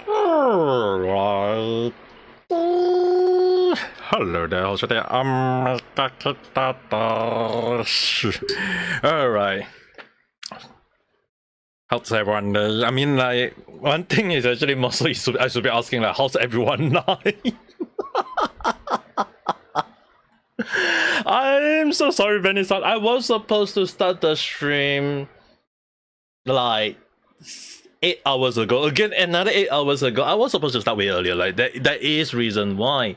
Alright. Hello there, how's there? Alright. How's everyone? I mean, like, one thing is actually mostly I should be asking, like, how's everyone now? I'm so sorry, Vanessa. I was supposed to start the stream like 8 hours ago. Again, another 8 hours ago. I was supposed to start way earlier. Like that is reason why.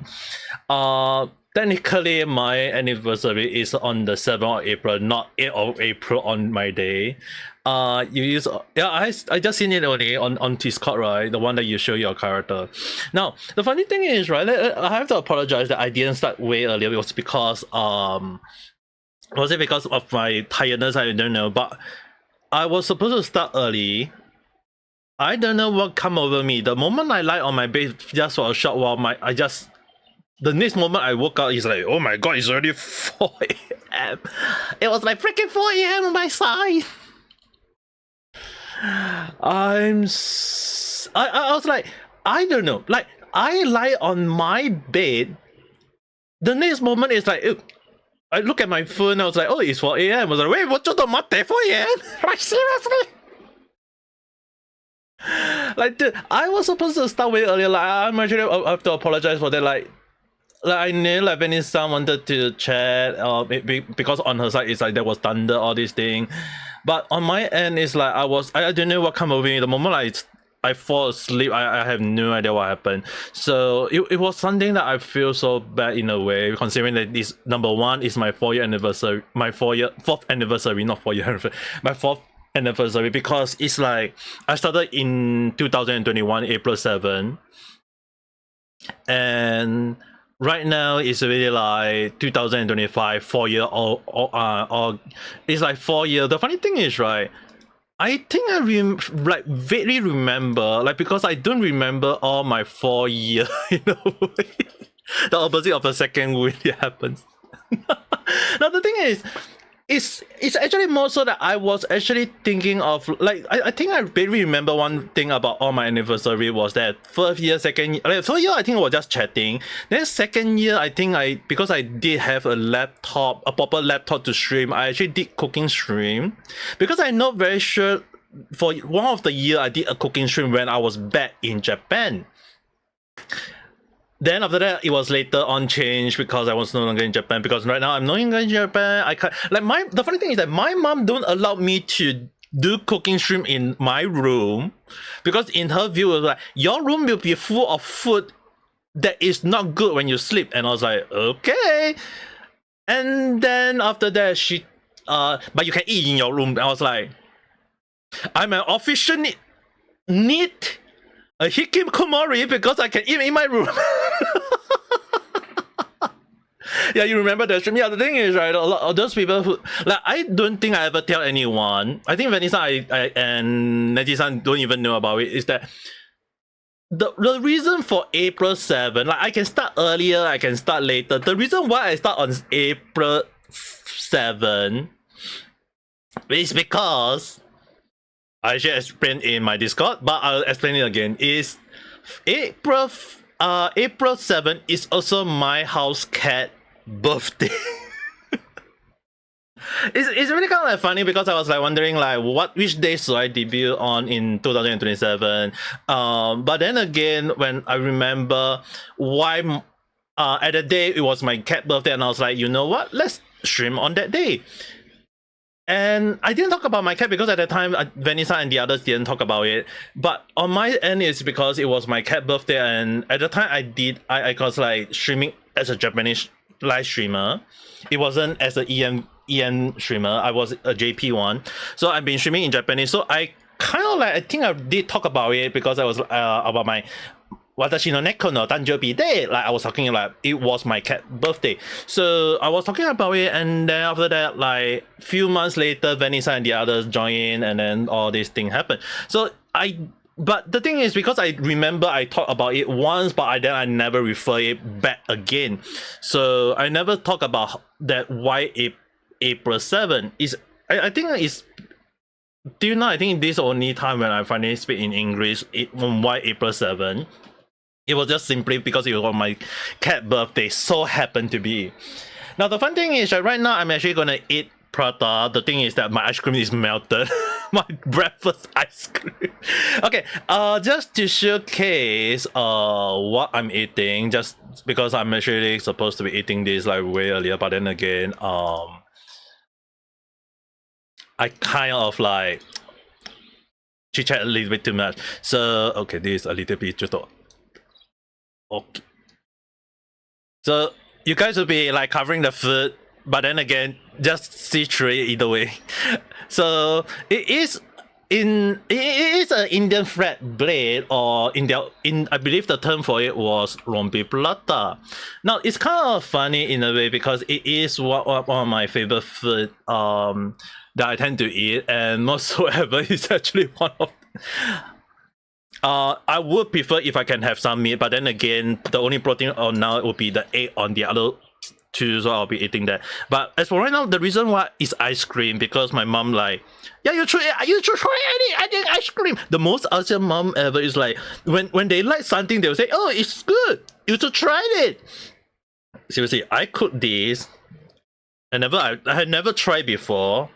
Technically my anniversary is on the 7th of April, not 8th of April on my day. You use I just seen it only on Discord, right? The one that you show your character. Now the funny thing is, right, I have to apologize that I didn't start way earlier. It was because was it because of my tiredness? I don't know, but I was supposed to start early. I don't know what come over me. The moment I lie on my bed just for a short while, the next moment I woke up, it's like, oh my god, it's already 4 a.m. It was like freaking 4 a.m. on my side. I was like, I don't know. Like, I lie on my bed. The next moment is like, ew. I look at my phone, I was like, oh, it's 4 a.m. I was like, wait, what's the matter? 4 a.m.? Like, seriously? Like, dude, I was supposed to start way earlier. Like, I'm actually, I have to apologize for that. Like I knew like Vanessa wanted to chat, because on her side it's like there was thunder, all this thing. But on my end, it's like I don't know what come over me. The moment I fall asleep, I have no idea what happened. So it was something that I feel so bad in a way, considering that this number one is my 4-year anniversary, my fourth anniversary, not 4-year anniversary, my 4th anniversary, because it's like I started in 2021 April 7, and right now it's really like 2025 4-year or it's like 4 year. The funny thing is, right, I think I like vaguely remember, like, because I don't remember all my 4 year, you know, the opposite of the second really happens. Now the thing is, it's actually more so that I was actually thinking of, like, I think I barely remember one thing about all my anniversary was that first year, second year, like, first year I think I was just chatting. Then second year I think because I did have a laptop, a proper laptop to stream, I actually did cooking stream. Because I'm not very sure, for one of the year I did a cooking stream when I was back in Japan. Then after that, it was later on changed because I was no longer in Japan. Because right now I'm no longer in Japan. I can't, like, the funny thing is that my mom don't allow me to do cooking stream in my room, because in her view, it was like, your room will be full of food that is not good when you sleep. And I was like, okay. And then after that, she but you can eat in your room. And I was like, I'm an official need a hikikomori because I can eat in my room. Yeah, you remember that stream? Yeah, the thing is, right, a lot of those people who, like, I don't think I ever tell anyone. I think Vanessa and Neji-san don't even know about it. Is that the reason for April 7, like, I can start earlier, I can start later. The reason why I start on April 7 is because I should explain in my Discord, but I'll explain it again. Is April 7 is also my house cat birthday. It's really kind of like funny, because I was like wondering like which day should I debut on in 2027. But then again, when I remember why at the day it was my cat birthday, and I was like, you know what? Let's stream on that day. And I didn't talk about my cat because at that time, Vanessa and the others didn't talk about it. But on my end, it's because it was my cat birthday, and at the time I was like streaming as a Japanese live streamer. It wasn't as an EN streamer. I was a JP one. So I've been streaming in Japanese. So I kind of like, I think I did talk about it because I was about my Watashi no neko no tanjobi day. Like, I was talking like it was my cat birthday. So I was talking about it, and then after that, like few months later, Vanessa and the others joined in, and then all this thing happened. So but the thing is, because I remember I talked about it once, but then I never refer it back again. So I never talk about that why April 7 is. I think it's do you know, I think this is the only time when I finally speak in English on why April 7. It was just simply because it was my cat birthday, so happened to be. Now the fun thing is that right now I'm actually gonna eat prata. The thing is that my ice cream is melted. My breakfast ice cream. Okay, just to showcase what I'm eating, just because I'm actually supposed to be eating this like way earlier, but then again, I kind of like chit chat a little bit too much. So okay, this is a little bit just okay. So you guys will be like covering the food, but then again, just see through it either way. So it is an Indian flat blade, or I believe the term for it was rompi plata. Now it's kind of funny in a way because it is one of my favorite food that I tend to eat, and most so ever is actually one of. I would prefer if I can have some meat, but then again, the only protein on now would be the egg on the other two, so I'll be eating that. But as for right now, the reason why is ice cream, because my mom like, yeah, you should try any ice cream. The most awesome mom ever is like, when they like something, they'll say, oh, it's good, you should try it. Seriously, I cooked this. I had never tried before.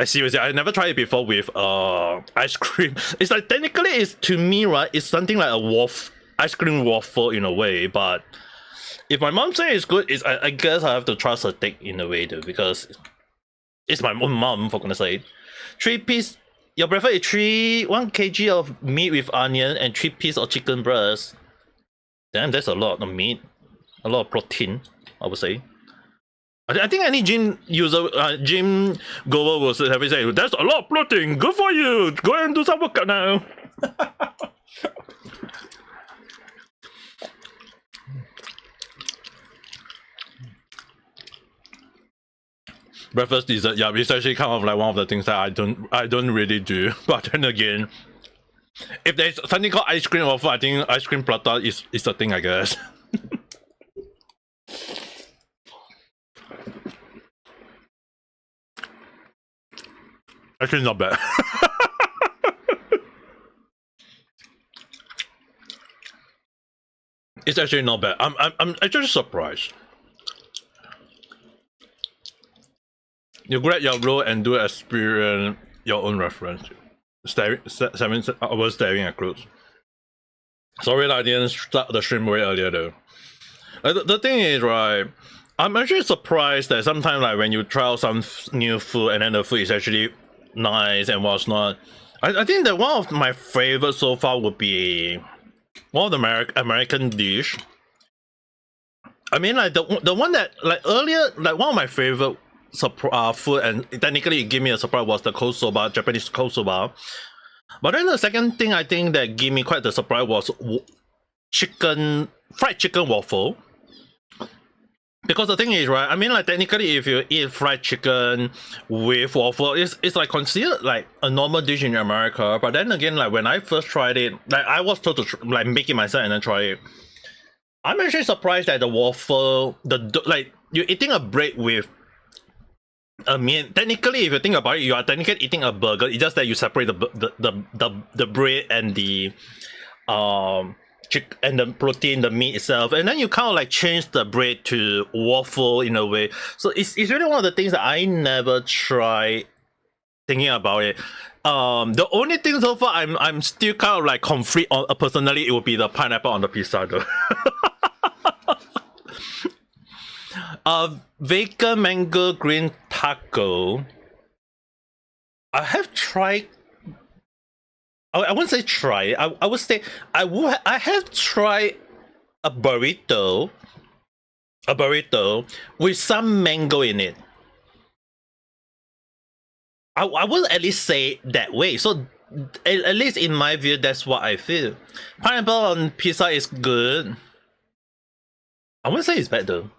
Seriously, I never tried it before with ice cream. It's like technically, it's to me, right? It's something like a ice cream waffle in a way. But if my mom says it's good, I guess I have to trust her take in a way though, because it's my own mom, for goodness sake. 3 piece. Your breakfast is 1 kg of meat with onion and 3 pieces of chicken breast. Damn, that's a lot of meat, a lot of protein, I would say. I think any gym user, gym goer will have say, "That's a lot of protein. Good for you. Go and do some workout now." Breakfast dessert, yeah, it's actually kind of like one of the things that I don't really do. But then again, if there's something called ice cream waffle, I think ice cream prata is the thing, I guess. Actually, not bad. It's actually not bad. I'm actually surprised. You grab your roll and do experience your own reference. 7 hours staring at clothes. Sorry that I didn't start the stream way earlier though. The thing is, right, I'm actually surprised that sometimes like when you try out some new food and then the food is actually nice and what's not. I think that one of my favorites so far would be one of the American dish. I mean, like the one that like earlier, like one of my favorite food, and technically it gave me a surprise, was the cold soba, Japanese cold soba. But then the second thing I think that gave me quite the surprise was fried chicken waffle. Because the thing is, right, I mean, like technically if you eat fried chicken with waffle, it's like considered like a normal dish in America. But then again, like when I first tried it, like I was told to like make it myself and then try it. I'm actually surprised that the waffle, like you're eating a bread with a meat. Technically, if you think about it, you are technically eating a burger. It's just that you separate the bread and the and the protein, the meat itself, and then you kind of like change the bread to waffle in a way. So it's really one of the things that I never try thinking about it. The only thing so far I'm still kind of like conflict on personally, it would be the pineapple on the pizza though. Vegan mango green taco. I have tried. I wouldn't say try. I would say I have tried a burrito with some mango in it. I would at least say that way. So at least in my view, that's what I feel. Pineapple on pizza is good. I wouldn't say it's bad though.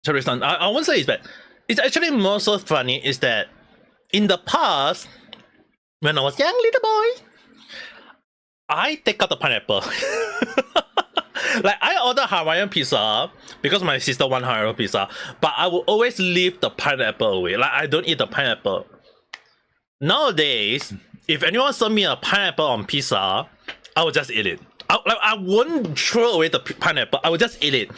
Sorry, son. I wouldn't say it's bad. It's actually more so funny is that in the past, when I was young little boy, I take out the pineapple. Like I order Hawaiian pizza because my sister want Hawaiian pizza, but I will always leave the pineapple away. Like I don't eat the pineapple. Nowadays, if anyone serve me a pineapple on pizza, I would just eat it. I wouldn't throw away the pineapple. I would just eat it.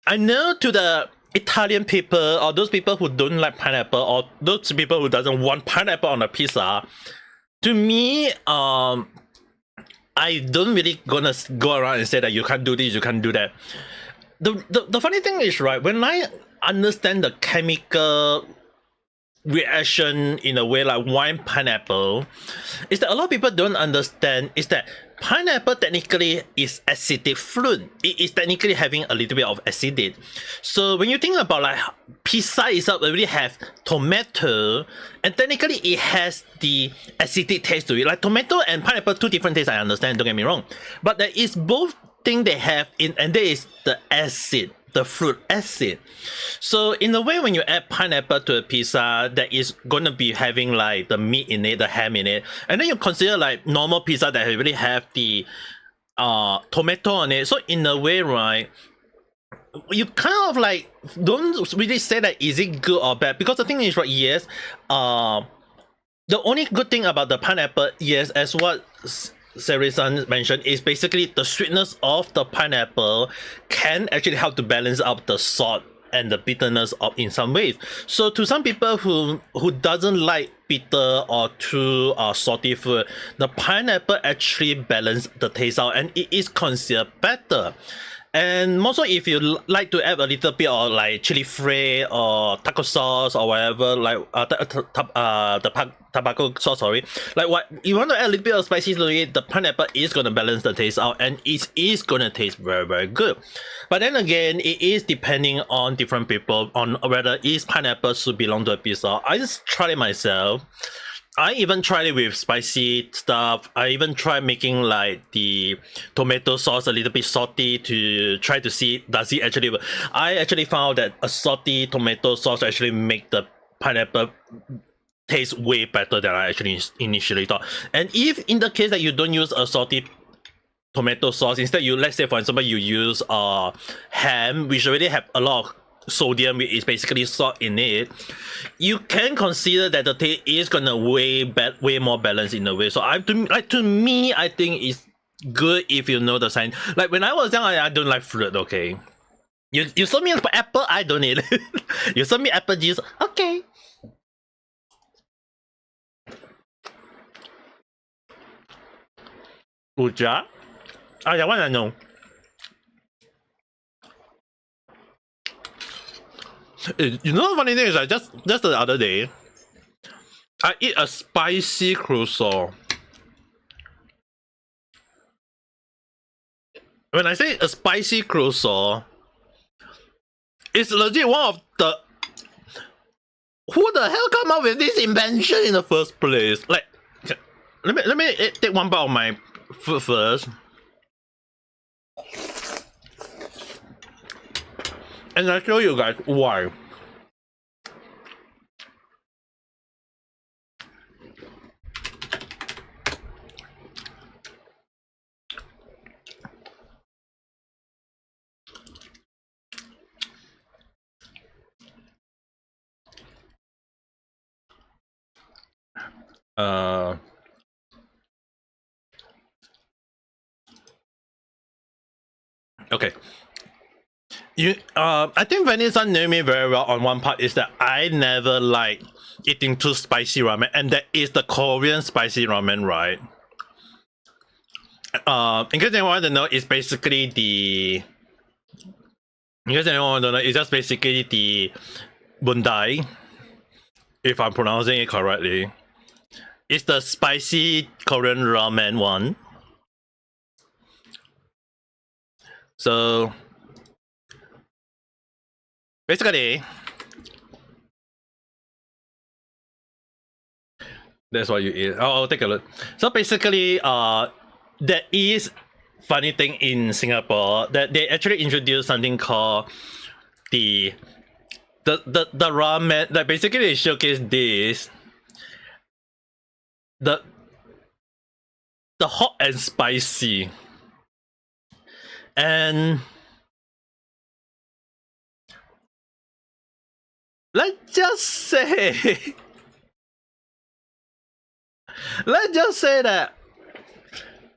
I know to the Italian people or those people who don't like pineapple or those people who doesn't want pineapple on a pizza. To me, I don't really gonna go around and say that you can't do this, you can't do that. The funny thing is, right, when I understand the chemical reaction in a way like wine pineapple, is that a lot of people don't understand is that pineapple technically is acidic fruit. It is technically having a little bit of acidity. So when you think about like pizza itself already have tomato, and technically it has the acidic taste to it. Like tomato and pineapple, two different tastes, I understand, don't get me wrong. But there is both thing they have in, and there is the acid, the fruit acid. So in a way, when you add pineapple to a pizza, that is gonna be having like the meat in it, the ham in it, and then you consider like normal pizza that already have the tomato on it. So in a way, right, you kind of like don't really say that is it good or bad, because the thing is, right, yes, the only good thing about the pineapple, yes, as what Sari-san mentioned, is basically the sweetness of the pineapple can actually help to balance out the salt and the bitterness of in some ways. So to some people who doesn't like bitter or too salty food, the pineapple actually balance the taste out and it is considered better. And also, if you like to add a little bit of like chili flake or taco sauce or whatever, like tobacco sauce, sorry, like what you want to add a little bit of spicy to it, the pineapple is gonna balance the taste out, and it is gonna taste very, very good. But then again, it is depending on different people on whether is pineapple should belong to a pizza. I just tried it myself. I even tried it with spicy stuff. I even tried making like the tomato sauce a little bit salty to try to see does it actually work. I actually found that a salty tomato sauce actually make the pineapple taste way better than I actually initially thought. And if in the case that you don't use a salty tomato sauce, instead you, let's say for example, you use ham, which already have a lot of sodium, which is basically salt in it, you can consider that the taste is gonna way more balanced in a way. So to me, I think it's good if you know the sign. Like when I was young, I don't like fruit. Okay, you serve me apple, I don't eat. You serve me apple juice, okay. Uja? Ah, that one I know. You know the funny thing is like just the other day, I eat a spicy croissant. When I say a spicy croissant, it's legit one of the, who the hell come up with this invention in the first place? Like, let me take one bite of my food first. And I'll show you guys why. Okay. I think Vanessa knew me very well on one part is that I never like eating too spicy ramen, and that is the Korean spicy ramen, right? In case anyone want to know, it's basically the. In case anyone want to know, it's just basically the bundai, if I'm pronouncing it correctly. It's the spicy Korean ramen one. So basically, that's what you eat. I'll take a look. So basically, there is funny thing in Singapore that they actually introduced something called the ramen. Like basically, they showcase this the hot and spicy, and let's just say let's just say that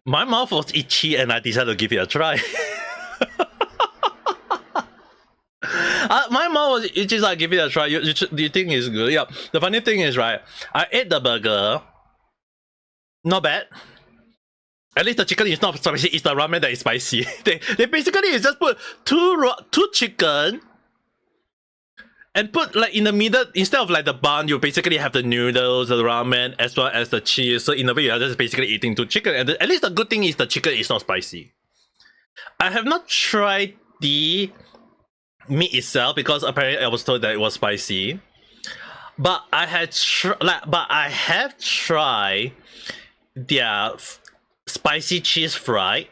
my mouth was itchy and I decided to give it a try. My mouth was itchy, so I give it a try. You think it's good? Yeah. The funny thing is, right, I ate the burger. Not bad. At least the chicken is not spicy, it's the ramen that is spicy. they basically just put two chicken and put like in the middle, instead of like the bun, you basically have the noodles, the ramen, as well as the cheese. So in a way, you're just basically eating two chicken. And at least the good thing is the chicken is not spicy. I have not tried the meat itself because apparently I was told that it was spicy. But I have tried their spicy cheese fry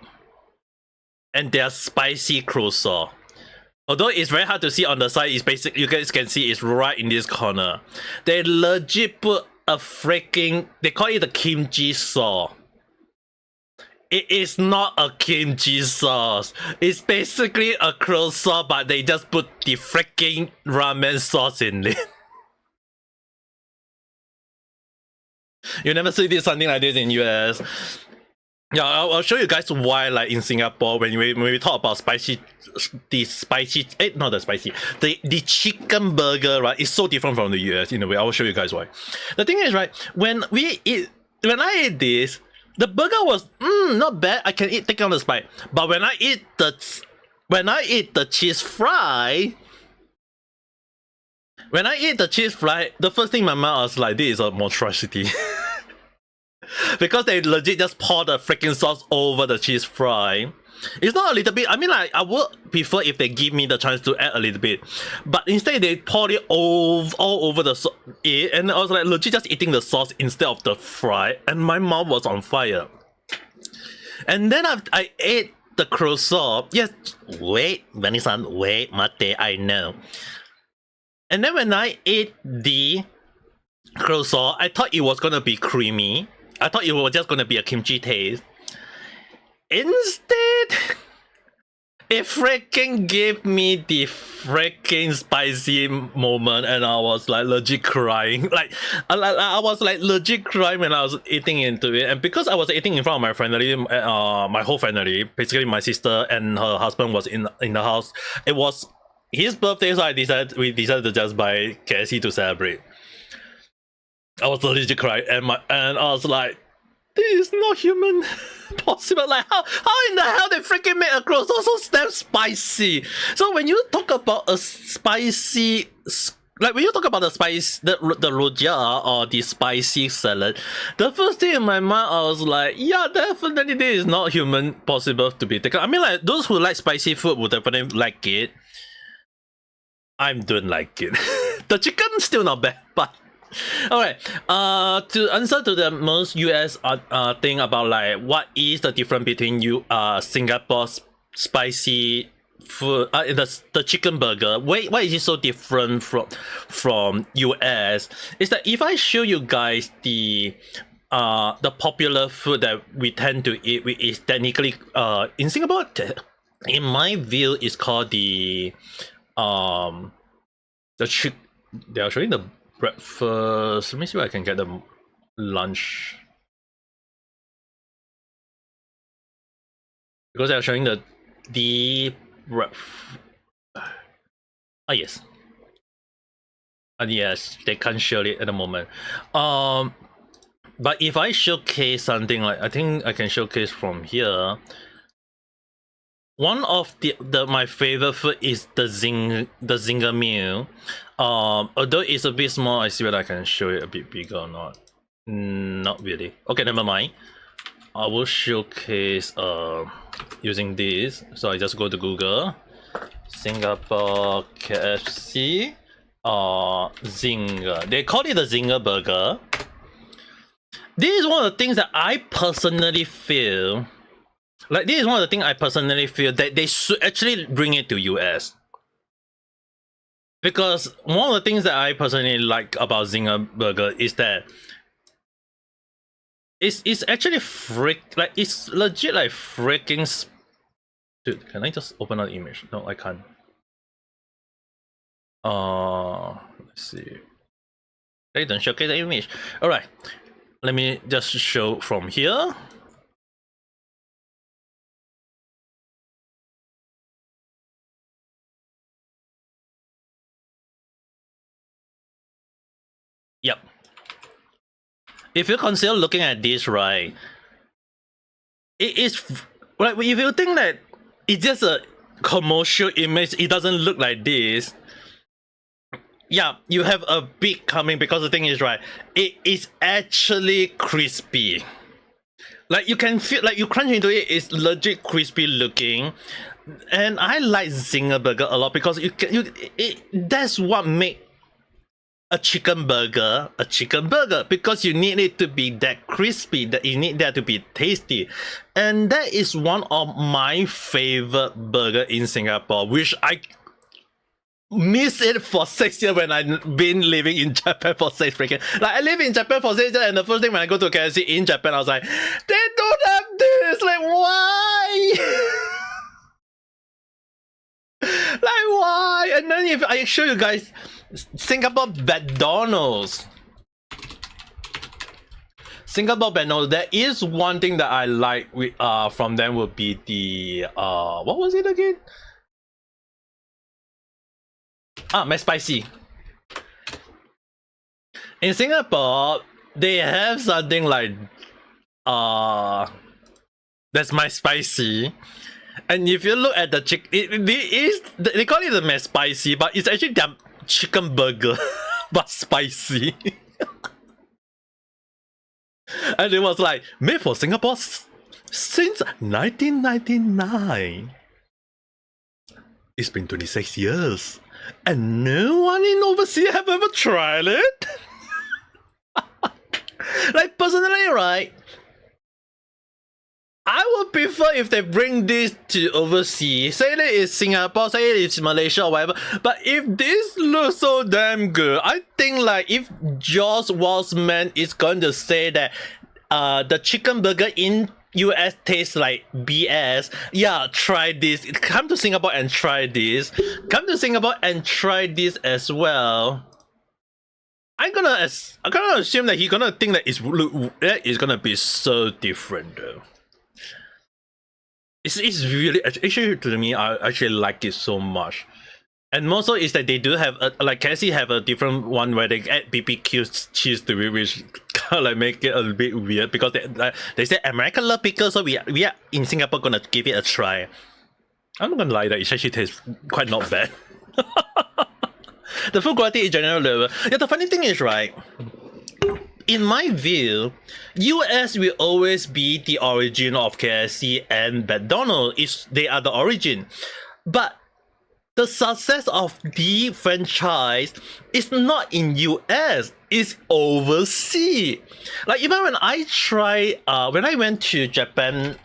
and their spicy croissant. Although it's very hard to see on the side, it's basic. You guys can see it's right in this corner. They legit put a freaking. They call it the kimchi sauce. It is not a kimchi sauce. It's basically a croissant, but they just put the freaking ramen sauce in it. You never see this something like this in US. Yeah, I'll show you guys why, like in Singapore, when we talk about the chicken burger, right, is so different from the US in a way. I will show you guys why. The thing is, right, when I ate this, the burger was not bad. I can take on the spice, but when I eat the cheese fry. When I eat the cheese fry, the first thing in my mind was like, this is a monstrosity. Because they legit just pour the freaking sauce over the cheese fry. It's not a little bit, I mean, like, I would prefer if they give me the chance to add a little bit. But instead, they poured it all over the and I was like legit just eating the sauce instead of the fry. And my mouth was on fire. And then I ate the croissant. Yes, wait, Benny-san, wait, mate, I know. And then when I ate the croissant, I thought it was gonna be creamy. I thought it was just gonna be a kimchi taste. Instead, it freaking gave me the freaking spicy moment, and I was like legit crying. Like I was like legit crying when I was eating into it. And because I was eating in front of my family, my whole family, basically my sister and her husband was in the house. It was his birthday, so we decided to just buy KFC to celebrate. I was legit crying, and I was like, this is not human possible. Like how in the hell they freaking make a croissant so damn spicy? So when you talk about a spicy, like when you talk about the spice, the rojak or the spicy salad, the first thing in my mind I was like, yeah, definitely this is not human possible to be taken. I mean, like those who like spicy food would definitely like it. I don't like it. The chicken still not bad, but alright. To answer to the most US thing about like what is the difference between Singapore's spicy food, the chicken burger. Why is it so different from US? Is that if I show you guys the popular food that we tend to eat, which is technically in Singapore, in my view, is called the they are showing the breakfast. Let me see if I can get the lunch, because they are showing the breakfast. Ah yes, and yes, they can't show it at the moment. But if I showcase something like, I think I can showcase from here. One of my favorite food is the zinger meal. Although it's a bit small, I see whether I can show it a bit bigger or not. Not really. Okay, never mind. I will showcase using this. So I just go to Google, Singapore KFC Zinger. They call it the Zinger burger. This is one of the things that I personally feel. Like, this is one of the things I personally feel that they should actually bring it to US. Because one of the things that I personally like about Zinger Burger is that it's actually it's legit like freaking. Dude, can I just open up the image? No, I can't. Let's see. They don't showcase the image. Alright. Let me just show from here. Yep. If you consider looking at this, right, it is like if you think that it's just a commercial image, it doesn't look like this. Yeah, you have a big coming because the thing is, right, it is actually crispy. Like you can feel like you crunch into it, it's legit crispy looking. And I like Zinger burger a lot because that's what make a chicken burger because you need it to be that crispy, that you need that to be tasty. And that is one of my favorite burger in Singapore, which I miss it for 6 years when I've been living in Japan for 6 freaking. Like I live in Japan for 6 years, and the first thing when I go to KFC in Japan, I was like, they don't have this. Like why? Like why? And then if I show you guys Singapore McDonald's. There is one thing that I like from them would be the what was it again? McSpicy. In Singapore, they have something like that's McSpicy. And if you look at the chicken, they call it the McSpicy, but it's actually their chicken burger, but spicy. And it was like made for Singapore since 1999. It's been 26 years, and no one in overseas have ever tried it. Like personally, right? I would prefer if they bring this to overseas. Say that it's Singapore, say it's Malaysia or whatever. But if this looks so damn good, I think like if Josh Walsman is going to say that the chicken burger in US tastes like BS, yeah, try this. Come to Singapore and try this. Come to Singapore and try this as well. I'm gonna assume that he's gonna think that it's gonna be so different though. It's really actually to me I actually like it so much, and also is that they do have like KFC have a different one where they add BBQ cheese to it, which kind of like make it a bit weird because they say American love pickles, so we are in Singapore gonna give it a try. I'm not gonna lie that it actually tastes quite not bad. The food quality in general level. Yeah, the funny thing is, right, in my view, US will always be the origin of KFC and McDonald's. They are the origin. But the success of the franchise is not in US, it's overseas. Like even when I went to Japan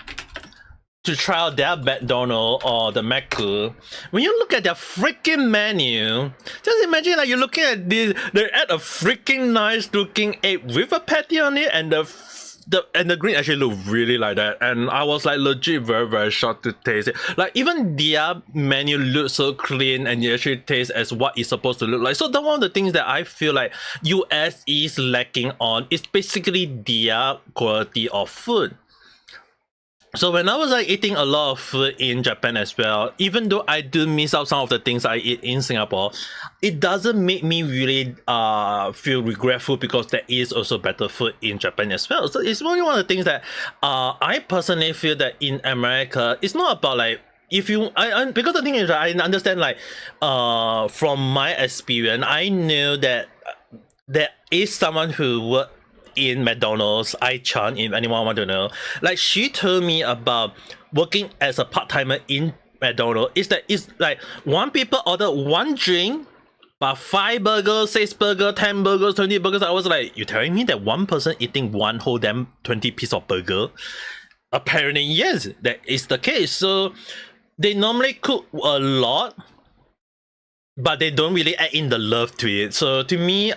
to try out their McDonald's or the Macku, when you look at their freaking menu, just imagine like you're looking at this, they add a freaking nice looking egg with a patty on it, and the green actually look really like that, and I was like legit very shocked to taste it. Like even their menu looks so clean and it actually tastes as what it's supposed to look like. So one of the things that I feel like US is lacking on is basically their quality of food. So when I was like eating a lot of food in Japan as well, even though I do miss out some of the things I eat in Singapore, it doesn't make me really feel regretful because there is also better food in Japan as well. So it's one of the things that I personally feel that in America, it's not about like because the thing is I understand like from my experience, I know that there is someone who worked in McDonald's, Chan, if anyone want to know. Like she told me about working as a part-timer in McDonald's. It's like one people order one drink, but 5 burgers, 6 burgers, 10 burgers, 20 burgers. I was like, you telling me that one person eating one whole damn 20 piece of burger? Apparently yes, that is the case. So they normally cook a lot, but they don't really add in the love to it. So to me,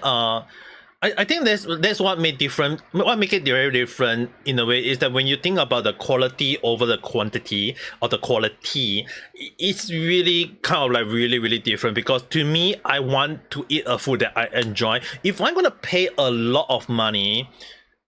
I think that's what make it very different in a way, is that when you think about the quality over the quantity, or the quality, it's really kind of like really different. Because to me, I want to eat a food that I enjoy. If I'm gonna pay a lot of money,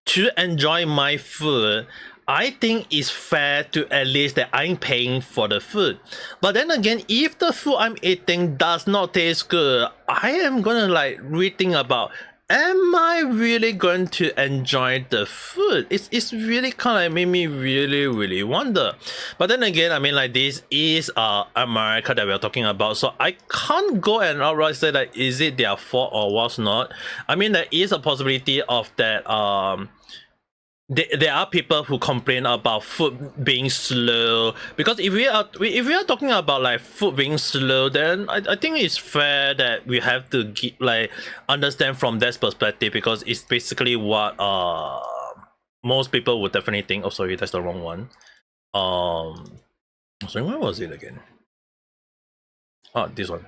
to enjoy my food, I think it's fair to at least that I'm paying for the food. But then again, if the food I'm eating does not taste good, I am gonna like rethink about, am I really going to enjoy the food? It's really kind of like made me really wonder. But then again, I mean, like, this is America that we're talking about, so I can't go and outright say that is it their fault or what's not. I mean, there is a possibility of that there are people who complain about food being slow, because if we are talking about like food being slow, then I think it's fair that we have to like understand from that perspective, because it's basically what most people would definitely think. Oh, sorry, that's the wrong one. Sorry, where was it again? Oh, this one.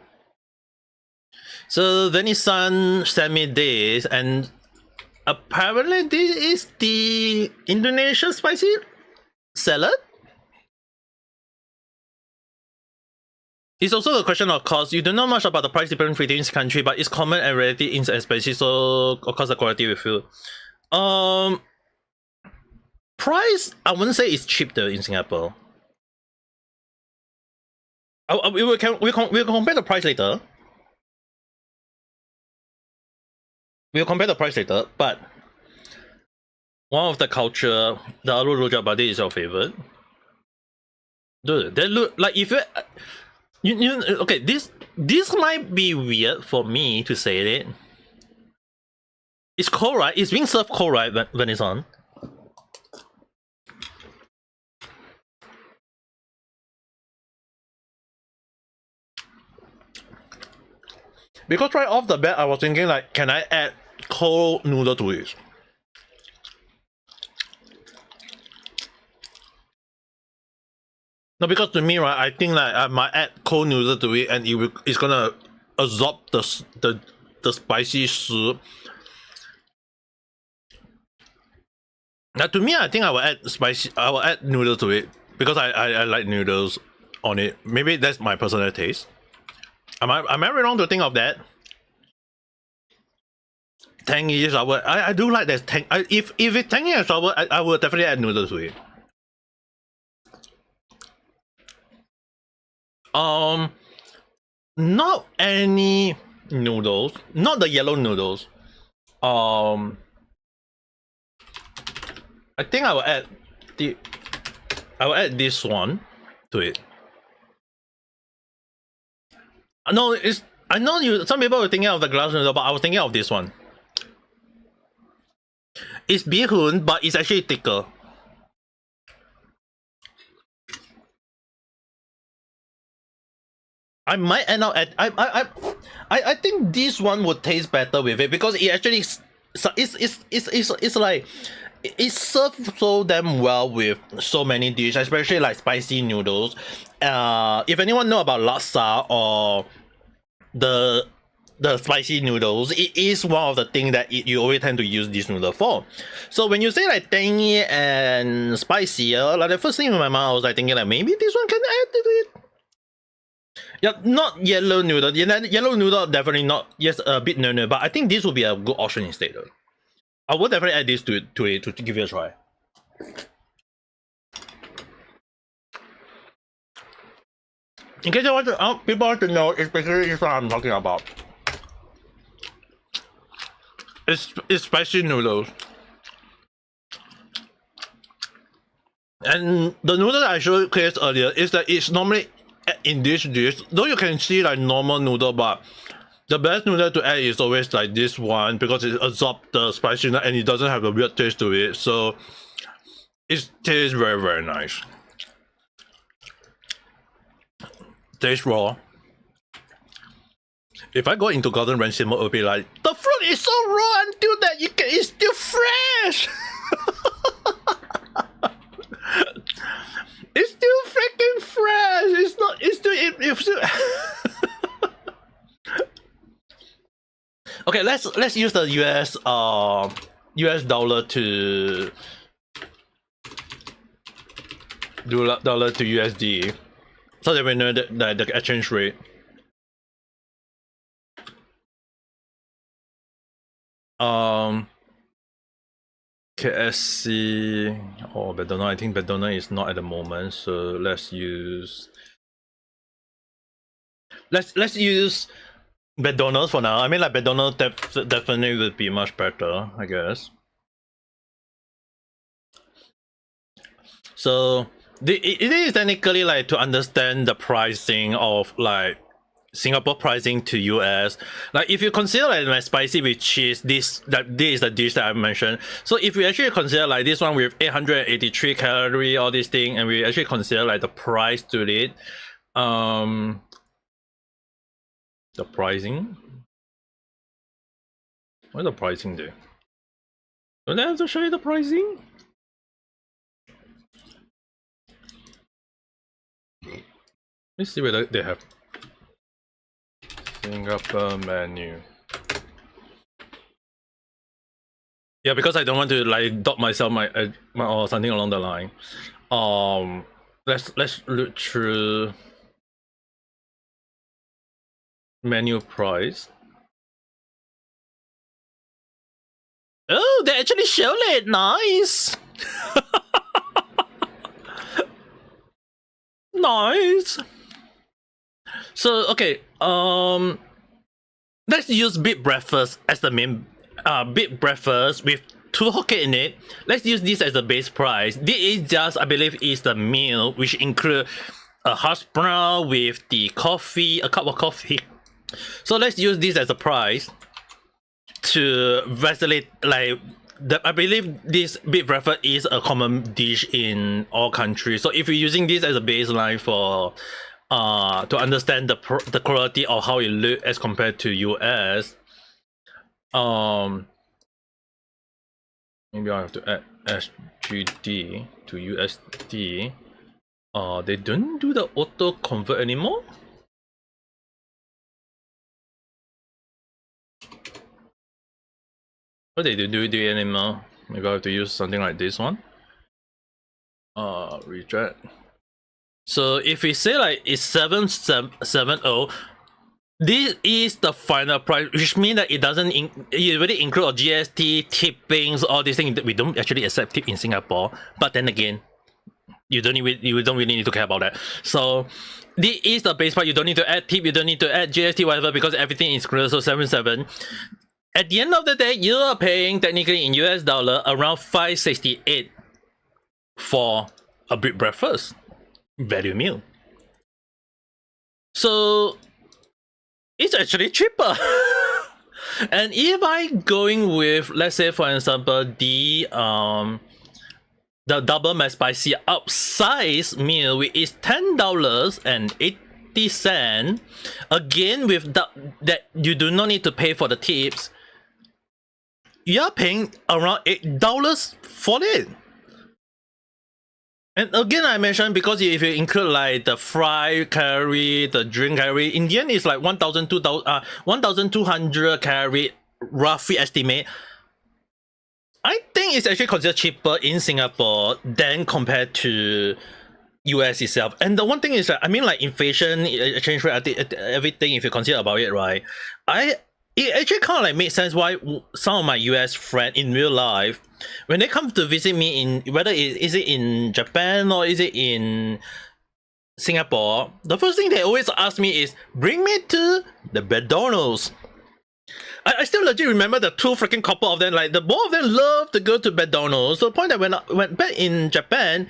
So Venisan sent me this, and apparently this is the Indonesian spicy salad. It's also a question of cost. You don't know much about the price difference between each country, but it's common and relatively inexpensive, so of course the quality will feel. Price, I wouldn't say it's cheap though in Singapore. We'll compare the price later. We'll compare the price later, but one of the culture, the aloo rojak buddy is your favorite. Dude, they look like, if you okay, this might be weird for me to say it. It's cold, right? It's being served cold, right, when it's on. Because right off the bat, I was thinking like, can I add cold noodle to it? No, because to me, right, I think like I might add cold noodle to it, and it's gonna absorb the spicy soup. Now, to me, I think I will add spicy. I will add noodle to it because I like noodles on it. Maybe that's my personal taste. Am I wrong to think of that? Tangy sour. I do like that tang. If it's tangy and sour, I will definitely add noodles to it. Not any noodles. Not the yellow noodles. I think I will add this one to it. No, I know you. Some people were thinking of the glass noodle, but I was thinking of this one. It's bihun, but it's actually thicker. I might end up at I think this one would taste better with it, because it actually it's like it's served so damn well with so many dishes, especially like spicy noodles. If anyone know about laksa or the spicy noodles, it is one of the things that you always tend to use this noodle for. So when you say like tangy and spicy, like the first thing in my mind, I was like thinking like maybe this one can add to it. Yeah, not yellow noodle. Yellow noodle definitely not. Yes, a bit no, but I think this would be a good option instead. Though. I would definitely add this to it to give it a try. In case you want to, people want to know, especially this one I'm talking about. It's spicy noodles. And the noodle that I showed you earlier is that it's normally in this dish, though you can see like normal noodle, but the best noodle to add is always like this one, because it absorbs the spiciness and it doesn't have a weird taste to it, so it tastes very nice. Tastes raw. If I go into Gordon Ramsay mode, it would be like, the fruit is so raw until that it's still fresh. It's still freaking fresh. It's not. It's still. Okay, let's use the US dollar to dollar to USD, so that we know the exchange rate. KSC or McDonald's. I think McDonald's is not at the moment, so let's use McDonald's for now. I mean, like McDonald's definitely would be much better, I guess. So it is technically like to understand the pricing of like Singapore pricing to US. Like if you consider like my spicy with cheese, this is the dish that I mentioned. So if we actually consider like this one with 883 calorie, all this thing, and we actually consider like the price to it, the pricing. What's the pricing there? Don't I have to show you the pricing? Let's see whether they have Singapore menu. Yeah, because I don't want to like dot myself my or something along the line. Let's look through menu price. Oh, they actually show it. Nice. Nice. So okay, let's use big breakfast as the main big breakfast with 2 Hokkien in it. Let's use this as the base price. This is just, I believe, is the meal which include a hash brown with the coffee, a cup of coffee. So let's use this as a price to vacillate like I believe this big breakfast is a common dish in all countries. So if you're using this as a baseline for to understand the quality of how it look as compared to US, maybe I have to add SGD to USD. They don't do the auto convert anymore. What they do it anymore? Maybe I have to use something like this one. Reject. So if we say like it's 770, this is the final price, which means that it doesn't it already include GST, tippings, all these things that we don't actually accept tip in Singapore. But then again, you don't really need to care about that. So this is the base price. You don't need to add tip, you don't need to add GST, whatever, because everything is included. So 77. At the end of the day, you are paying technically in US dollar around 568 for a big breakfast value meal. So it's actually cheaper. And if I going with, let's say for example, the double McSpicy upsize meal, which is $10.80. Again, with that you do not need to pay for the tips. You are paying around $8 for it. And again, I mentioned, because if you include like the fry calorie, the drink calorie, in the end it's like 1,200 calorie, roughly estimate. I think it's actually considered cheaper in Singapore than compared to US itself. And the one thing is that, I mean, like inflation, exchange rate, everything, if you consider about it, right? It actually kind of like makes sense why some of my US friends in real life, when they come to visit me in, whether is it in Japan or is it in Singapore, the first thing they always ask me is, bring me to the McDonald's. I still legit remember the 2 freaking couple of them, like the both of them love to go to McDonald's. So the point that when I went back in Japan,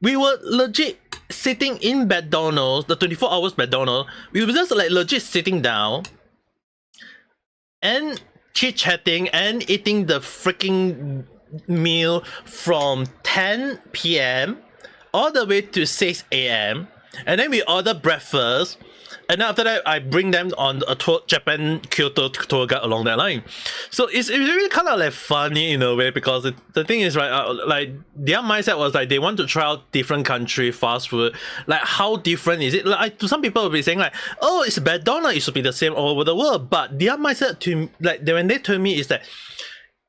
we were legit sitting in McDonald's, the 24 hours McDonald's. We were just like legit sitting down and chit-chatting and eating the freaking meal from 10 p.m. all the way to 6 a.m. And then we order breakfast, and then after that I bring them on a tour, Japan Kyoto tour guide along that line. So it's really kind of like funny in a way, because the thing is, right, like their mindset was like they want to try out different country fast food. Like how different is it? Like to some people will be saying like, oh, it's McDonald's, it should be the same all over the world. But their mindset to like when they told me is that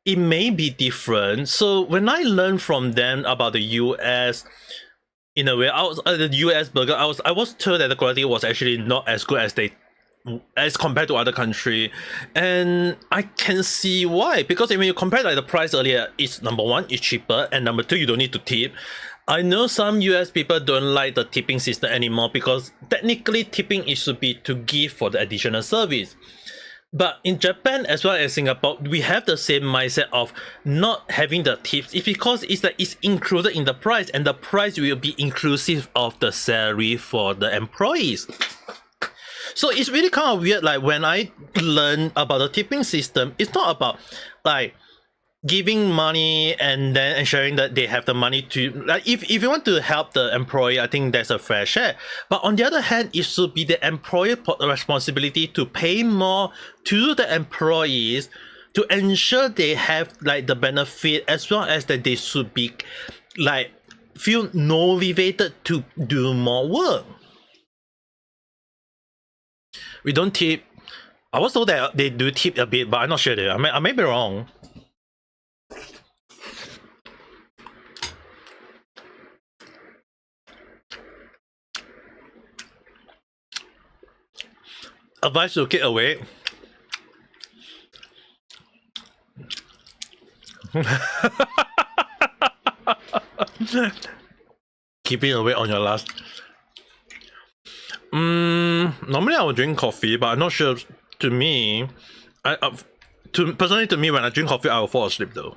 it may be different. So when I learned from them about the US, in a way, I was the US burger, I was told that the quality was actually not as good as they as compared to other country, and I can see why. Because when you compare like the price earlier, it's number one, it's cheaper, and number two, you don't need to tip. I know some US people don't like the tipping system anymore because technically tipping is should be to give for the additional service. But in Japan as well as Singapore, we have the same mindset of not having the tips. It's because it's like it's included in the price, and the price will be inclusive of the salary for the employees. So it's really kind of weird. Like when I learn about the tipping system, it's not about like giving money and then ensuring that they have the money to like if you want to help the employee, I think that's a fair share. But on the other hand, it should be the employer responsibility to pay more to the employees to ensure they have like the benefit, as well as that they should be like feel motivated to do more work. We don't tip. I was told that they do tip a bit, but I'm not sure there. I may be wrong. Advice to keep away. Keeping away on your last. Normally I would drink coffee, but I'm not sure. To me, personally to me, when I drink coffee, I will fall asleep though.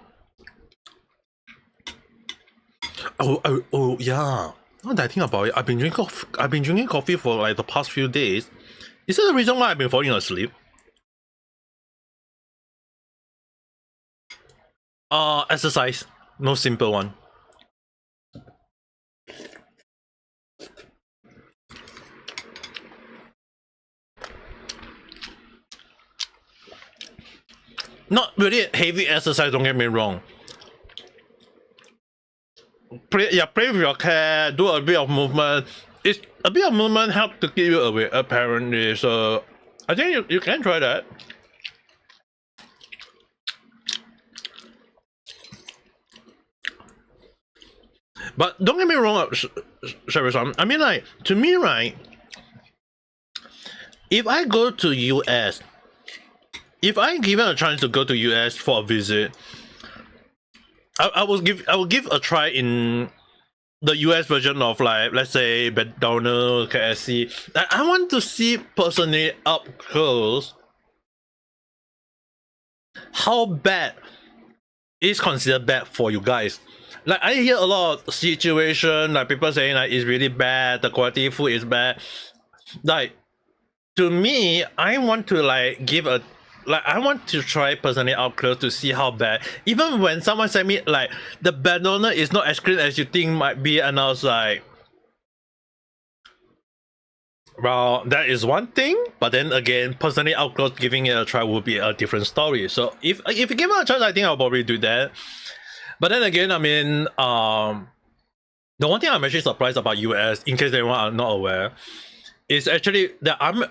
Oh yeah. Now that I think about it, I've been drinking coffee for like the past few days. Is that the reason why I've been falling asleep? Exercise. No simple one. Not really heavy exercise, don't get me wrong. Play with your cat, do a bit of movement. It's a bit of movement help to keep you awake, apparently. So I think you can try that. But don't get me wrong, Sherry-san. I mean, like, to me, right, if I go to US, if I given a chance to go to US for a visit, I will give a try in the US version of, like, let's say McDonald's, KFC. I want to see personally up close how bad is considered bad for you guys. Like, I hear a lot of situation, like people saying like it's really bad, the quality of food is bad. Like, to me, I want to like give a I want to try personally up close to see how bad. Even when someone said me like the banana is not as clean as you think might be, and I was like, well, that is one thing. But then again, personally up close giving it a try would be a different story. So if you give it a chance, I think I'll probably do that. But then again, I mean, the one thing I'm actually surprised about US, in case anyone are not aware, is actually that I'm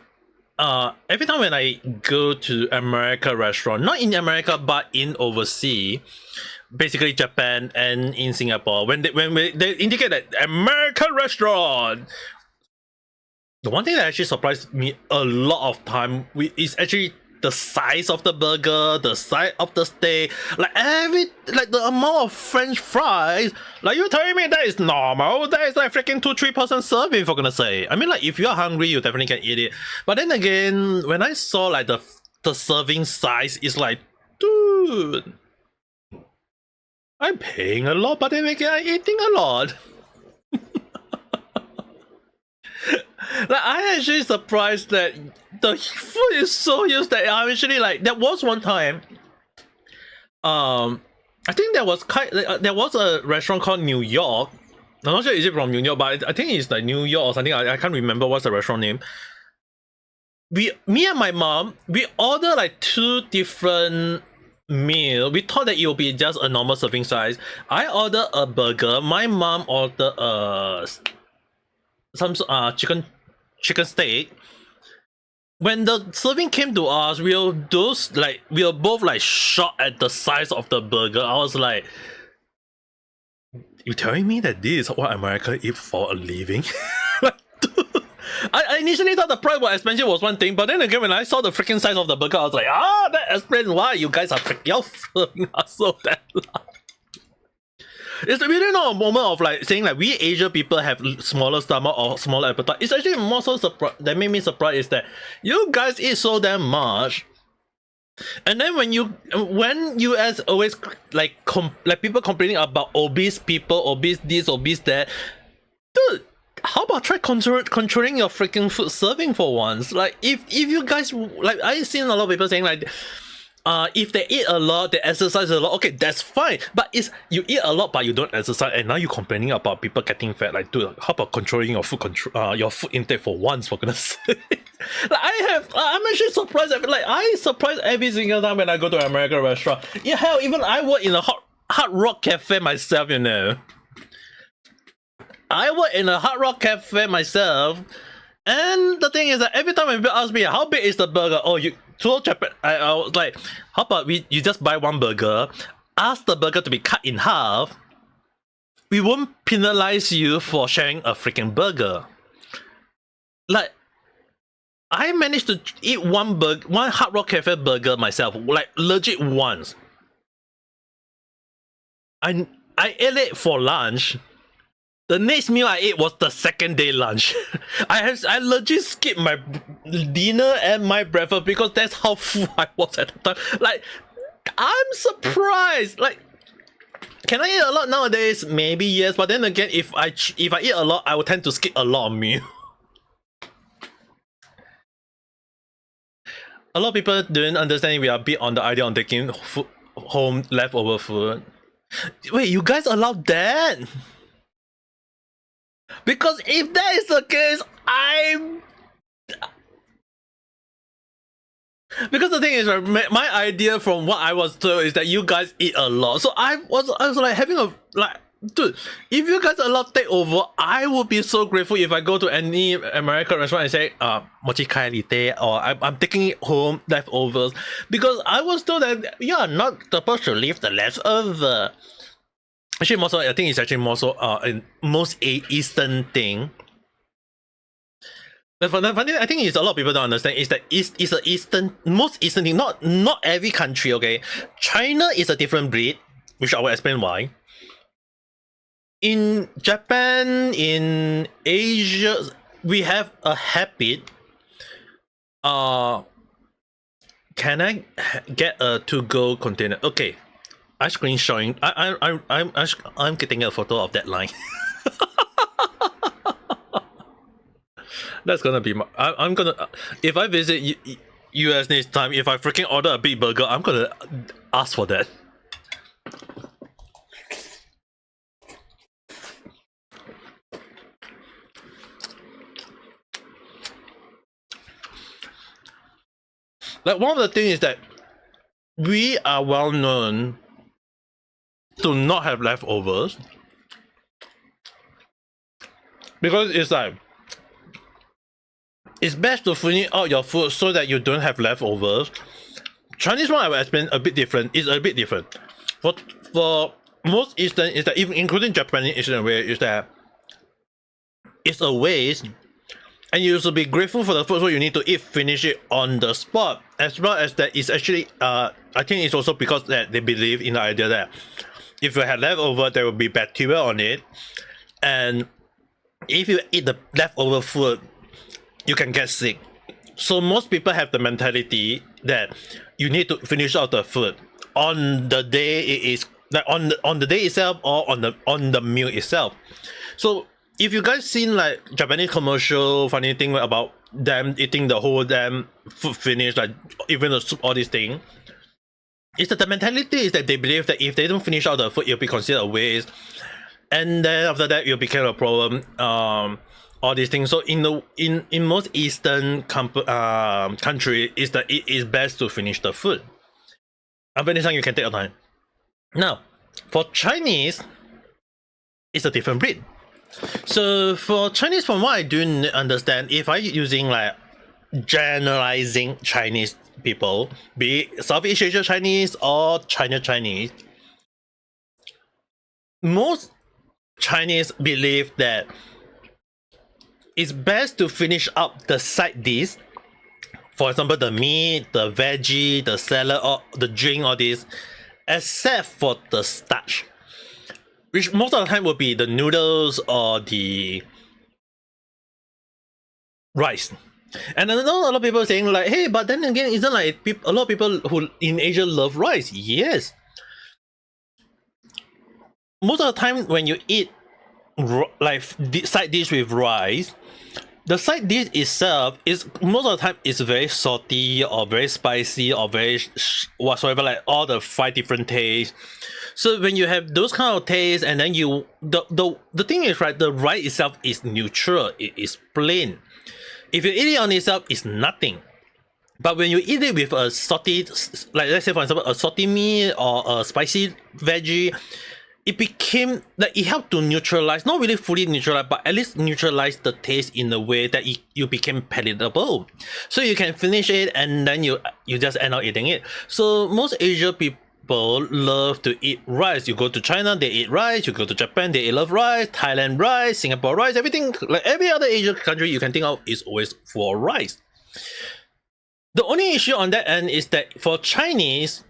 every time when I go to America restaurant, not in America but in overseas, basically Japan and in Singapore, when they indicate that American restaurant, the one thing that actually surprised me a lot of time is actually the size of the burger, the size of the steak, like the amount of French fries. Like, you're telling me that is normal? That is like freaking 2-3 person serving, for gonna say. I mean, like, if you're hungry, you definitely can eat it. But then again, when I saw like the serving size, is like, dude, I'm paying a lot, but then again, I'm eating a lot. Like, I actually surprised that the food is so huge that I'm actually like, there was one time, I think there was a restaurant called New York. I'm not sure is it from New York, but I think it's like New York or something. I can't remember what's the restaurant name. Me and my mom, we ordered like 2 different meal. We thought that it would be just a normal serving size. I ordered a burger. My mom ordered some chicken steak. When the serving came to us, we were both like shocked at the size of the burger. I was like, you telling me that this is what America eat for a living? Like, dude, I initially thought the price was expensive was one thing, but then again, when I saw the freaking size of the burger, I was like, that explains why you guys are freaking serving us so that large. It's really not a moment of like saying like we Asian people have smaller stomach or smaller appetite. It's actually more so that made me surprised is that you guys eat so damn much. And then when US always like people complaining about obese people, obese this, obese that, dude, how about try controlling your freaking food serving for once? Like if you guys like, I've seen a lot of people saying like, if they eat a lot, they exercise a lot. Okay, that's fine. But it's you eat a lot, but you don't exercise, and now you're complaining about people getting fat. Like, dude, how about controlling your your food intake for once? For goodness' sake. Like I'm actually surprised. Like I surprised every single time when I go to an American restaurant. Yeah, hell, even I work in a Hard Rock Cafe myself. You know, I work in a Hard Rock Cafe myself, and the thing is that every time people ask me how big is the burger, oh you. So Japan, I was like, how about you just buy one burger, ask the burger to be cut in half. We won't penalize you for sharing a freaking burger. Like, I managed to eat one Hard Rock Cafe burger myself, like legit once. I ate it for lunch. The next meal I ate was the second day lunch. I legit skipped my dinner and my breakfast because that's how full I was at the time. Like, I'm surprised. Like, can I eat a lot nowadays? Maybe yes, but then again, if I eat a lot, I will tend to skip a lot of meal. A lot of people don't understand we are a bit on the idea of taking home leftover food. Wait, you guys allow that? Because if that is the case, because the thing is, my idea from what I was told is that you guys eat a lot. So I was like having a like, dude, if you guys allow takeover, I would be so grateful if I go to any American restaurant and say, mochi kai lite, or I'm taking it home leftovers, because I was told that you are not supposed to leave the leftover. Actually, more so, I think it's actually more so in most Eastern thing. The funny thing I think is a lot of people don't understand is that it's a most Eastern thing. Not every country, okay? China is a different breed, which I will explain why. In Japan, in Asia, we have a habit. Can I get a to-go container? Okay. I'm screenshotting. I'm getting a photo of that line. That's gonna be my. I'm gonna. If I visit US next time, if I freaking order a big burger, I'm gonna ask for that. Like one of the things is that we are well known to not have leftovers, because it's like it's best to finish out your food so that you don't have leftovers. Chinese one I will explain a bit different. It's a bit different. For most Eastern is that even including Japanese Eastern way is that it's a waste, and you should be grateful for the food, so you need to finish it on the spot. As well as that it's actually I think it's also because that they believe in the idea that if you have leftover, there will be bacteria on it, and if you eat the leftover food, you can get sick. So most people have the mentality that you need to finish out the food on the day it is, like on the day itself or on the meal itself. So if you guys seen like Japanese commercial funny thing about them eating the whole damn food finish, like even the soup, all these things, it's that the mentality is that they believe that if they don't finish out the food, it'll be considered a waste, and then after that it'll become a problem. All these things. So in most Eastern country, is that it is best to finish the food. After this time, you can take your time. Now, for Chinese, it's a different breed. So for Chinese, from what I do understand, if I using like generalizing Chinese people, be it Southeast Asia Chinese or China Chinese, most Chinese believe that it's best to finish up the side dish. For example, the meat, the veggie, the salad, or the drink, all this, except for the starch, which most of the time will be the noodles or the rice. And I know a lot of people saying like, hey, but then again, isn't like a lot of people who in Asia love rice? Yes. Most of the time when you eat like side dish with rice, the side dish itself is most of the time is very salty or very spicy or very whatsoever, like all the 5 different tastes. So when you have those kind of tastes, and then the thing is, right, the rice itself is neutral, it is plain. If you eat it on itself, it's nothing. But when you eat it with a salty, like let's say for example a salty meat or a spicy veggie, it became like it helped to neutralize, not really fully neutralize, but at least neutralize the taste in a way that you became palatable. So you can finish it and then you just end up eating it. So most Asian people love to eat rice. You go to China, they eat rice. You go to Japan, they love rice. Thailand rice, Singapore rice, everything, like every other Asian country you can think of is always for rice. The only issue on that end is that for Chinese,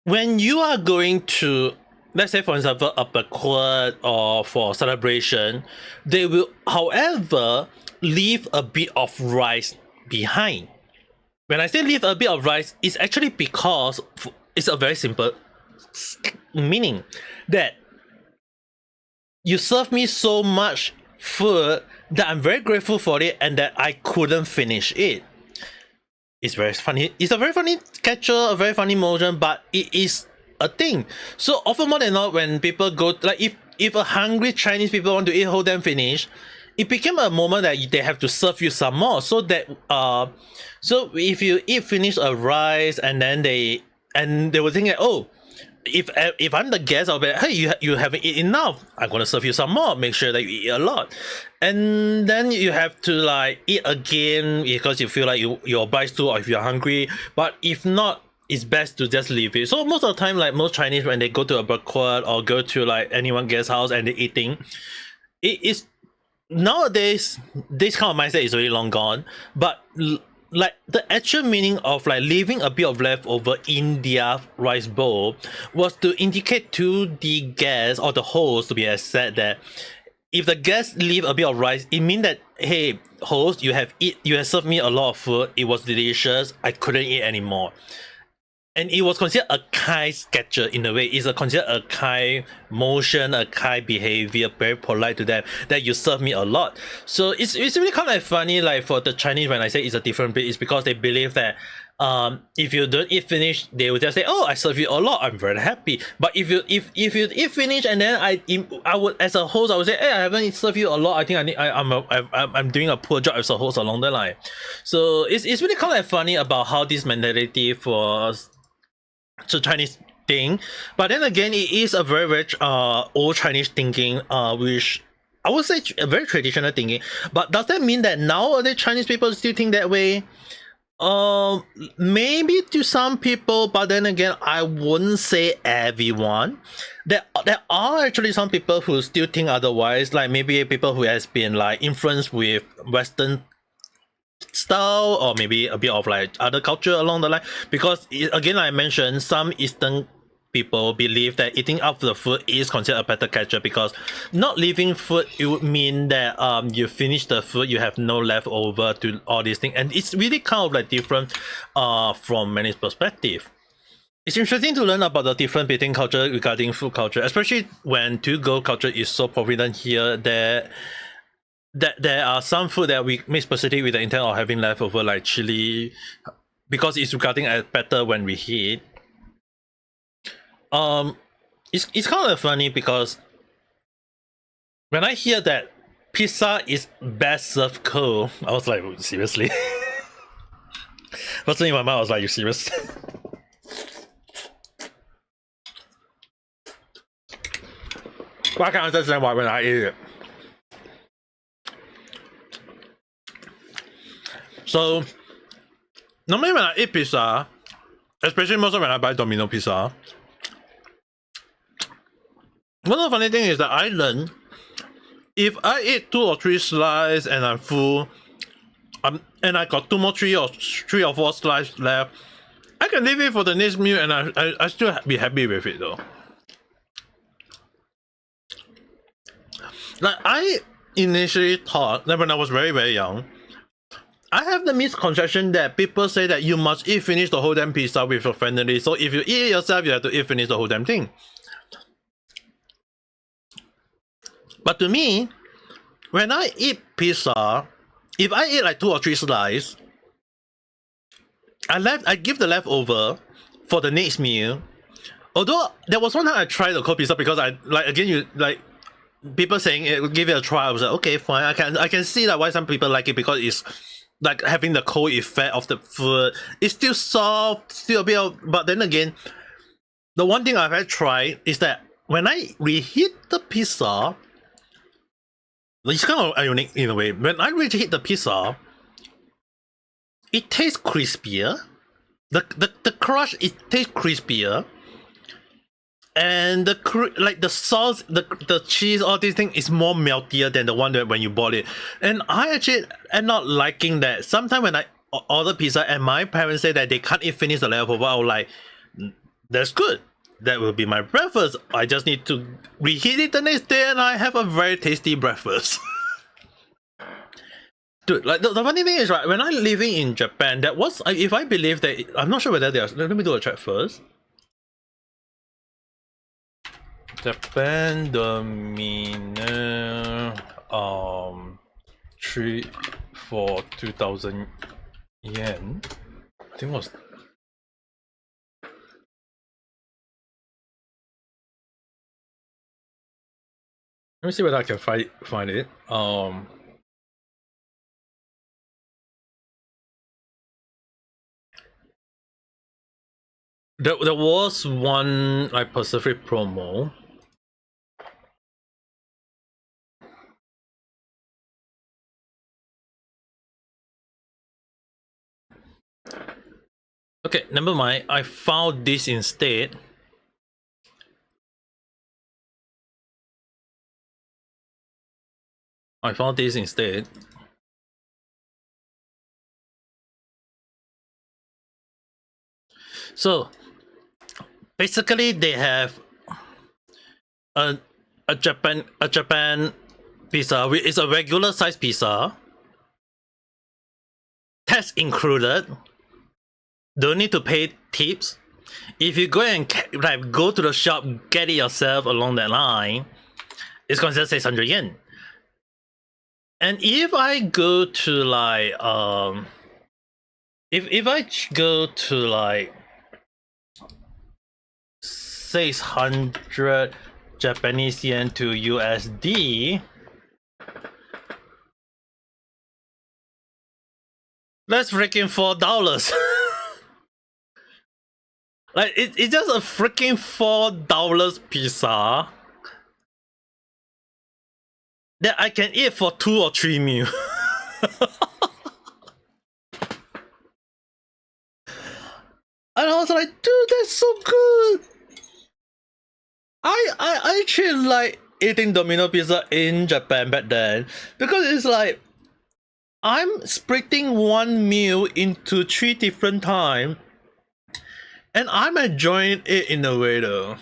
when you are going to, let's say for example a banquet or for celebration, they will however leave a bit of rice behind. When I say leave a bit of rice, it's actually because it's a very simple meaning that you serve me so much food that I'm very grateful for it and that I couldn't finish it. It's very funny. It's a very funny catcher, a very funny motion, but it is a thing. So often more than not, when people go, like if a hungry Chinese people want to eat whole damn finish, it became a moment that they have to serve you some more. So that so if you eat finish a rice and then they will think that, oh, if I'm the guest, I'll be like, hey, you haven't eaten enough, I'm gonna serve you some more, make sure that you eat a lot. And then you have to like eat again because you feel like you're obliged to, or if you're hungry. But if not, it's best to just leave it. So most of the time, like most Chinese, when they go to a banquet or go to like anyone guest house and they're eating, it is nowadays this kind of mindset is really long gone. But like the actual meaning of like leaving a bit of leftover in their rice bowl was to indicate to the guest or the host, to be said, that if the guests leave a bit of rice, it means that, hey host, you have served me a lot of food, it was delicious, I couldn't eat anymore. And it was considered a kind gesture in a way. It's considered a kind motion, a kind behavior, very polite to them, that you serve me a lot. So it's really kind of funny, like for the Chinese, when I say it's a different breed, it's because they believe that if you don't eat finish, they will just say, oh, I serve you a lot, I'm very happy. But if you eat finish and then I would, as a host, I would say, hey, I haven't served you a lot, I think I'm doing a poor job as a host along the line. So it's really kind of funny about how this mentality for the Chinese thing. But then again, it is a very old Chinese thinking, which I would say a very traditional thinking. But does that mean that nowadays Chinese people still think that way? Maybe to some people, but then again, I wouldn't say everyone. There are actually some people who still think otherwise, like maybe people who has been like influenced with Western style, or maybe a bit of like other culture along the line. Because again, like I mentioned, some Eastern people believe that eating up the food is considered a better culture, because not leaving food, it would mean that you finish the food, you have no leftover to all these things, and it's really kind of like different from many perspective. It's interesting to learn about the difference between culture regarding food culture, especially when to-go culture is so prevalent here, that there are some food that we make specifically with the intent of having leftover, like chili, because it's regarding as better when we heat. It's kind of funny because when I hear that pizza is best served cold, I was like, seriously? First thing in my mind, I was like, you serious? But I can understand why when I eat it. So normally when I eat pizza, especially most of when I buy Domino pizza, one of the funny thing is that I learned if I eat 2 or 3 slices and I'm full, and I got 3 or 4 slices left, I can leave it for the next meal and I still be happy with it though. Like I initially thought that when I was very young, I have the misconception that people say that you must eat finish the whole damn pizza with your family. So if you eat it yourself, you have to eat finish the whole damn thing. But to me, when I eat pizza, if I eat like 2 or 3 slices, I give the leftover for the next meal. Although there was one time I tried the cold pizza because I like again you like people saying it, give it a try. I was like, okay, fine. I can see that why some people like it because it's like having the cold effect of the food. It's still soft, still a bit of, but then again, the one thing I've tried is that when I reheat the pizza, it's kind of unique in a way. When I reheat the pizza, it tastes crispier. The crust, it tastes crispier. And the sauce, the cheese, all these things is more meltier than the one that when you bought it. And I actually am not liking that. Sometimes when I order pizza and my parents say that they can't eat finish the leftover, I'm like, that's good. That will be my breakfast. I just need to reheat it the next day and I have a very tasty breakfast. Dude, like the funny thing is, right, when I'm living in Japan, that was, if I believe that, I'm not sure whether they are, let me do a check first. Japan Domino 3 for 2,000 yen. I think it was. Let me see whether I can find it. There was one like Pacific promo. Okay, never mind. I found this instead. So basically, they have a Japan pizza, which is a regular size pizza. Tax included. Don't need to pay tips. If you go and like go to the shop, get it yourself along that line, it's considered 600 yen. And if I go to like if I go to like 600 Japanese yen to USD, that's freaking $4. Like it's just a freaking $4 pizza that I can eat for 2 or 3 meals. And I was like, dude, that's so good. I actually like eating Domino pizza in Japan back then because it's like I'm splitting one meal into 3 different times. And I'm enjoying it in a way though.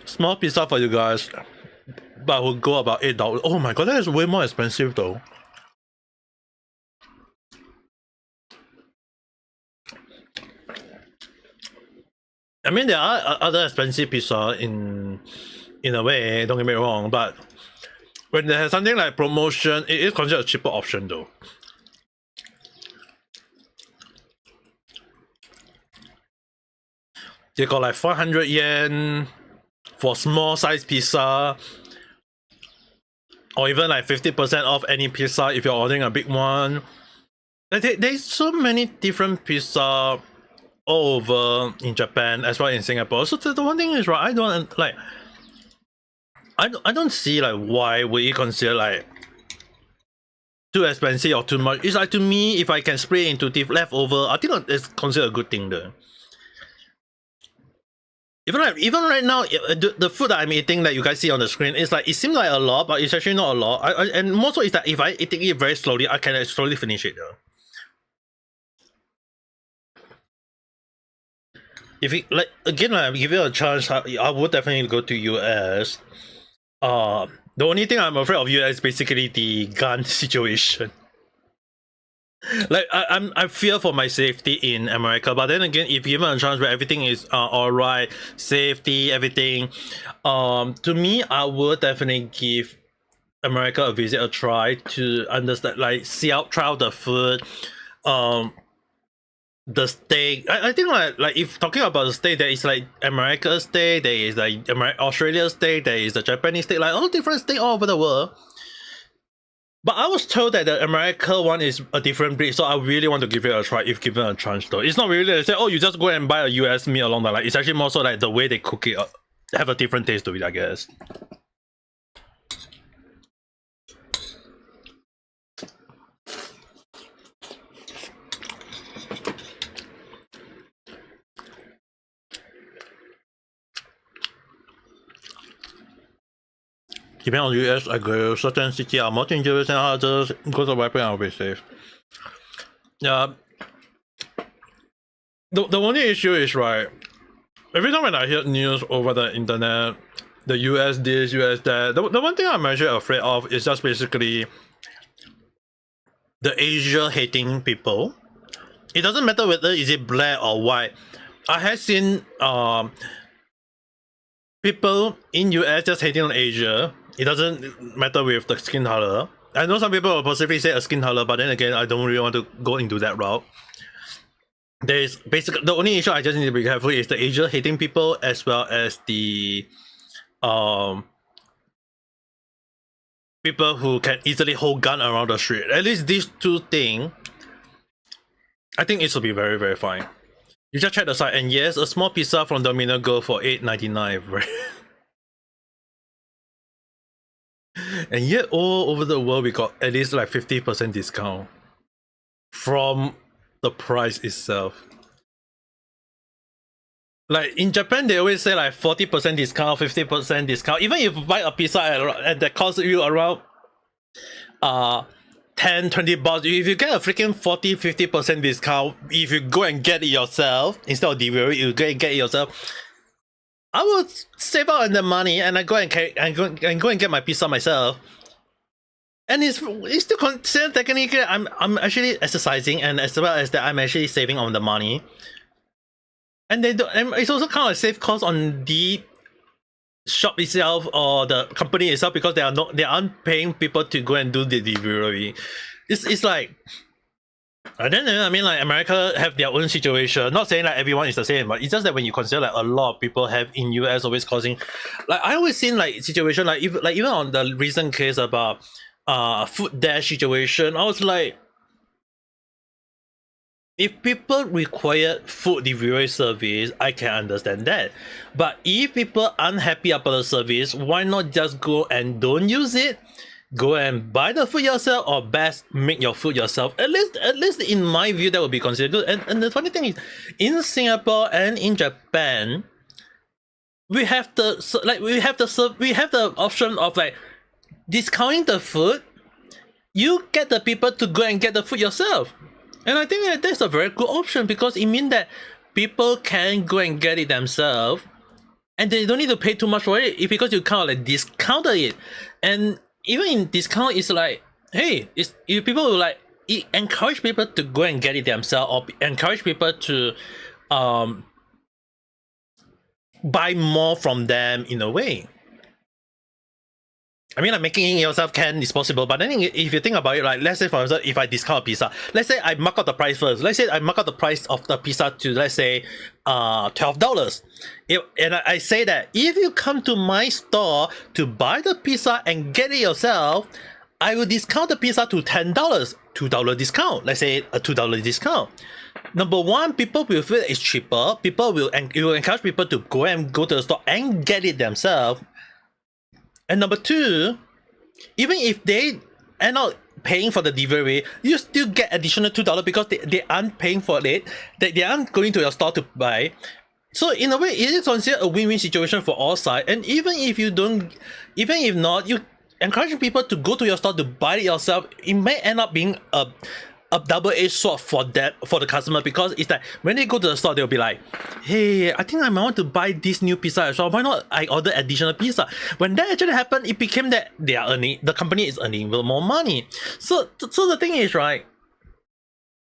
Small pizza for you guys, but will go about $8. Oh my god, that is way more expensive though. I mean, there are other expensive pizza in a way, don't get me wrong, but when they have something like promotion, it is considered a cheaper option though. They got like 500 yen for small size pizza, or even like 50% off any pizza if you're ordering a big one. Like there's so many different pizza all over in Japan as well in Singapore. So the one thing is, right, I don't like. I don't see like why we consider like too expensive or too much. It's like, to me, if I can split into leftover, I think it's considered a good thing though. even right now, the food that I'm eating that you guys see on the screen is like, it seems like a lot, but it's actually not a lot. And more so is that if I eating it very slowly, I can slowly finish it though. If you like, again, like, give it a chance, I would definitely go to US. The only thing I'm afraid of US is basically the gun situation. Like I fear for my safety in America, but then again, if given a chance where everything is alright, safety, everything, to me, I would definitely give America a visit, a try to understand, like try out the food, the steak. I think like if talking about the steak, there is like America's steak, there is like Australia's steak, there is the Japanese steak, like all different steak all over the world. But I was told that the America one is a different breed, so I really want to give it a try if given a chance though. It's not really they say, oh, you just go and buy a US meat along that. Like, it's actually more so like the way they cook it have a different taste to it, I guess. Depending on the US, I go certain cities are more dangerous than others. Because of weapon, I'll be safe. Yeah. The only issue is, right, every time when I hear news over the internet, the US this, US that, the one thing I'm actually afraid of is just basically the Asia hating people. It doesn't matter whether is it black or white. I have seen people in US just hating on Asia. It doesn't matter with the skin color. I know some people will possibly say a skin color, but then again, I don't really want to go into that route. There's basically the only issue I just need to be careful is the Asia hating people, as well as the people who can easily hold gun around the street. At least these two things, I think it should be very, very fine. You just check the site, and yes, a small pizza from Domino go for $8.99. And yet all over the world we got at least like 50% discount from the price itself. Like in Japan, they always say like 40% discount, 50% discount. Even if you buy a pizza at that costs you around 10-20 bucks, if you get a freaking 40-50% discount, if you go and get it yourself instead of delivery, you go and get it yourself, I would save out on the money and I go and get my pizza myself. And it's still considered technically I'm actually exercising, and as well as that I'm actually saving on the money. And they don't, and it's also kind of save cost on the shop itself or the company itself, because they aren't paying people to go and do the delivery. It's like, I don't know, I mean, like, America have their own situation. Not saying like everyone is the same, but it's just that when you consider like a lot of people have in US always causing, like, I always seen like situation like even on the recent case about food dash situation, I was like, if people require food delivery service, I can understand that. But if people aren't happy about the service, why not just go and don't use it? Go and buy the food yourself, or best make your food yourself. At least in my view, that would be considered good. And the funny thing is, in Singapore and in Japan, we have the option of like discounting the food. You get the people to go and get the food yourself. And I think that that's a very good option, because it means that people can go and get it themselves, and they don't need to pay too much for it, because you kind of like discounted it. And even in discount, it's like, hey, if people will like encourage people to go and get it themselves, or encourage people to buy more from them in a way. I mean, like, making it yourself is possible, but then if you think about it, like, let's say for example, if I discount a pizza, let's say I mark up the price first. Let's say I mark up the price of the pizza to, let's say, $12. And I say that if you come to my store to buy the pizza and get it yourself, I will discount the pizza to $10, $2 discount. Let's say a $2 discount. Number one, people will feel it's cheaper. It will encourage people to go to the store and get it themselves. And number two, even if they end up paying for the delivery, you still get additional $2 because they aren't paying for it. They aren't going to your store to buy. So in a way, it is considered a win-win situation for all sides. And even if you don't, even if not, you encouraging people to go to your store to buy it yourself, it may end up being a double-edged sword for the customer, because it's like when they go to the store, they'll be like, hey, I think I might want to buy this new pizza as well. Why not I order additional pizza? When that actually happened, it became that the company is earning more money. So the thing is, right,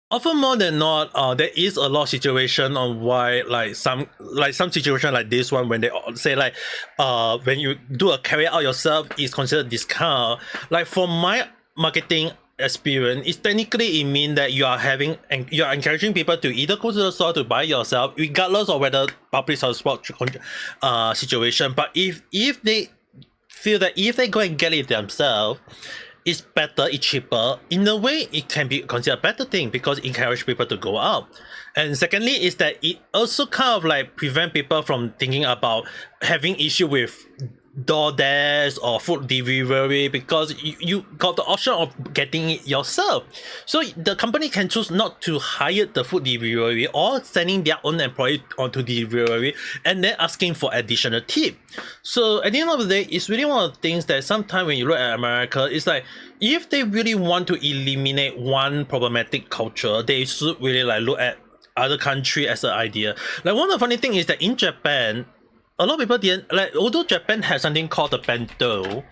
often more than not, there is a lot of situation on why some situation like this one, when they say like when you do a carry out yourself is considered discount. Like for my marketing experience, it's technically, it means that you are encouraging people to either go to the store to buy yourself, regardless of whether public transport situation. But if they feel that if they go and get it themselves, it's better, it's cheaper, in a way it can be considered a better thing, because it encourages people to go out. And secondly is that it also kind of like prevent people from thinking about having issue with DoorDash or food delivery, because you got the option of getting it yourself. So the company can choose not to hire the food delivery or sending their own employee onto delivery and then asking for additional tip. So at the end of the day, it's really one of the things that sometimes when you look at America, it's like if they really want to eliminate one problematic culture, they should really like look at other country as an idea. Like one of the funny thing is that in Japan, a lot of people didn't like, although Japan has something called the bento,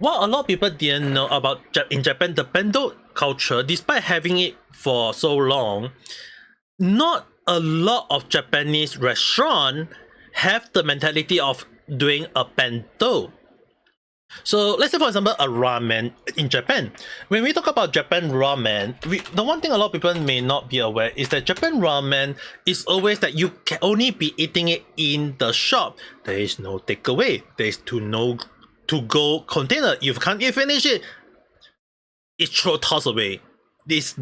what a lot of people didn't know about in Japan, the bento culture, despite having it for so long, not a lot of Japanese restaurants have the mentality of doing a bento. So let's say for example a ramen in Japan. When we talk about Japan ramen, the one thing a lot of people may not be aware is that Japan ramen is always that you can only be eating it in the shop. There is no takeaway. There is no to-go container. If you can't finish it, it's tossed away. It's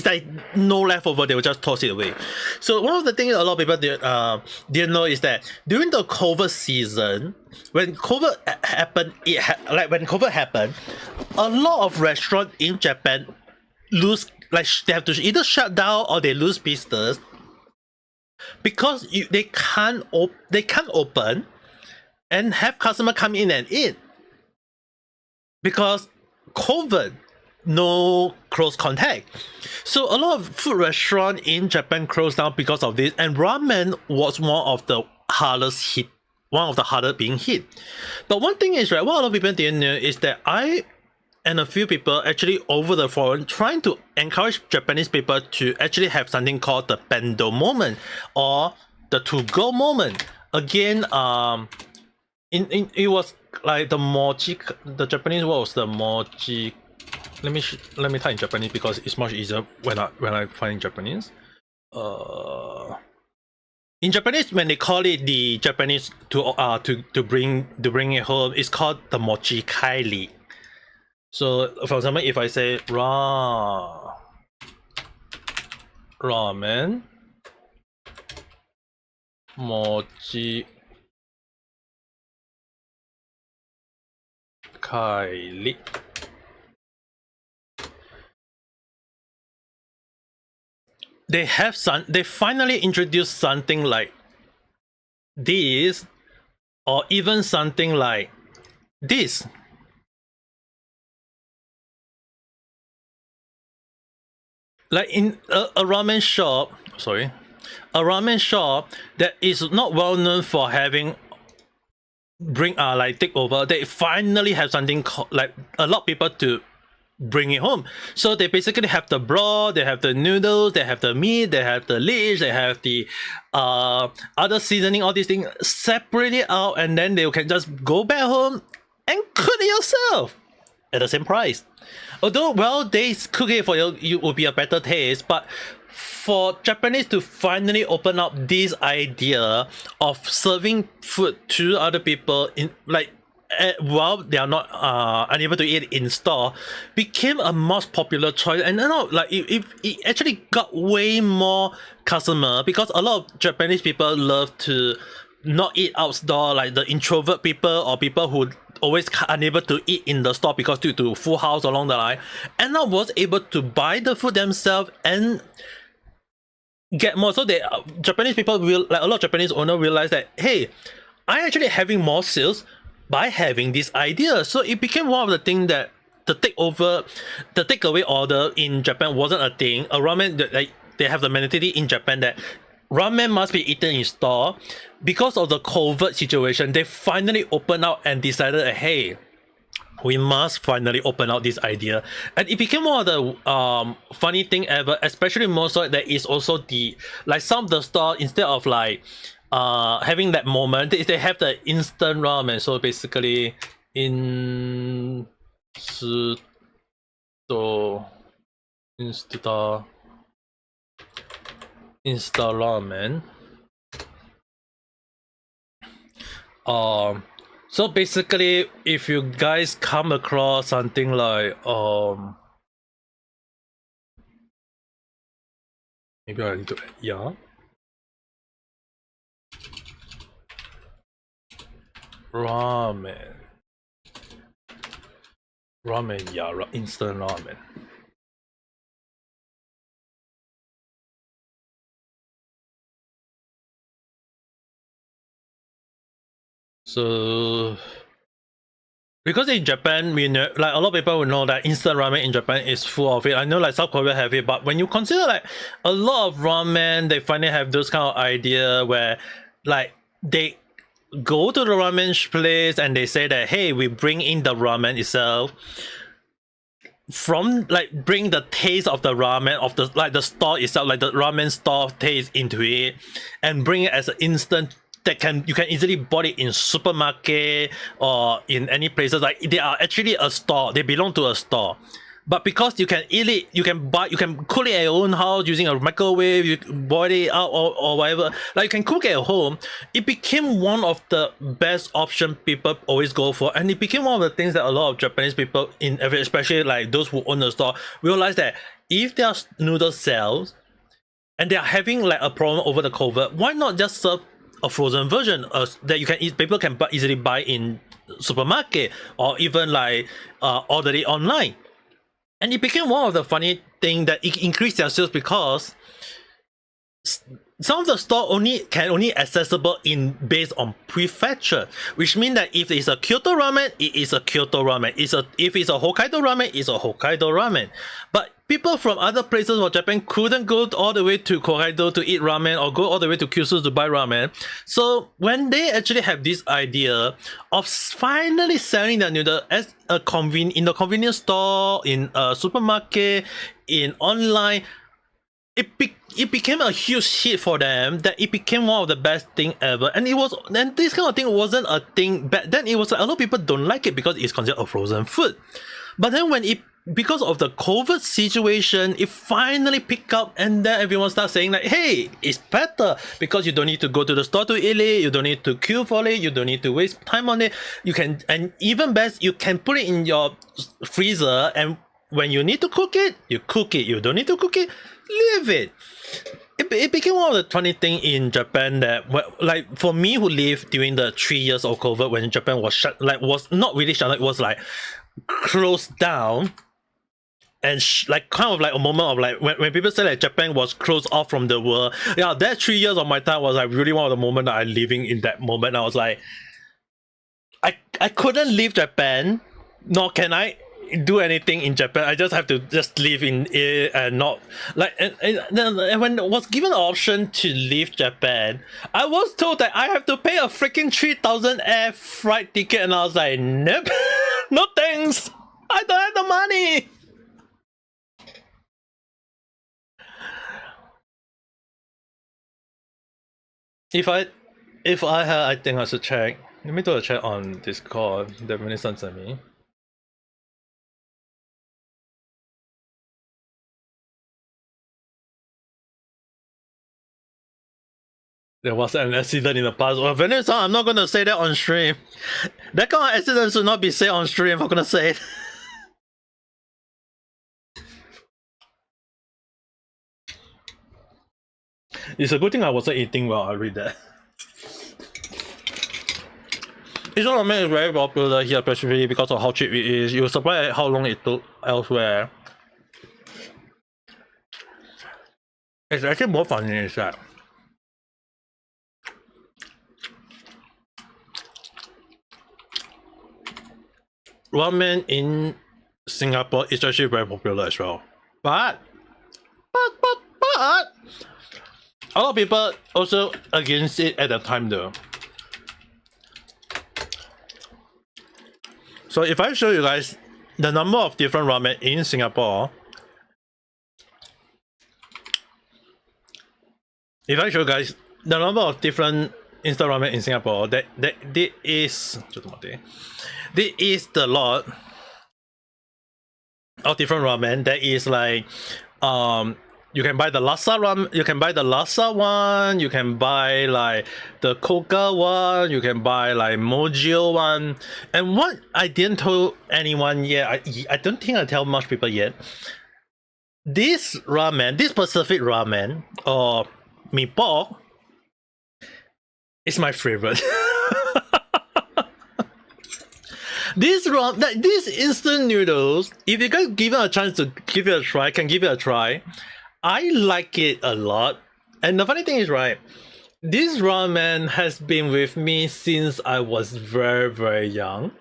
like no leftover, they will just toss it away. So one of the things a lot of people didn't know is that during the COVID season, when COVID happened, a lot of restaurants in Japan they have to either shut down or they lose business, because they can't open and have customer come in and eat, because COVID, no close contact. So a lot of food restaurants in Japan closed down because of this, and ramen was one of the hardest being hit. But one thing is, right, what a lot of people didn't know is that I and a few people actually over the forum trying to encourage Japanese people to actually have something called the bento moment or the to-go moment. Again, it was like the mochi. The Japanese word was the mochi. Let me type in Japanese because it's much easier when I find Japanese. In Japanese, when they call it the Japanese to bring it home, it's called the mochi kairi. So for example, if I say ramen mochi kairi. They finally introduced something like this, or even something like this. Like in a ramen shop that is not well known for having take over, they finally have something like a lot of people to bring it home. So they basically have the broth, they have the noodles, they have the meat, they have the leash, they have the other seasoning, all these things separately out, and then they can just go back home and cook it yourself at the same price. Although, well, they cook it for you, it will be a better taste, but for Japanese to finally open up this idea of serving food to other people in while they are not unable to eat in store, became a most popular choice. And it actually got way more customer, because a lot of Japanese people love to not eat outdoor, like the introvert people or people who always unable to eat in the store because due to full house along the line, and I was able to buy the food themselves and get more. So they Japanese people will, like a lot of Japanese owner realize that, hey, I actually having more sales by having this idea. So it became one of the things that the takeaway order in Japan wasn't a thing. A ramen, like they have the mentality in Japan that ramen must be eaten in store. Because of the COVID situation, they finally opened out and decided that, hey, we must finally open out this idea, and it became one of the funny thing ever, especially more so that is also the, like, some of the store, instead of like having that moment, they have the instant ramen. So basically insta ramen. So basically, if you guys come across something like maybe I need to, yeah, ramen, yeah, instant ramen. So because in Japan, we know, like, a lot of people will know that instant ramen in Japan is full of it. I know like South Korea have it, but when you consider like a lot of ramen, they finally have those kind of idea where like they go to the ramen place and they say that, hey, we bring in the ramen itself, from like bring the taste of the ramen of the, like, the store itself, like the ramen store taste into it, and bring it as an instant that you can easily buy it in supermarket or in any places. Like, they are actually a store, they belong to a store. But because you can eat it, you can cook it at your own house using a microwave, you boil it out or whatever, like you can cook it at home, it became one of the best option people always go for. And it became one of the things that a lot of Japanese people, especially like those who own the store, realize that if their noodles sells and they are having like a problem over the COVID, why not just serve a frozen version that you can eat, people can easily buy in supermarket, or even like order it online. And it became one of the funny thing that it increased their sales, because some of the store can only accessible in based on prefecture, which means that if it's a Kyoto ramen, it is a Kyoto ramen. If it's a Hokkaido ramen, it's a Hokkaido ramen. But people from other places of Japan couldn't go all the way to Hokkaido to eat ramen, or go all the way to Kyushu to buy ramen. So when they actually have this idea of finally selling the noodle as a in the convenience store, in a supermarket, in online, it became a huge hit for them, that it became one of the best thing ever. And this kind of thing wasn't a thing back then. It was like a lot of people don't like it because it's considered a frozen food. But then when because of the COVID situation, it finally picked up, and then everyone starts saying like, hey, it's better because you don't need to go to the store to eat it, you don't need to queue for it, you don't need to waste time on it. You can, and even best, you can put it in your freezer, and when you need to cook it, you cook it. You don't need to cook it, leave it. It became one of the funny thing in Japan that, like, for me who lived during the 3 years of COVID when Japan was shut, like, was not really shut, like, was like closed down, and like kind of like a moment of like when people say like Japan was closed off from the world. Yeah, that 3 years of my time was like really one of the moments that I living in that moment. I was like, I couldn't leave Japan, nor can I do anything in Japan. I just have to just live in it and not like, and when I was given the option to leave Japan, I was told that I have to pay a freaking 3,000 air flight ticket, and I was like, nope, no thanks, I don't have the money. If I had, I think I should check. Let me do a check on Discord. Definitely sent me. There was an accident in the past. Well, Vanessa, I'm not gonna say that on stream. That kind of accident should not be said on stream. I'm gonna say it. It's a good thing I wasn't eating while I read that. Instant ramen is very popular here, especially because of how cheap it is. You're surprised at how long it took elsewhere. It's actually more funny is that ramen in Singapore is actually very popular as well. But a lot of people also against it at the time though. So if I show you guys the number of different ramen in Singapore, if I show you guys the number of different instant ramen in Singapore, there is the lot of different ramen. There is like you can buy the Lhasa ramen, you can buy the Lhasa one, you can buy like the Koka one, you can buy like Mojo one. And what I didn't tell anyone yet, I don't think I tell much people yet. This ramen, this Pacific ramen or mee pok is my favorite. These instant noodles, if you guys give it a chance to give it a try, can give it a try. I like it a lot. And the funny thing is, right, this ramen has been with me since I was very young.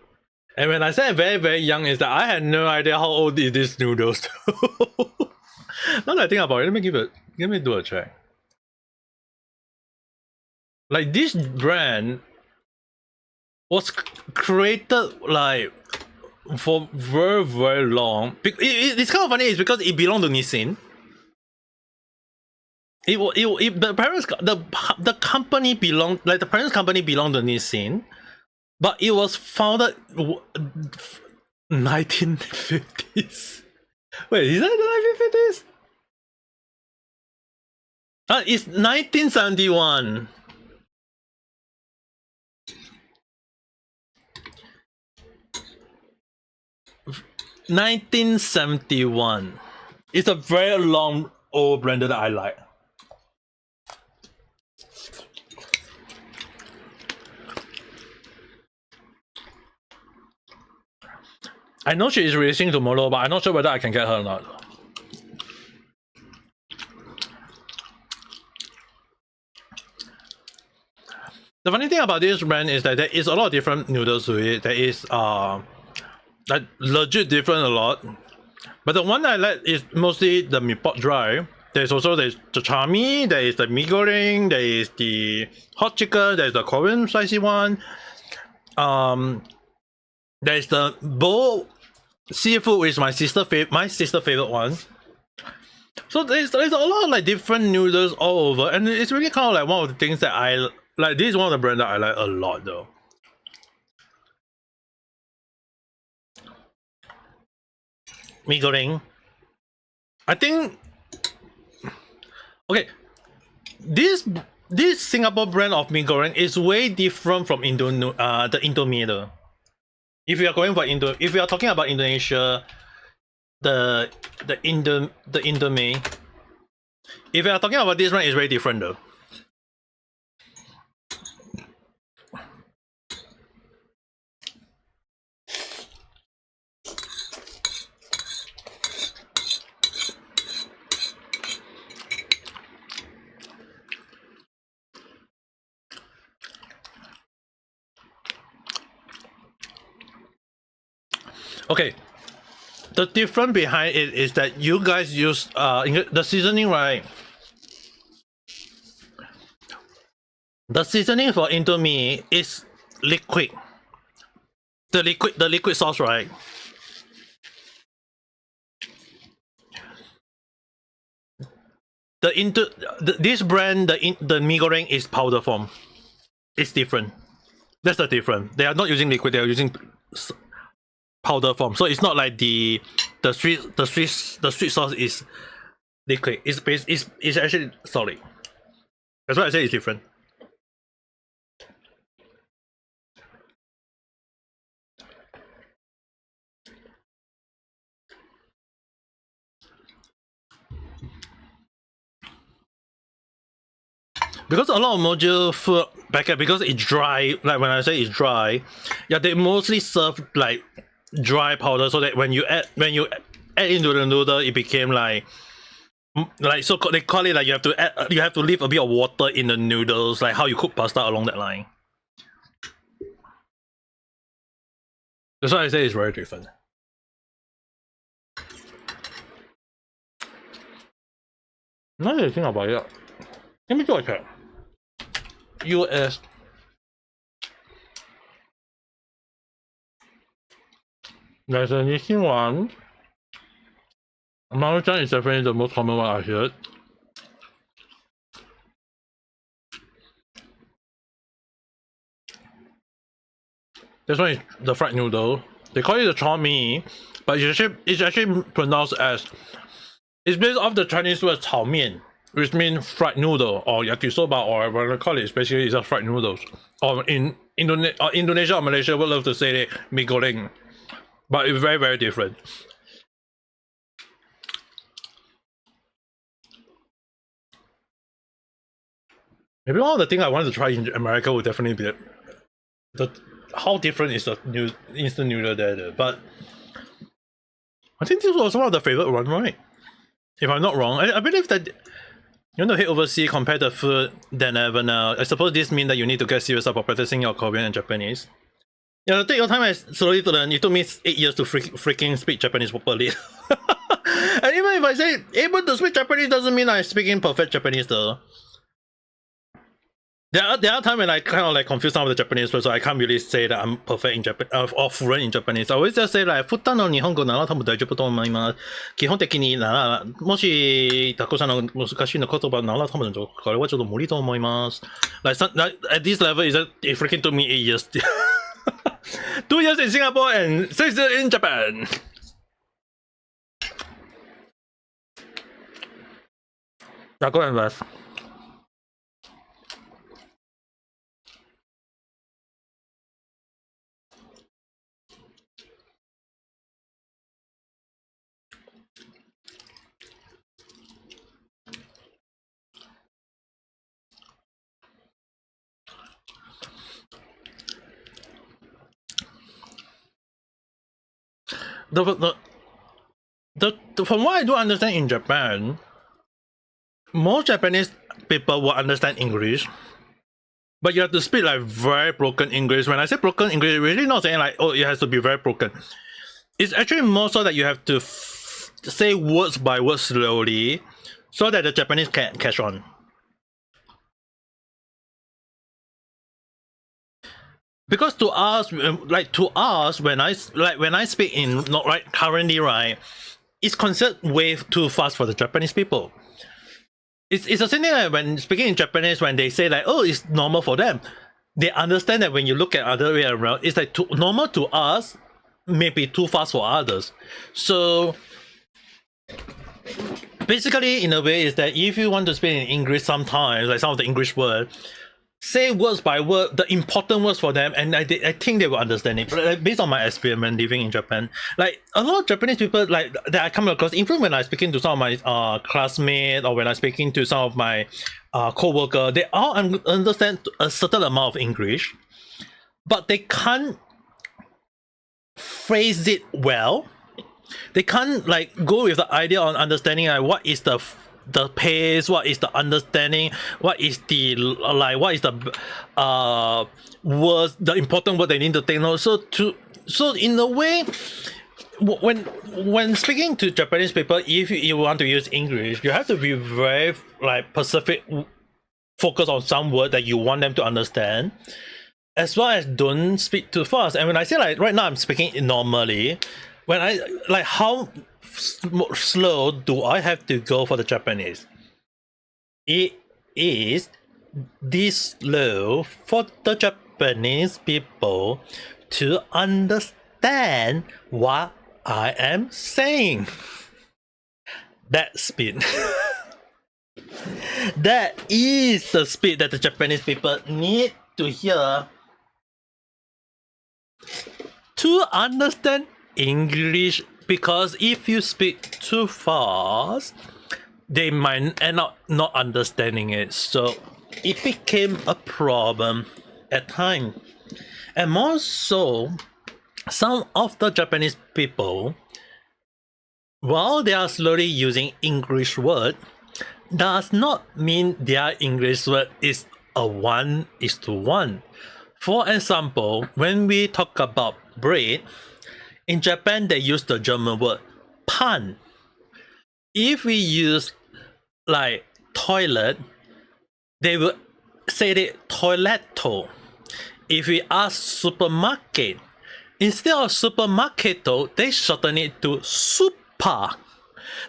And when I say very young, is that I had no idea how old is this noodles. Now that I think about it, let me do a check. Like this brand was created like for very long. It's kind of funny, is because it belonged to Nissin. The company belonged, like the parent company belonged to Nissin, but it was founded 1950s. Wait, is that the 1950s? It's 1971. (1971). It's a very long old brand that I like. I know she is releasing tomorrow, but I'm not sure whether I can get her or not. The funny thing about this brand is that there is a lot of different noodles to it. There is like legit different a lot. But the one I like is mostly the mee pok dry. There's the chami, there is the mee goreng, there is the hot chicken, there's the Korean spicy one. There's the bowl seafood, which is my sister favorite one. So there's a lot of like different noodles all over, and it's really kind of like one of the things that I like. This is one of the brands that I like a lot though. Mee goreng. I think okay. This Singapore brand of mee goreng is way different from the Indomie though. If you are going for if you are talking about Indonesia, the Indomie. If you are talking about this one, it's very different though. Okay, the difference behind it is that you guys use the seasoning, right? The seasoning for Indomie is liquid. The liquid sauce, right? This brand, the mee goreng is powder form. It's different. That's the difference. They are not using liquid. They are using powder form. So it's not like the sweet sauce is liquid. It's actually solid. That's why I say it's different. Because a lot of Mojo food packet, because it's dry, like when I say it's dry, yeah, they mostly serve like dry powder, so that when you add into the noodle, it became like Like, so they call it like you have to add, you have to leave a bit of water in the noodles, like how you cook pasta along that line. That's why I say it's very different. Now that I think about it, let me do a check. US. There's an Asian one. American is definitely the most common one I heard. This one is the fried noodle. They call it the chow mein, but it's actually pronounced as, it's based off the Chinese word 炒面, which means fried noodle or yakisoba or whatever they call it. Basically, it's just fried noodles. Or in Indonesia or Malaysia, we love to say mee goreng, but it's very, very different. Maybe one of the things I wanted to try in America would definitely be how different is the instant noodle there. But I think this was one of the favorite one, right? If I'm not wrong, I believe that you want to head overseas, compare the food than ever now. I suppose this means that you need to get serious about practicing your Korean and Japanese. Yeah, take your time and slowly to learn. It took me 8 years to freaking speak Japanese properly. And even if I say able to speak Japanese doesn't mean I'm speaking perfect Japanese though. There are times when I kind of like confuse some of the Japanese words, so I can't really say that I'm perfect in Japanese or fluent in Japanese. I always just say like 普段の日本語なら多分大丈夫と思います。基本的にならもしたくさんの難しい言葉なら多分これはちょっと無理と思います。Like at this level, it freaking took me 8 years. 2 years in Singapore and 6 years in Japan. Now go and rest. From what I do understand in Japan, most Japanese people will understand English, but you have to speak like very broken English. When I say broken English, really not saying like, oh, it has to be very broken. It's actually more so that you have to say words by word slowly so that the Japanese can catch on. Because to us, when I speak in not right currently, right, it's considered way too fast for the Japanese people. It's the same thing like when speaking in Japanese, when they say like, oh, it's normal for them. They understand that when you look at other way around, it's like normal to us, maybe too fast for others. So basically, in a way, is that if you want to speak in English sometimes, like some of the English words, say words by word, the important words for them, and I think they will understand it. But like, based on my experience living in Japan, like a lot of Japanese people like that I come across, even when I'm speaking to some of my classmates or when I'm speaking to some of my co-worker, they all understand a certain amount of English, but they can't phrase it well. They can't like go with the idea on understanding like what is the pace, what is the understanding, what is the words, the important word they need to take note. So in a way, when speaking to Japanese people, if you want to use English, you have to be very like specific, focus on some word that you want them to understand, as well as don't speak too fast. And when I say like right now I'm speaking normally, when I like how slow do I have to go for the Japanese? It is this slow for the Japanese people to understand what I am saying. That speed. That is the speed that the Japanese people need to hear to understand English. Because if you speak too fast, they might end up not understanding it. So it became a problem at times. And more so, some of the Japanese people while they are slowly using English word, does not mean their English word is a 1:1. For example, when we talk about bread, in Japan they use the German word pan. If we use like toilet, they will say it toiletto. If we ask supermarket, instead of supermarketo, they shorten it to super.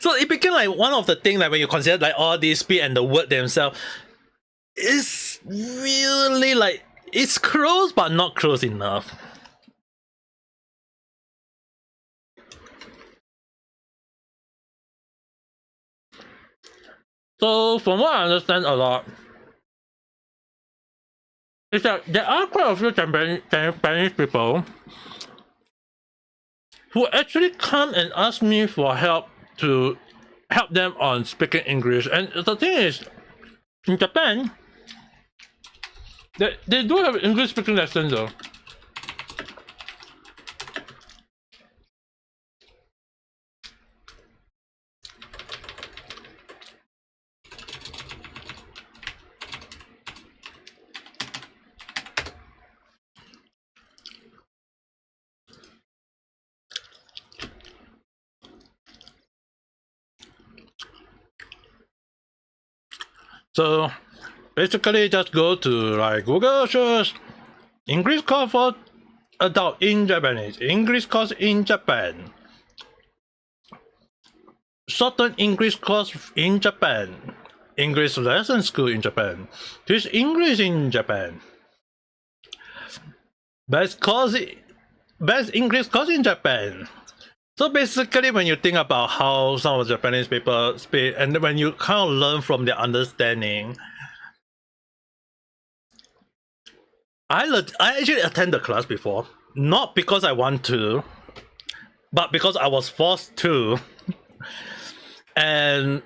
So it became like one of the things like when you consider like all these speed and the word themselves, it's really like it's close but not close enough. So from what I understand a lot, is that there are quite a few Japanese people who actually come and ask me for help to help them on speaking English. And the thing is, in Japan, they do have English speaking lessons though. So basically just go to like Google search English course for adult in Japanese, English course in Japan, shortened English course in Japan, English lesson school in Japan, teach English in Japan, best English course in Japan. So basically, when you think about how some of the Japanese people speak, and when you kind of learn from their understanding, I actually attend the class before, not because I want to, but because I was forced to. And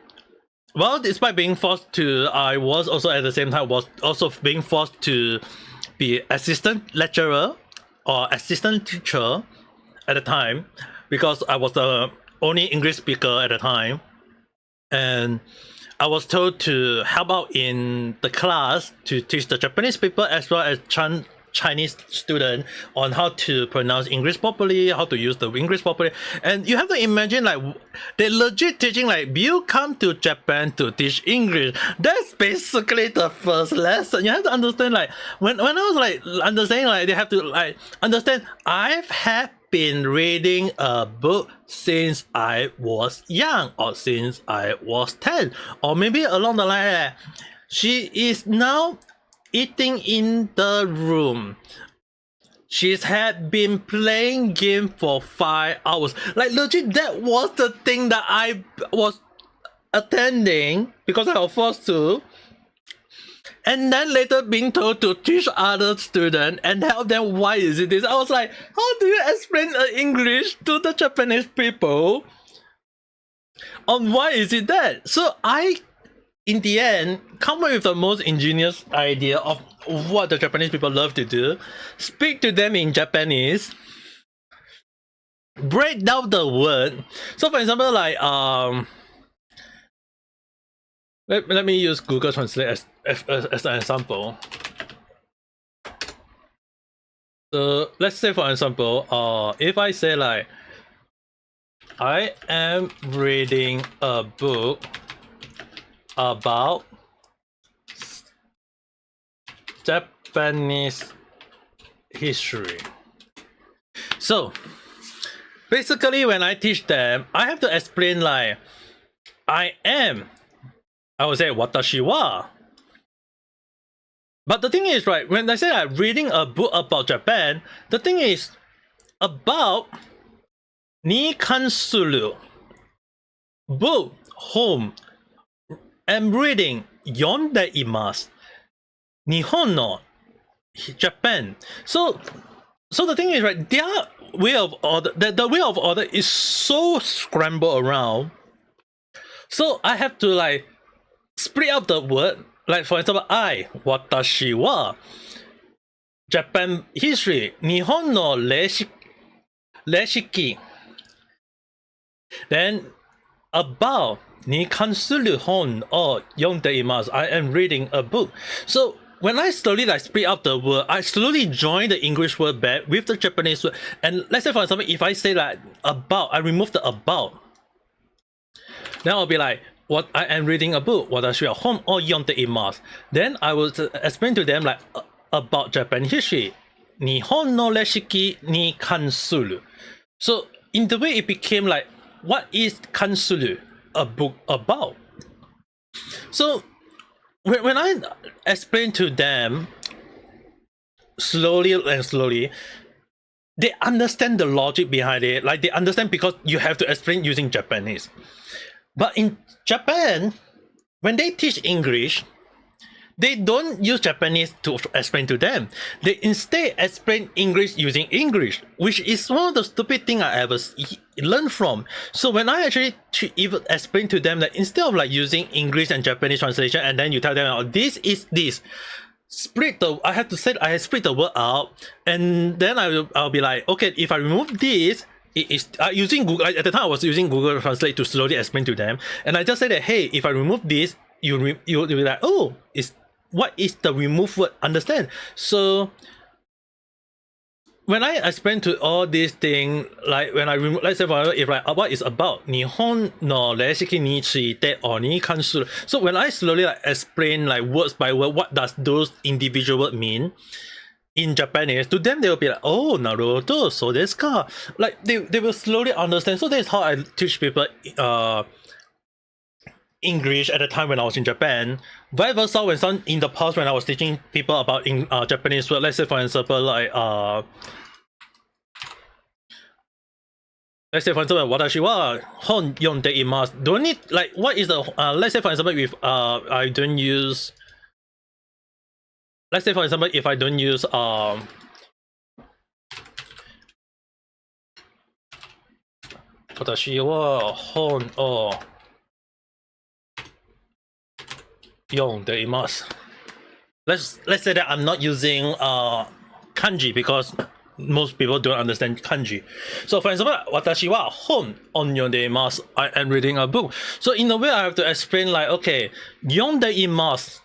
well, despite being forced to, I was also at the same time was also being forced to be assistant lecturer or assistant teacher at the time, because I was the only English speaker at the time, and I was told to help out in the class to teach the Japanese people as well as Chinese student on how to pronounce English properly, how to use the English properly. And you have to imagine like they legit teaching like you come to Japan to teach English. That's basically the first lesson. You have to understand like when I was like understanding like they have to like understand I've had been reading a book since I was young or since I was 10 or maybe along the line. She is now eating in the room. She's had been playing game for 5 hours. Like legit, that was the thing that I was attending because I was forced to. And then later being told to teach other students and help them why is it this. I was like, how do you explain English to the Japanese people on why is it that? So I, in the end, come up with the most ingenious idea of what the Japanese people love to do. Speak to them in Japanese. Break down the word. So for example, like let me use Google Translate as an example. So let's say for example, if I say like I am reading a book about Japanese history. So basically when I teach them, I have to explain like I would say watashi wa. But the thing is, right, when I say I'm reading a book about Japan, the thing is about ni kansuru book home am reading yonde imasu Nihon no Japan. So the thing is, right, their way of order, the way of order is so scrambled around. So I have to like split up the word. Like for example, watashi wa Japan history, Nihon no reshiki. Then about 你看する本を読んでいます. I am reading a book. So when I slowly like split up the word, I slowly join the English word back with the Japanese word. And let's say for example, if I say like about, I remove the about. Then I'll be like, what I am reading a book. 私は本を読んでいます. Then I will explain to them like about Japanese history. 日本の歴史に関する. So in the way it became like, what is 関する? A book about. So when I explain to them slowly and slowly, they understand the logic behind it. Like they understand because you have to explain using Japanese. But in Japan, when they teach English, they don't use Japanese to explain to them. They instead explain English using English, which is one of the stupid things I ever learned from. So when I actually even explain to them that instead of like using English and Japanese translation, and then you tell them, oh, this is this, I have to say I split the word out, and then I'll be like, okay, if I remove this, it is using Google. At the time I was using Google Translate to slowly explain to them, and I just say that, hey, if I remove this, you'll be like, oh, what is the remove word? Understand? So when I explain to all these things, like when I remove, let's say for example, if like what is about 日本の歴史についてをに関する. So when I slowly like explain like words by word, what does those individual words mean in Japanese, to them they will be like, oh, なるほど、そうですか. Like they will slowly understand. So that's how I teach people English at the time when I was in Japan. Vice versa, when in the past when I was teaching people about Japanese word, let's say for example like let's say for example, 私は本読んでいます. Don't need like what is the let's say for example if I don't use, let's say for example if I don't use 私は本を読んでいます. Let's say that I'm not using kanji because most people don't understand kanji. So for example, 私は本を読んでいます. I am reading a book. So in a way I have to explain like, okay, 読んでいます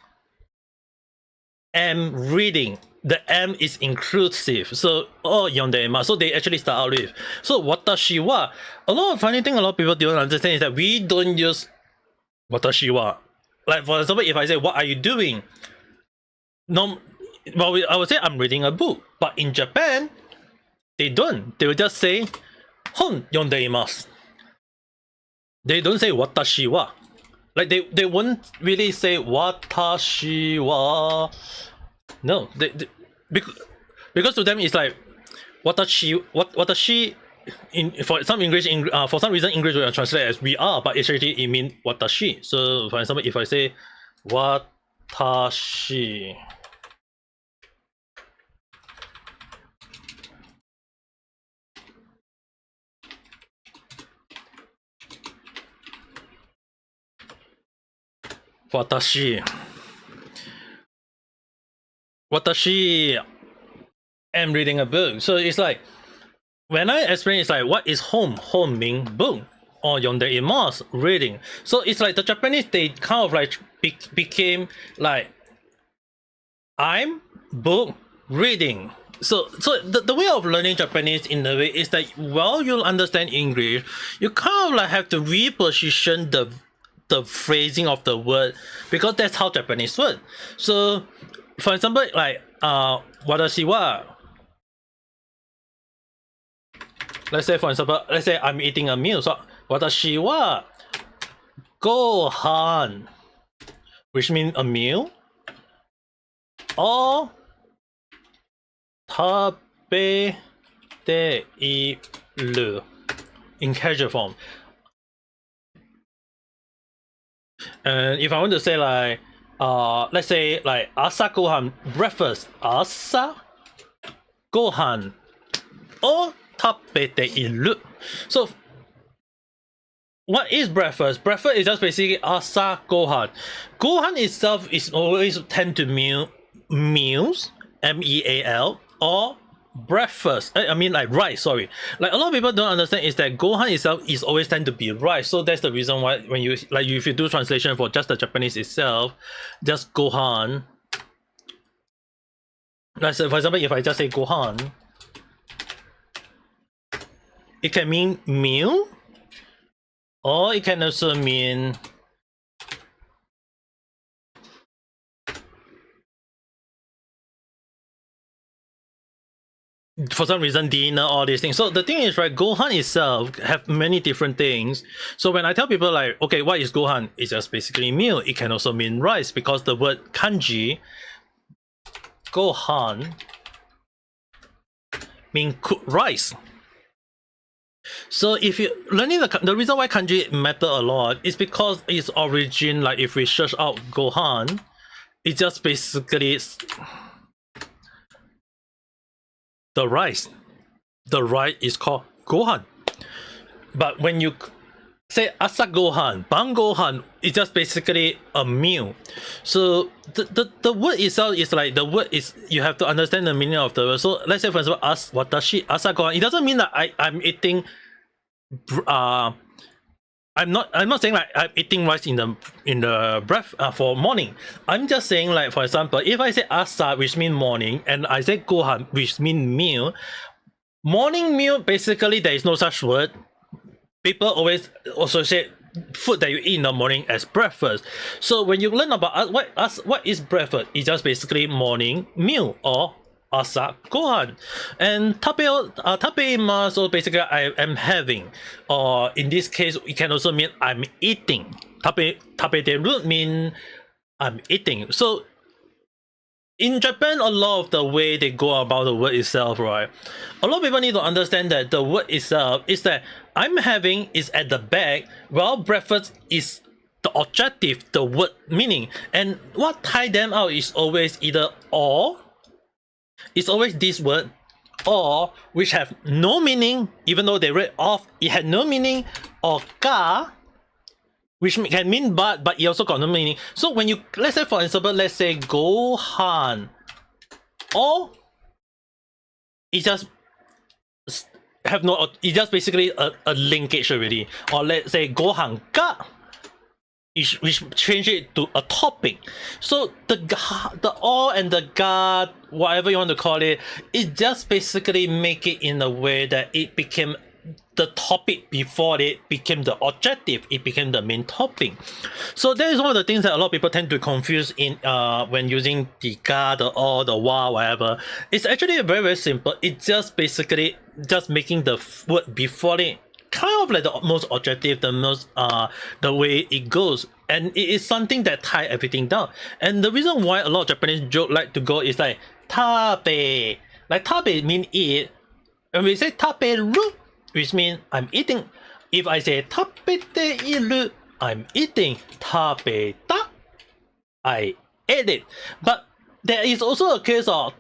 am reading. The M is inclusive. So, 読んでいます. So they actually start out with. So 私は, funny thing a lot of people don't understand is that we don't use 私は. Like for example, if I say, what are you doing? No, well, I would say I'm reading a book. But in Japan, they don't. They will just say 本読んでいます. They don't say 私は. Like they won't really say 私は. No, because to them it's like 私 for some for some reason English will translate as we are, but actually it means 私. So for example, if I say 私 私 am reading a book. So it's like when I explain, it's like what is home? Home means book. Or 読んでいます reading. So it's like the Japanese, they kind of like became like I'm book reading. So the way of learning Japanese in a way is that while you understand English, you kind of like have to reposition the phrasing of the word, because that's how Japanese work. So for example, like 私は let's say for example, let's say I'm eating a meal. So 私はご飯 which means a meal, or 食べている in casual form. And if I want to say like let's say like 朝ごはん breakfast, 朝ごはんを食べている. So what is breakfast? Breakfast is just basically 朝ごはん. Gohan itself is always tend to mean meals, meal, or breakfast. I mean like rice, sorry. Like a lot of people don't understand is that gohan itself is always tend to be rice. So that's the reason why when you like if you do translation for just the Japanese itself, just gohan. Like so for example, if I just say gohan, it can mean meal, or it can also mean for some reason dinner, all these things. So the thing is, right, gohan itself have many different things. So when I tell people like, okay, what is gohan? It's just basically meal. It can also mean rice because the word kanji gohan mean cooked rice. So if you learning the reason why kanji matter a lot is because its origin, like if we search out gohan, it's just basically the rice. The rice is called gohan. But when you say asa gohan, ban gohan, it's just basically a meal. So the word itself is like the word is you have to understand the meaning of the word. So let's say for example watashi asa gohan. It doesn't mean that I'm eating I'm not saying like I'm eating rice in the breath for morning. I'm just saying like for example, if I say asa which means morning and I say gohan which means meal, morning meal basically there is no such word. People always associate food that you eat in the morning as breakfast. So when you learn about what is breakfast, it's just basically morning meal or asa gohan. And tape so basically I am having, or in this case it can also mean I'm eating. Tape the root mean I'm eating. So in Japan, a lot of the way they go about the word itself, right? A lot of people need to understand that the word itself is that I'm having is at the back, while breakfast is the objective, the word meaning. And what tie them out is always either or, it's always this word, or which have no meaning, even though they read off, it had no meaning, or ga, which can mean but it also got no meaning. So when you, let's say for example, let's say gohan, or it just have no, it's just basically a linkage already. Or let's say gohan ga, which change it to a topic. So the or and the ga, whatever you want to call it, it just basically make it in a way that it became the topic before it became the objective, it became the main topic. So that is one of the things that a lot of people tend to confuse in when using the ga, the or, the wa, whatever. It's actually very, very simple. It's just basically just making the word before it kind of like the most objective, the most the way it goes. And it is something that tie everything down. And the reason why a lot of Japanese joke like to go is like tabe. Like tabe mean eat. When we say taberu, which means I'm eating. If I say tapete iru, I'm eating. Tabeta, I ate it. But there is also a case of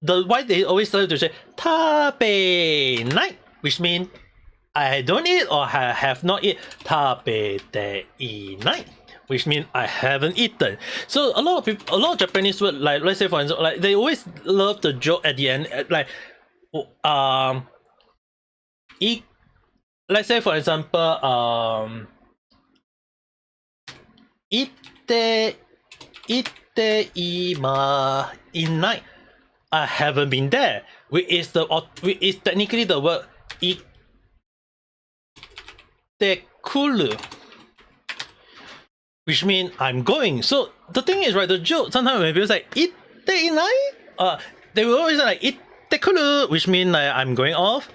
the why they always try to say tabenai, which means I don't eat or I have not eat. Tabete inai, which means I haven't eaten. So a lot of people, a lot of Japanese words, like let's say for example, like they always love the joke at the end, like let's say for example, ite ima inai, I haven't been there, which is technically the word ite kuru, which means I'm going. So the thing is, right, the joke sometimes when people say ite inai, they will always say like ite kuru, which means like I'm going off.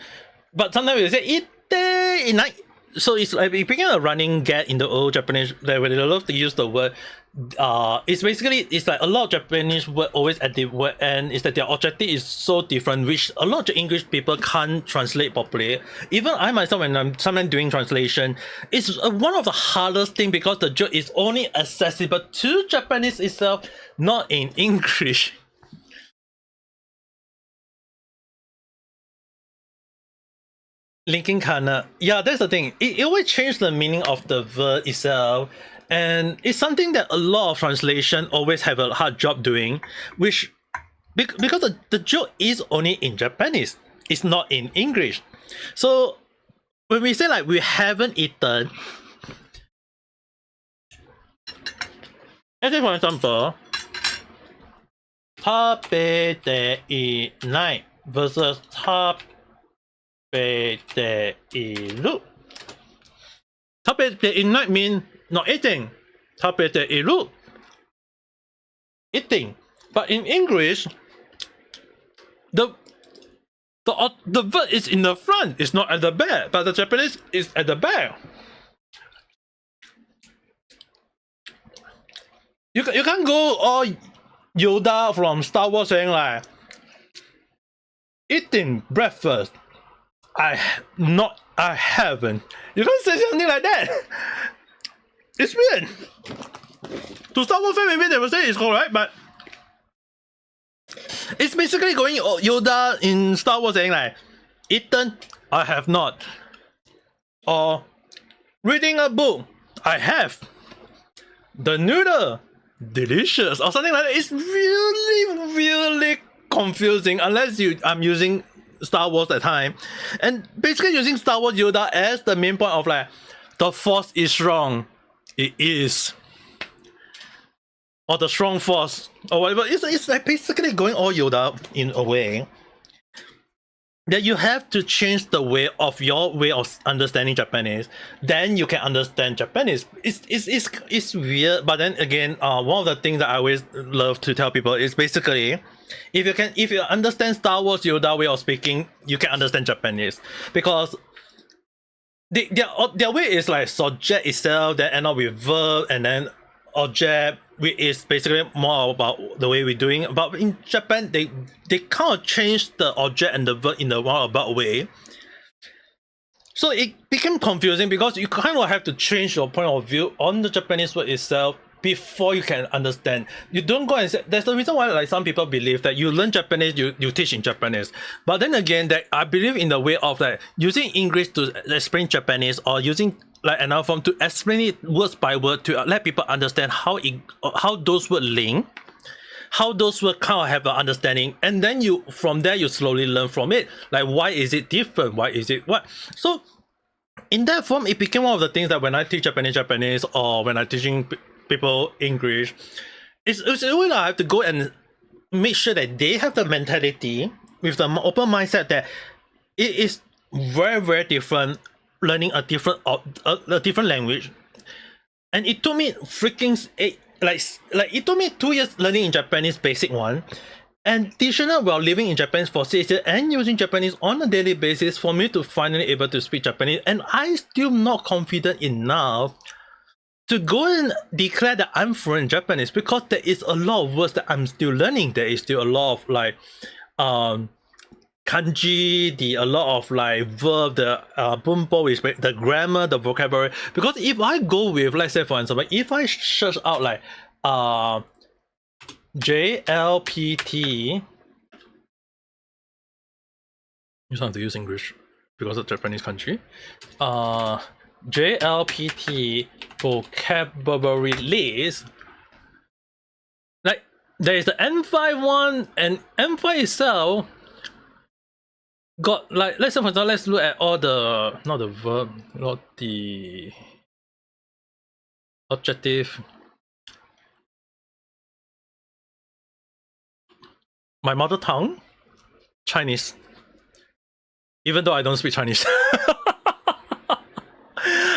But sometimes they say ite inai. So it's like it became a running gag in the old Japanese that when they love to use the word. It's basically it's like a lot of Japanese word always at the word end is that their objective is so different, which a lot of English people can't translate properly. Even I myself, when I'm sometimes doing translation, it's one of the hardest thing because the joke is only accessible to Japanese itself, not in English. Linking kana. Yeah, that's the thing. It always changes the meaning of the word itself. And it's something that a lot of translation always have a hard job doing, which because the joke is only in Japanese. It's not in English. So when we say like we haven't eaten, let's say for example, 食べていない versus 食べている。食べていない mean not eating. 食べている eating. But in English, the verb is in the front, it's not at the back, but the Japanese is at the back. You can't go all Yoda from Star Wars saying like eating breakfast. I haven't. You can't say something like that. It's weird. To Star Wars fans, maybe they will say it's correct, but it's basically going Yoda in Star Wars saying like, eaten, I have not. Or reading a book, I have. The noodle, delicious, or something like that. It's really, really confusing unless I'm using Star Wars at the time. And basically using Star Wars Yoda as the main point of like, the force is strong. It is. Or the strong force, or whatever. It's like basically going all Yoda in a way that you have to change the way of your way of understanding Japanese. Then you can understand Japanese. It's weird, but then again, one of the things that I always love to tell people is basically, if you understand Star Wars Yoda way of speaking, you can understand Japanese, because their way is like subject itself, then end up with verb, and then object, which is basically more about the way we're doing. But in Japan, they kind of change the object and the verb in the roundabout way. So it became confusing because you kind of have to change your point of view on the Japanese word itself before you can understand. You don't go and say, there's the reason why like some people believe that you learn Japanese, you teach in Japanese. But then again, that I believe in the way of like using English to explain Japanese, or using like another form to explain it words by word to let people understand how those words link, how those words kind of have an understanding, and then from there you slowly learn from it. Like, why is it different? Why is it what? So in that form, it became one of the things that when I teach Japanese, or when I'm teaching people English, it's always I have to go and make sure that they have the mentality with the open mindset that it is very, very different learning a different language. And it took me freaking it took me 2 years learning in Japanese basic one, and additional while living in Japan for 6 years and using Japanese on a daily basis for me to finally able to speak Japanese. And I still not confident enough to go and declare that I'm fluent in Japanese, because there is a lot of words that I'm still learning. There is still a lot of like kanji, a lot of like verb, the bunpo, which the grammar, the vocabulary. Because if I go with, let's say for example, if I search out like JLPT, you don't have to use English because of Japanese kanji. JLPT vocabulary list. Like there is the N5 one, and N5 itself got like, let's say for example, let's look at all the, not the verb, not the adjective. My mother tongue, Chinese. Even though I don't speak Chinese.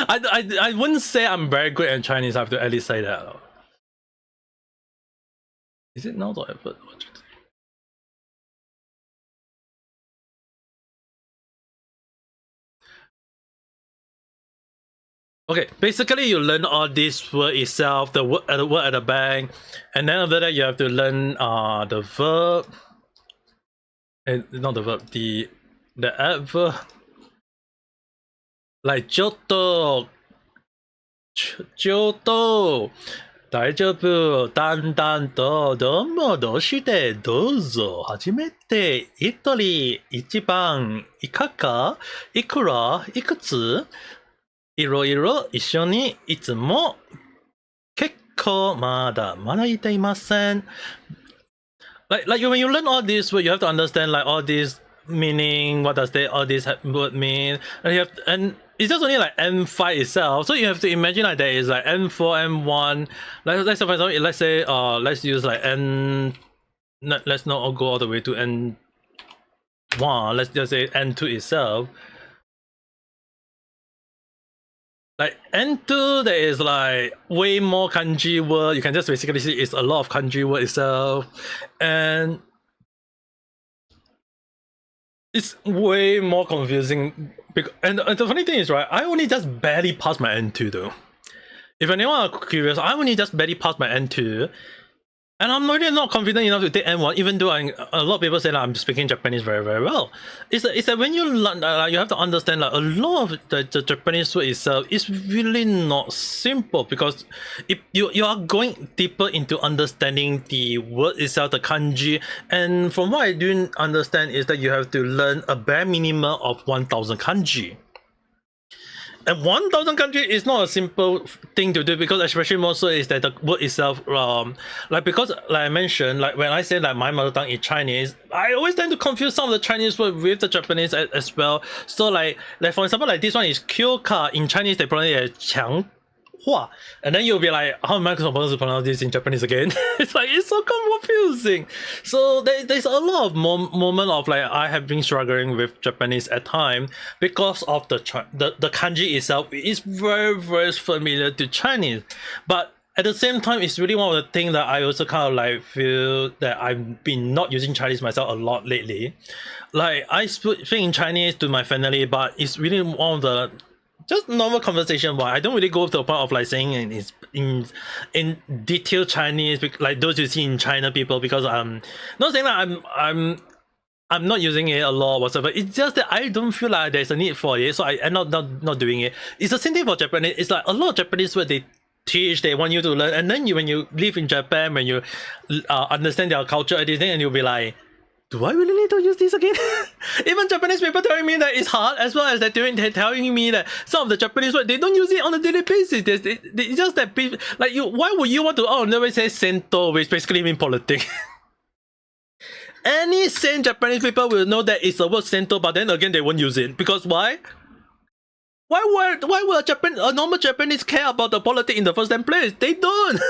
I wouldn't say I'm very good at Chinese, I have to at least say that. Is it now the effort? Okay, basically you learn all this word itself, the word at the back, and then after that you have to learn the verb, and not the verb, the adverb, like ちょっと大丈夫、だんだんと、どうも、どうして、どうぞ、初めて、一人、一番、いかが、いくら、いくつ、いろいろ一緒に、いつも、結構まだ言っていません。like when you learn all this word, you have to understand like all this meaning, what does they all this word mean, and you have and it's just only like M5 itself, so you have to imagine like there is like M4, M1, like let's say for example, let's say let's use like let's not all go all the way to N1, let's just say N2 itself. Like N2, there is like way more kanji word. You can just basically see it's a lot of kanji word itself, and it's way more confusing. And the funny thing is, right, I only just barely passed my N2 though. If anyone are curious, I only just barely passed my N2. And I'm really not confident enough to take N1, even though a lot of people say that I'm speaking Japanese very, very well. It's that when you learn, you have to understand like a lot of the Japanese word itself is really not simple, because if you are going deeper into understanding the word itself, the kanji, and from what I do understand is that you have to learn a bare minimum of 1000 kanji. And 1000 kanji is not a simple thing to do, because especially more so is that the word itself, like because like I mentioned, like when I say like my mother tongue is Chinese, I always tend to confuse some of the Chinese word with the Japanese as well. So like for example, like this one is kyoka, in Chinese they pronounce it as 强 and then you'll be like, how am I supposed to pronounce this in Japanese again? It's like, it's so confusing. So there's a lot of moment of like I have been struggling with Japanese at time, because of the kanji itself is very, very familiar to Chinese. But at the same time, it's really one of the things that I also kind of like feel that I've been not using Chinese myself a lot lately. Like I speak in Chinese to my family, but it's really one of the just normal conversation. Why I don't really go to the point of like saying in detailed Chinese, like those you see in China people, because I'm not saying that I'm not using it a lot whatsoever. It's just that I don't feel like there's a need for it, so I end up not doing it. It's the same thing for Japanese. It's like a lot of Japanese word they teach, they want you to learn, and then when you live in Japan, when you understand their culture, everything, and you'll be like, do I really need to use this again? Even Japanese people telling me that it's hard, as well as they're telling me that some of the Japanese words they don't use it on a daily basis. It's just that people, like you, why would you want to never say sento, which basically means politics? Any sane Japanese people will know that it's the word sento, but then again they won't use it, because why? Why would a normal Japanese care about the politics in the first place? They don't.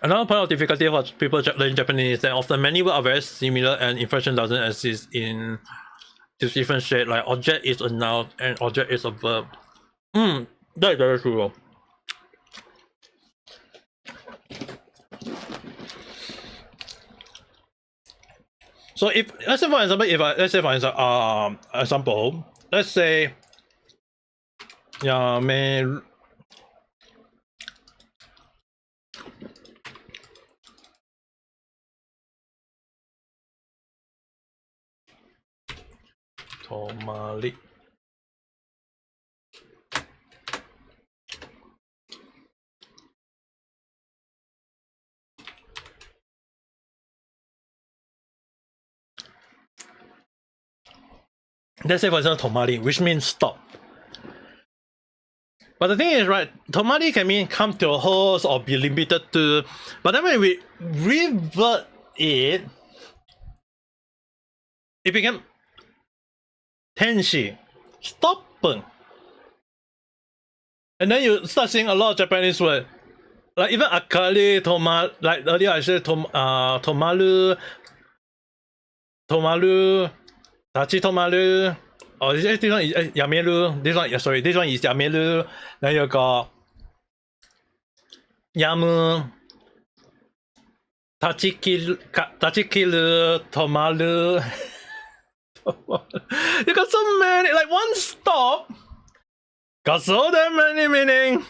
Another point of difficulty for people learning Japanese is that often many words are very similar and inflection doesn't exist in this different shade. Like object is a noun and object is a verb. That is very true. So if let's say for example, let's say Ame Tomari. Let's say for example Tomari, which means stop. But the thing is, right, Tomari can mean come to a host or be limited to, but then when we revert it, it became Tenshi, stoppen. And then you start seeing a lot of Japanese words. Like even Akari, like earlier I said Tomaru, Tachi Tomaru. Oh, this one is Yameru. This one, sorry, this one is Yameru. Then you got Yamu, Tachikiru, Tomaru. You got so many, like one stop got so damn many meaning.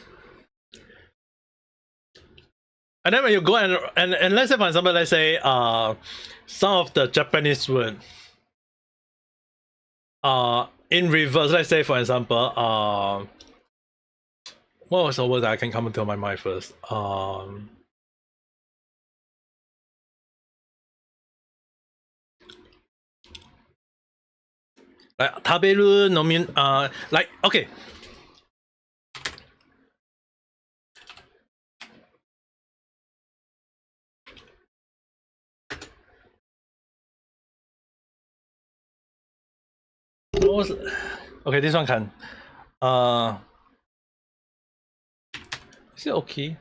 And then when you go and let's say for example, let's say some of the Japanese word in reverse, let's say for example what was the word that I can come into my mind first? Like taberu nomin like okay. What was okay, this one can. Is it okay?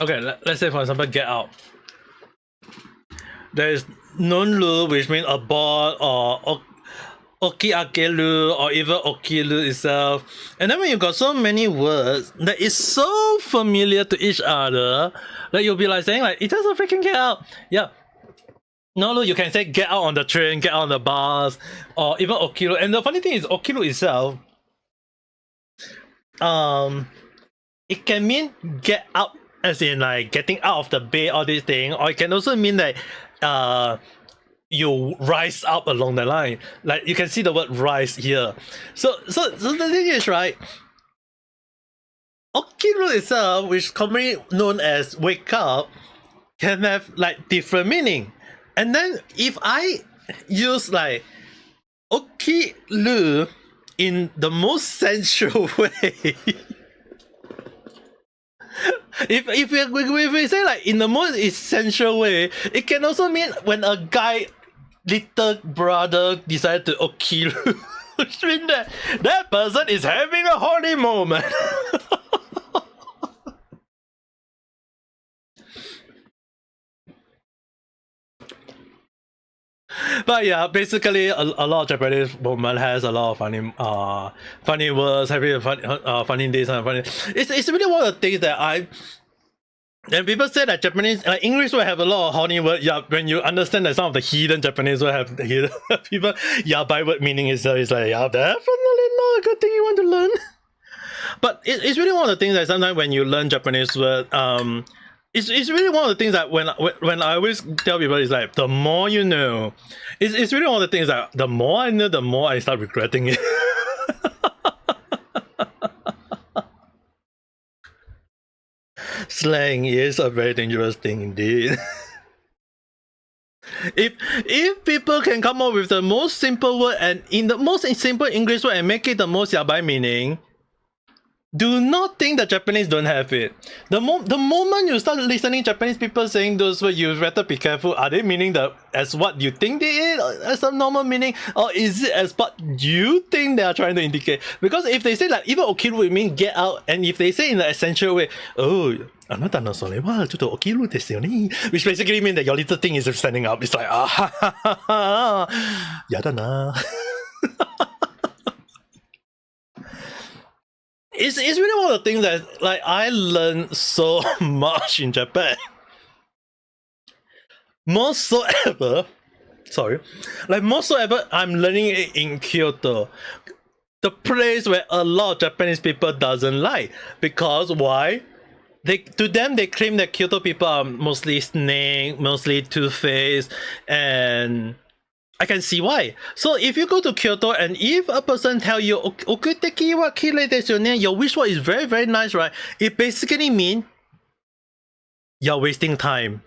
Okay, let's say for example, get out. There is non-lu, which means a ball, or okiakelu, or even okilu itself. And then when you got so many words that is so familiar to each other, that you'll be like saying like, it doesn't freaking get out. Yeah. No, you can say get out on the train, get out on the bus, or even okilu. And the funny thing is, okilu itself, it can mean get out as in like getting out of the bed or this thing, or it can also mean that you rise up along the line. Like you can see the word rise here. So the thing is, right, okiru itself, which is commonly known as wake up, can have like different meaning. And then if I use like okiru in the most sensual way, if we say like in the most essential way, it can also mean when a guy little brother decided to okiru, which means that person is having a horny moment. But yeah, basically a lot of Japanese woman has a lot of funny words, having funny days and funny. It's really one of the things that and people say that Japanese, English will have a lot of horny words. Yeah, when you understand that some of the hidden Japanese will have the hidden people. Yeah, by word meaning is like, yeah, definitely not a good thing you want to learn. But it's really one of the things that sometimes when you learn Japanese word, it's really one of the things that when I always tell people, it's like the more you know, it's really one of the things that the more I know, the more I start regretting it. Slang is a very dangerous thing indeed. If people can come up with the most simple word and in the most simple English word and make it the most yabai meaning, do not think that Japanese don't have it. The moment you start listening Japanese people saying those words, you better be careful. Are they meaning that as what you think they is, as a normal meaning, or is it as what you think they are trying to indicate? Because if they say like even okiru would mean get out, and if they say in an essential way, oh, あなたのそれはちょっと起きるですよね, which basically means that your little thing is standing up. It's likeやだな. It's really one of the things that like I learned so much in Japan. Most so ever, I'm learning it in Kyoto, the place where a lot of Japanese people doesn't like. Because why? To them they claim that Kyoto people are mostly snake, mostly two-faced, and I can see why. So if you go to Kyoto and if a person tell you okuteki wa kirei desu yo ne, your wish word is very very nice, right? It basically means you're wasting time.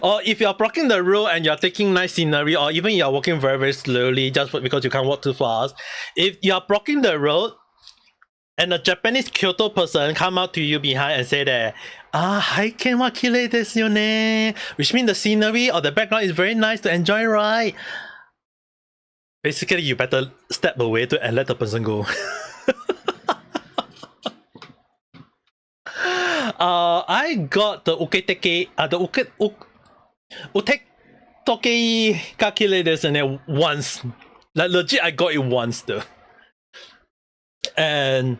Or if you're blocking the road and you're taking nice scenery, or even you're walking very very slowly just because you can't walk too fast, if you're blocking the road and a Japanese Kyoto person come out to you behind and say that haiken wa kirei desu yo ne, which means the scenery or the background is very nice to enjoy, right? Basically, you better step away and let the person go. I got the uketeke, the utektoke ka kirei desu ne once. Like legit, I got it once though. And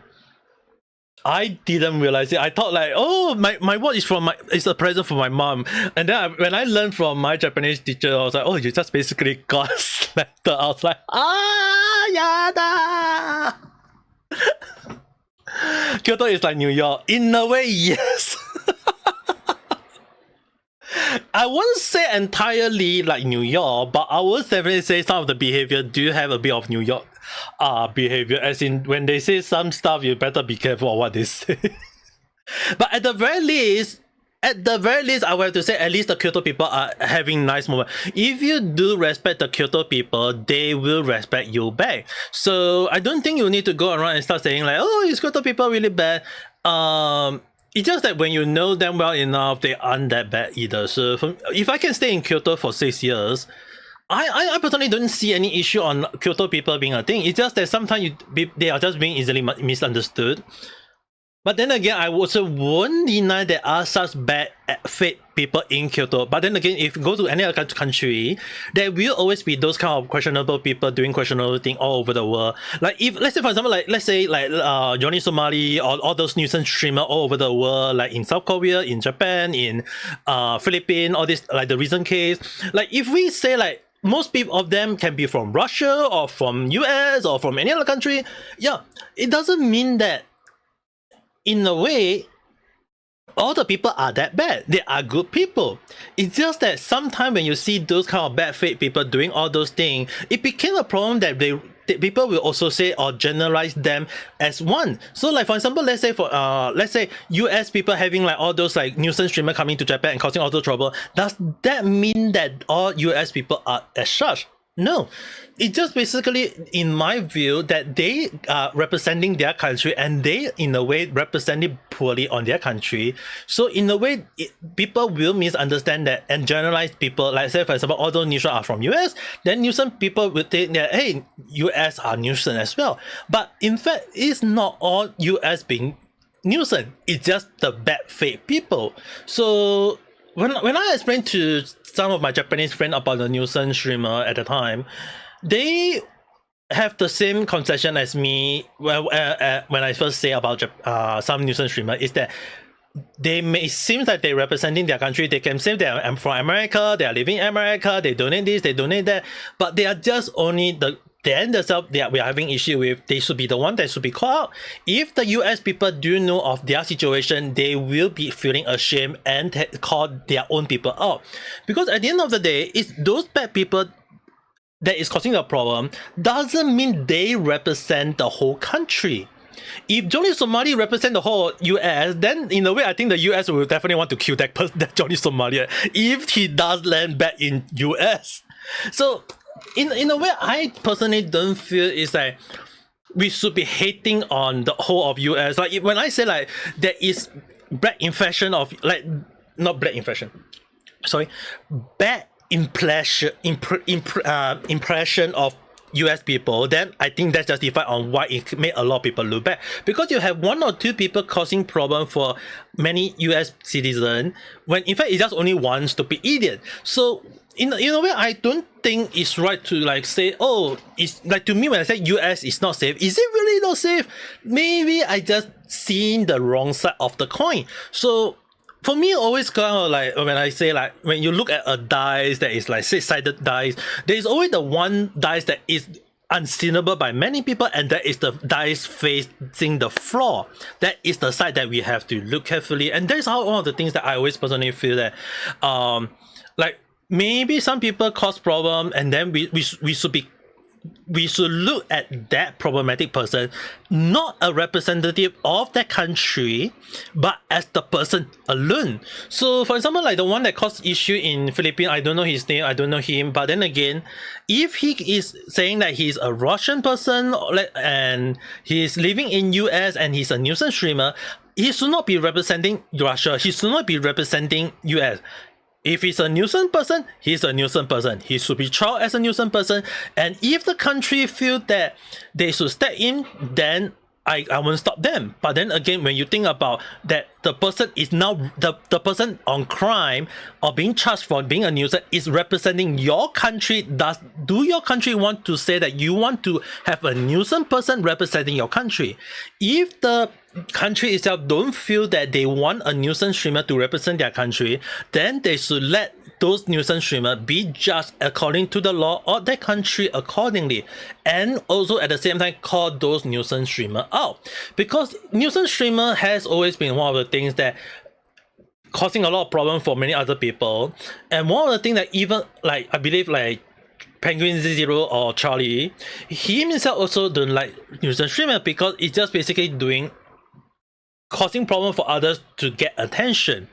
I didn't realize it. I thought like, oh, my watch is it's a present for my mom. And then when I learned from my Japanese teacher, I was like, oh, you just basically got slapped. I was like, yada. Kyoto is like New York. In a way, yes. I wouldn't say entirely like New York, but I would definitely say some of the behavior do have a bit of New York behavior. As in, when they say some stuff, you better be careful of what they say. But at the very least, I would have to say at least the Kyoto people are having nice moments. If you do respect the Kyoto people, they will respect you back. So I don't think you need to go around and start saying like, oh, is Kyoto people really bad? It's just that when you know them well enough, they aren't that bad either. So if I can stay in Kyoto for 6 years, I personally don't see any issue on Kyoto people being a thing. It's just that sometimes they are just being easily misunderstood. But then again, I also won't deny there are such bad fake people in Kyoto. But then again, if you go to any other country, there will always be those kind of questionable people doing questionable things all over the world. Like if, let's say for example, let's say Johnny Somali or all those nuisance streamers all over the world, like in South Korea, in Japan, in Philippines, all this, like the recent case. Like if we say like, most people of them can be from Russia or from US or from any other country, yeah, it doesn't mean that in a way, all the people are that bad. They are good people. It's just that sometimes when you see those kind of bad fake people doing all those things, it became a problem that people will also say or generalize them as one. So like for example, let's say US people having like all those like nuisance streamers coming to Japan and causing all those trouble. Does that mean that all US people are as such? No, it's just basically, in my view, that they are representing their country and they, in a way, representing poorly on their country. So, in a way, people will misunderstand that and generalize people. Like, say, for example, all those nuisance are from US, then nuisance people would think that, hey, US are nuisance as well. But in fact, it's not all US being nuisance. It's just the bad fake people. So, when I explained to some of my Japanese friends about the nuisance streamer at the time, they have the same conception as me when I first say about some nuisance streamer, is that they may seem like they're representing their country. They can say they're from America, they are living in America, they donate this, they donate that, but they are just only the end result that we are having issue with. They should be the one that should be called out. If the US people do know of their situation, they will be feeling ashamed and call their own people out. Because at the end of the day, it's those bad people that is causing the problem doesn't mean they represent the whole country. If Johnny Somali represent the whole US, then in a way, I think the US will definitely want to kill that Johnny Somali if he does land back in US. So, in a way, I personally don't feel it's like we should be hating on the whole of US. Like when I say like there is bad impression of like bad impression of US people, then I think that's justified on why it made a lot of people look bad. Because you have one or two people causing problem for many US citizens, when in fact it's just only one stupid idiot. So in a way, I don't think it's right to like say, oh, it's like, to me when I say US is not safe, is it really not safe? Maybe I just seen the wrong side of the coin. So for me, always kind of like when I say like, when you look at a dice that is like 6-sided dice, there is always the one dice that is unseenable by many people, and that is the dice facing the floor. That is the side that we have to look carefully, and that is how one of the things that I always personally feel that, like maybe some people cause problem, and then we should look at that problematic person, not a representative of that country, but as the person alone. So for example, like the one that caused issue in Philippines, I don't know his name, I don't know him, but then again, if he is saying that he's a Russian person and he's living in US and he's a nuisance streamer, he should not be representing Russia, he should not be representing US. If he's a nuisance person, he's a nuisance person. He should be tried as a nuisance person. And if the country feel that they should step in, then I won't stop them. But then again, when you think about that, the person is now the person on crime or being charged for being a nuisance is representing your country. Do your country want to say that you want to have a nuisance person representing your country? If the country itself don't feel that they want a nuisance streamer to represent their country, then they should let those nuisance streamers be judged according to the law of that country accordingly, and also at the same time call those nuisance streamers out, because nuisance streamer has always been one of the things that causing a lot of problem for many other people. And one of the things that even like I believe like Penguin Zero or Charlie, he himself also don't like nuisance streamer because it's just basically causing problem for others to get attention.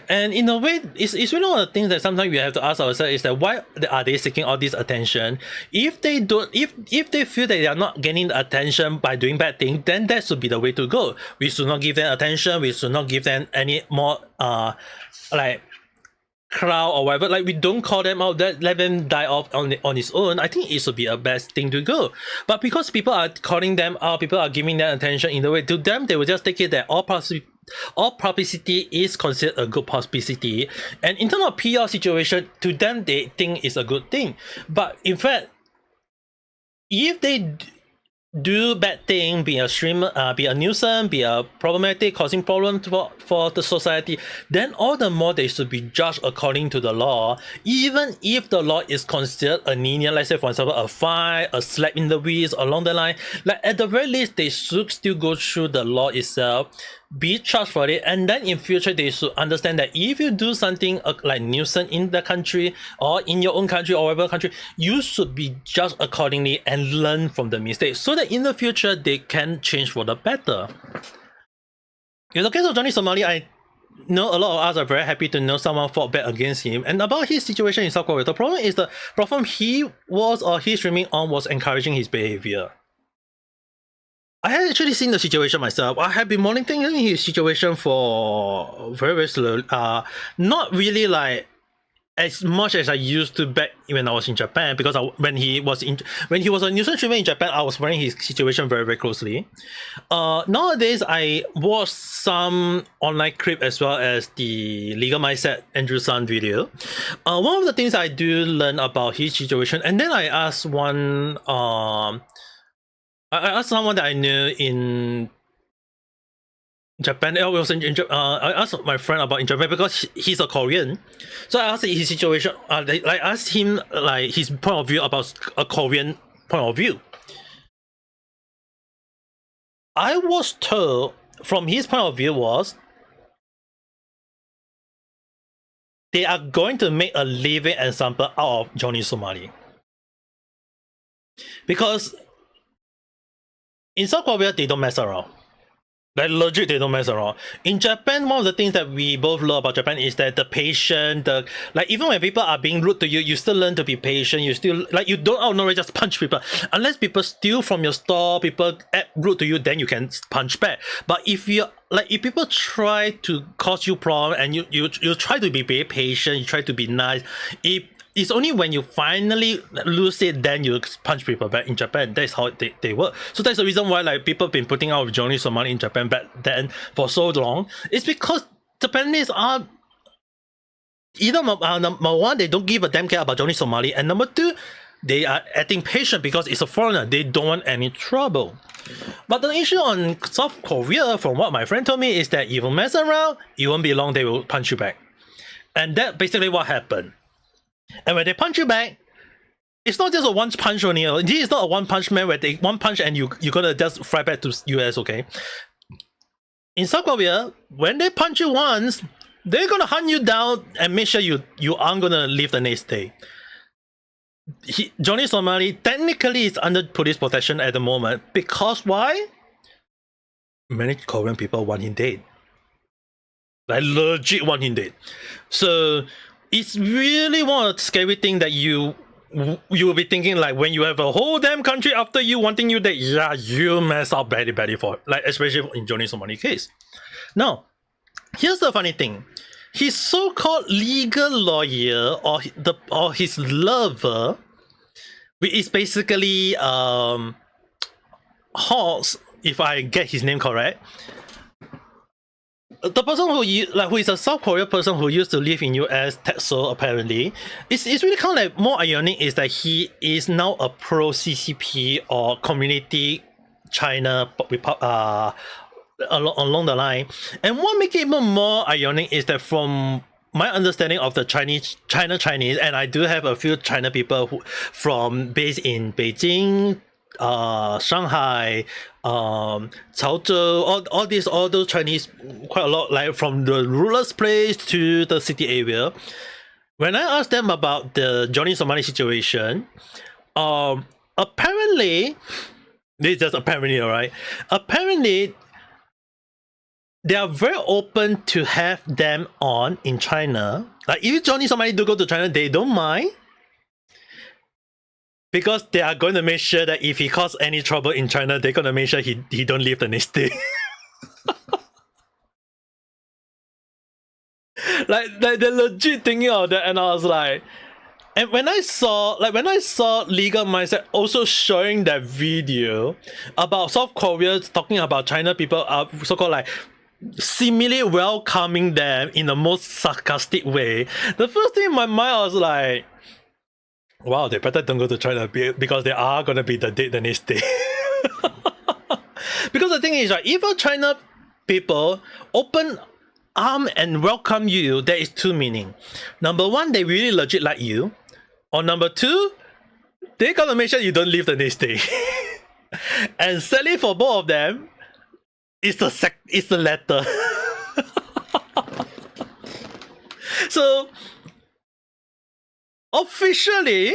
And in a way, it's really one of the things that sometimes we have to ask ourselves is that why are they seeking all this attention? If they don't, if they feel that they are not getting the attention by doing bad things, then that should be the way to go. We should not give them attention. We should not give them any more like crowd or whatever. Like, we don't call them out, let them die off on its own. I think it should be a best thing to go. But because people are calling them out, people are giving them attention in the way, to them they will just take it that all publicity is considered a good publicity, and in terms of PR situation, to them they think it's a good thing. But in fact, if they do bad thing, be a streamer, be a nuisance, be a problematic, causing problems for the society, then all the more they should be judged according to the law, even if the law is considered a lenient, let's say for example a fine, a slap in the wrist, along the line. Like, at the very least they should still go through the law itself, be charged for it, and then in future they should understand that if you do something like nuisance in the country or in your own country or whatever country, you should be judged accordingly and learn from the mistakes so that in the future they can change for the better. In the case of Johnny Somali, I know a lot of us are very happy to know someone fought back against him. And about his situation in South Korea, the problem is the platform he was or he's streaming on was encouraging his behavior. I had actually seen the situation myself. I have been monitoring his situation for very slowly. Not really like as much as I used to back when I was in Japan, because when he was a nuisance streamer in Japan, I was following his situation very closely. Nowadays I watch some online clip as well as the Legal Mindset Andrew Sun video. One of the things I do learn about his situation, and then I asked I asked someone that I knew in Japan. I asked my friend about in Japan because he's a Korean. So I asked his situation. I asked him like his point of view about a Korean point of view. I was told from his point of view was they are going to make a living example out of Johnny Somali, because in South Korea, they don't mess around. Like, legit, they don't mess around. In Japan, one of the things that we both love about Japan is that the patient, like, even when people are being rude to you, you still learn to be patient. You still, like, you don't out nowhere just punch people. Unless people steal from your store, people act rude to you, then you can punch back. But if people try to cause you problem and you try to be very patient, you try to be nice, it's only when you finally lose it, then you punch people back in Japan. That's how they work. So that's the reason why like people been putting out Johnny Somali in Japan back then for so long. It's because Japanese are either number one, they don't give a damn care about Johnny Somali, and number two, they are acting patient because it's a foreigner. They don't want any trouble. But the issue on South Korea, from what my friend told me, is that if you mess around, it won't be long, they will punch you back. And that's basically what happened. And when they punch you back, it's not just a one punch only. This is not a one punch man where they one punch and you're gonna just fly back to US, okay? In South Korea, when they punch you once, they're gonna hunt you down and make sure you aren't gonna leave the next day. Johnny Somali technically is under police protection at the moment, because why? Many Korean people want him dead. Like, legit want him dead. So it's really one of the scary things that you will be thinking, like, when you have a whole damn country after you wanting you dead, yeah, you mess up badly for it. Like, especially in Johnny Somali case. Now, here's the funny thing. His so-called legal lawyer or his lover, which is basically Hawks, if I get his name correct. The person who is a South Korean person who used to live in US, Texas, apparently, it's really kind of like more ironic is that he is now a pro CCP or community China along the line. And what makes it even more ironic is that from my understanding of the Chinese, and I do have a few China people who from based in Beijing, Shanghai, Chaozhou, all those Chinese, quite a lot, like from the ruler's place to the city area. When I asked them about the Johnny Somali situation, apparently, this is just apparently, alright. Apparently, they are very open to have them on in China. Like if Johnny Somali do go to China, they don't mind. Because they are going to make sure that if he cause any trouble in China, they're going to make sure he don't leave the next day. like they're legit thinking of that, and I was like, and when I saw Legal Mindset also showing that video about South Korea talking about China people are so-called like seemingly welcoming them in the most sarcastic way, the first thing in my mind I was like, wow, they better don't go to China because they are gonna be the next day. Because the thing is, right, if a China people open arm and welcome you, there is two meaning. Number one, they really legit like you, or number two, they gotta make sure you don't leave the next day. And sadly for both of them, it's the latter. So officially,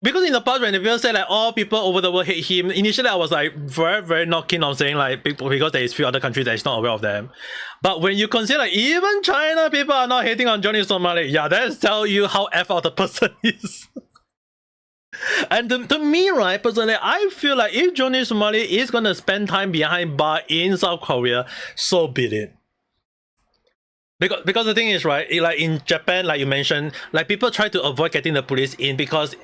because in the past when the people say like all people over the world hate him, initially I was like very not keen on saying like people, because there is few other countries that is not aware of them. But when you consider like even China people are not hating on Johnny Somali, yeah, that tells you how F out the person is. And to me, right, personally, I feel like if Johnny Somali is gonna spend time behind bar in South Korea, so be it. Because the thing is, right, like in Japan, like you mentioned, like people try to avoid getting the police in because,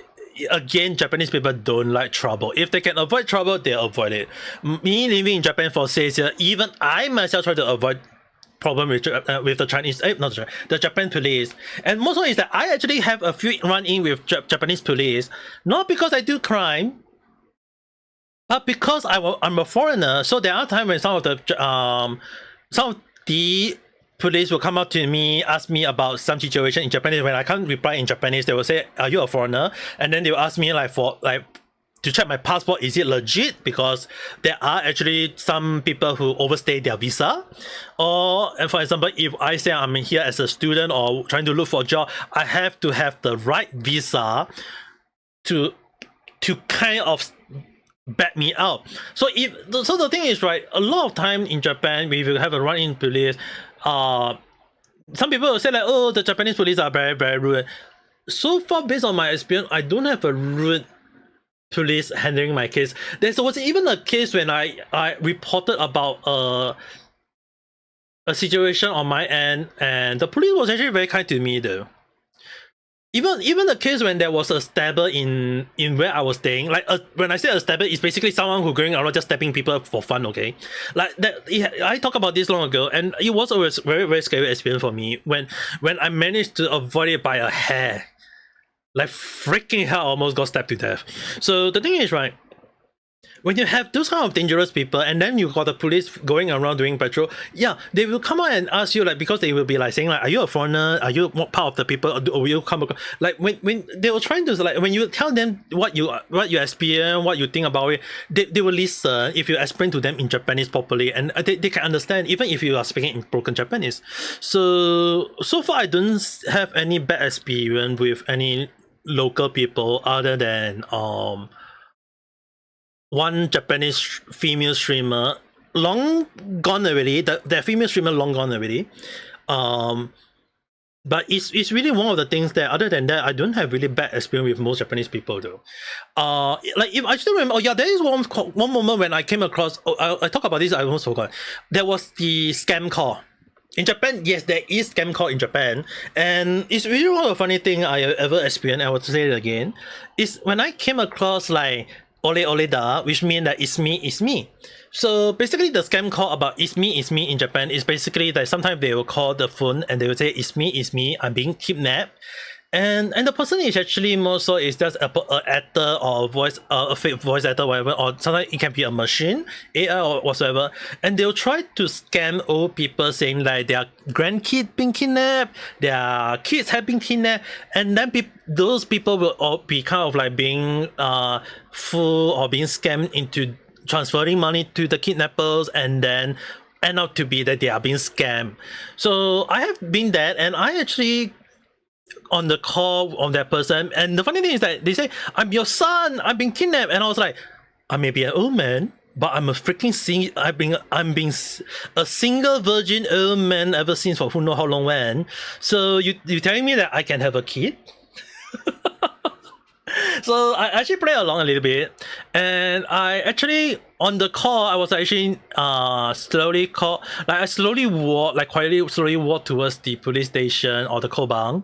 again, Japanese people don't like trouble. If they can avoid trouble, they avoid it. Me living in Japan for 6 years, even I myself try to avoid problem with the Chinese, the Japan police. And most of it is that I actually have a few run-in with Japanese police, not because I do crime, but because I'm a foreigner. So there are times when some of the police will come up to me, ask me about some situation in Japanese. When I can't reply in Japanese, they will say, "Are you a foreigner?" And then they will ask me to check my passport, is it legit? Because there are actually some people who overstay their visa. Or, and for example, if I say I'm here as a student or trying to look for a job, I have to have the right visa to kind of back me out. So the thing is, right, a lot of time in Japan, we will have a run-in police. Some people will say like, oh, the Japanese police are very, very rude. So far, based on my experience, I don't have a rude police handling my case. There was even a case when I reported about a situation on my end, and the police was actually very kind to me though. Even the case when there was a stabber in where I was staying, like when I say a stabber, it's basically someone who going around just stabbing people for fun, okay? Like that, I talked about this long ago, and it was always very, very scary experience for me when I managed to avoid it by a hair. Like freaking hell, I almost got stabbed to death. So the thing is, right, when you have those kind of dangerous people and then you got the police going around doing patrol, yeah, they will come out and ask you, like, because they will be like saying like, are you a foreigner? Are you part of the people? Or will you come across? Like when they were trying to, like, when you tell them what you experience, what you think about it, they will listen if you explain to them in Japanese properly, and they can understand even if you are speaking in broken Japanese. So far I don't have any bad experience with any local people other than one Japanese female streamer, long gone already. That female streamer long gone already. But it's really one of the things that, other than that, I don't have really bad experience with most Japanese people though. Like if I still remember, oh yeah, there is one moment when I came across. I talk about this, I almost forgot. There was the scam call. In Japan, yes, there is scam call in Japan, and it's really one of the funny thing I ever experienced. I will say it again, is when I came across like ole ole da, which means that it's me. So basically, the scam call about it's me in Japan is basically that sometimes they will call the phone and they will say it's me, I'm being kidnapped, and the person is actually more so is just a actor or a fake voice actor, whatever, or sometimes it can be a machine, AI or whatsoever, and they'll try to scam old people saying like their grandkid being kidnapped, their kids have been kidnapped, and then those people will all be kind of like being fooled or being scammed into transferring money to the kidnappers, and then end up to be that they are being scammed. So I have been that, and I actually on the call of that person, and the funny thing is that they say, "I'm your son, I've been kidnapped," and I was like, "I may be an old man, but I'm a freaking I'm being a single virgin old man ever since for who know how long when. So you telling me that I can have a kid?" So I actually play along a little bit, and I actually on the call I was actually slowly I slowly walk, like quietly slowly walk towards the police station or the Kobang,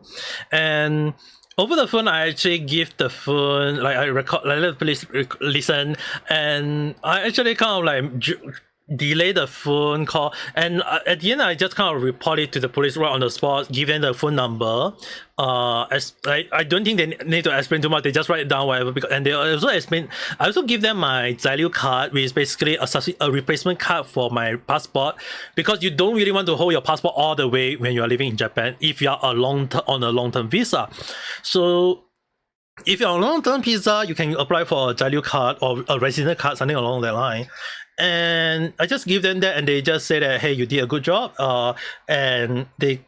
and over the phone I actually give the phone, like I record, like let the police listen, and I actually kind of like delay the phone call, and at the end I just kind of report it to the police right on the spot, give them the phone number. As I don't think they need to explain too much, they just write it down whatever, because, and they also explain, I also give them my Zailu card, which is basically a replacement card for my passport, because you don't really want to hold your passport all the way when you are living in Japan if you are on a long-term visa. So if you're on a long-term visa, you can apply for a Zailu card or a resident card, something along that line. And I just give them that, and they just say that, hey, you did a good job, and they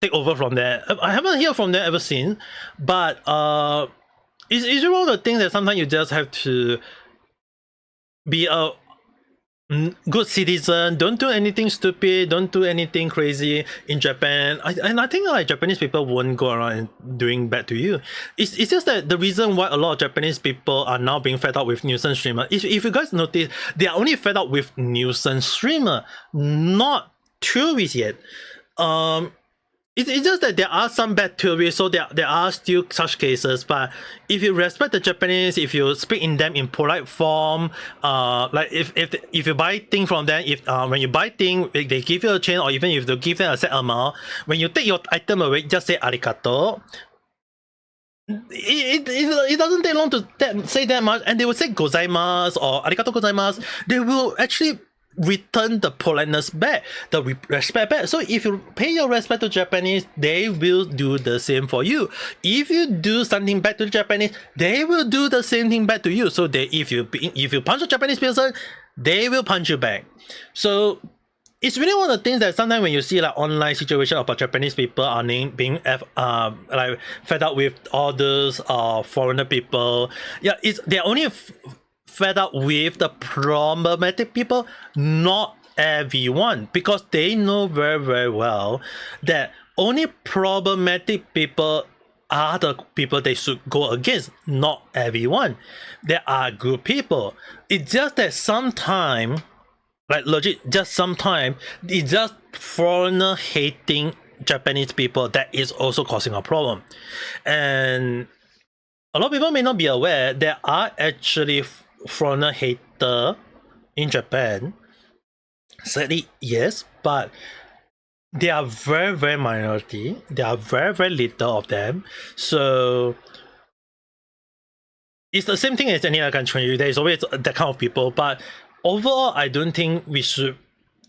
take over from there. I haven't heard from them ever since, but it's one of the things that sometimes you just have to be a good citizen. Don't do anything stupid, don't do anything crazy in Japan. And I think like Japanese people won't go around doing bad to you. It's just that the reason why a lot of Japanese people are now being fed up with nuisance streamer, if you guys notice, they are only fed up with nuisance streamer, not tourists yet. It's just that there are some bad tourists, so there are still such cases. But if you respect the Japanese, if you speak in them in polite form, like if you buy thing from them, if when you buy thing, if they give you a change, or even if they give them a set amount, when you take your item away, just say arigato. It doesn't take long to say that much, and they will say gozaimasu or arigato gozaimasu. They will actually return the politeness back, the respect back. So if you pay your respect to Japanese, they will do the same for you. If you do something back to the Japanese, they will do the same thing back to you. So if you punch a Japanese person, they will punch you back. So it's really one of the things that sometimes when you see like online situation about Japanese people are being like fed up with all those foreigner people. Yeah, they're only fed up with the problematic people, not everyone, because they know very, very well that only problematic people are the people they should go against, not everyone. There are good people. It's just that sometimes, like legit, just sometimes, it's just foreigner hating Japanese people that is also causing a problem. And a lot of people may not be aware there are actually foreigner hater in Japan. Sadly, yes, but they are very, very minority. There are very, very little of them. So it's the same thing as any other country. There is always that kind of people, but overall, I don't think we should,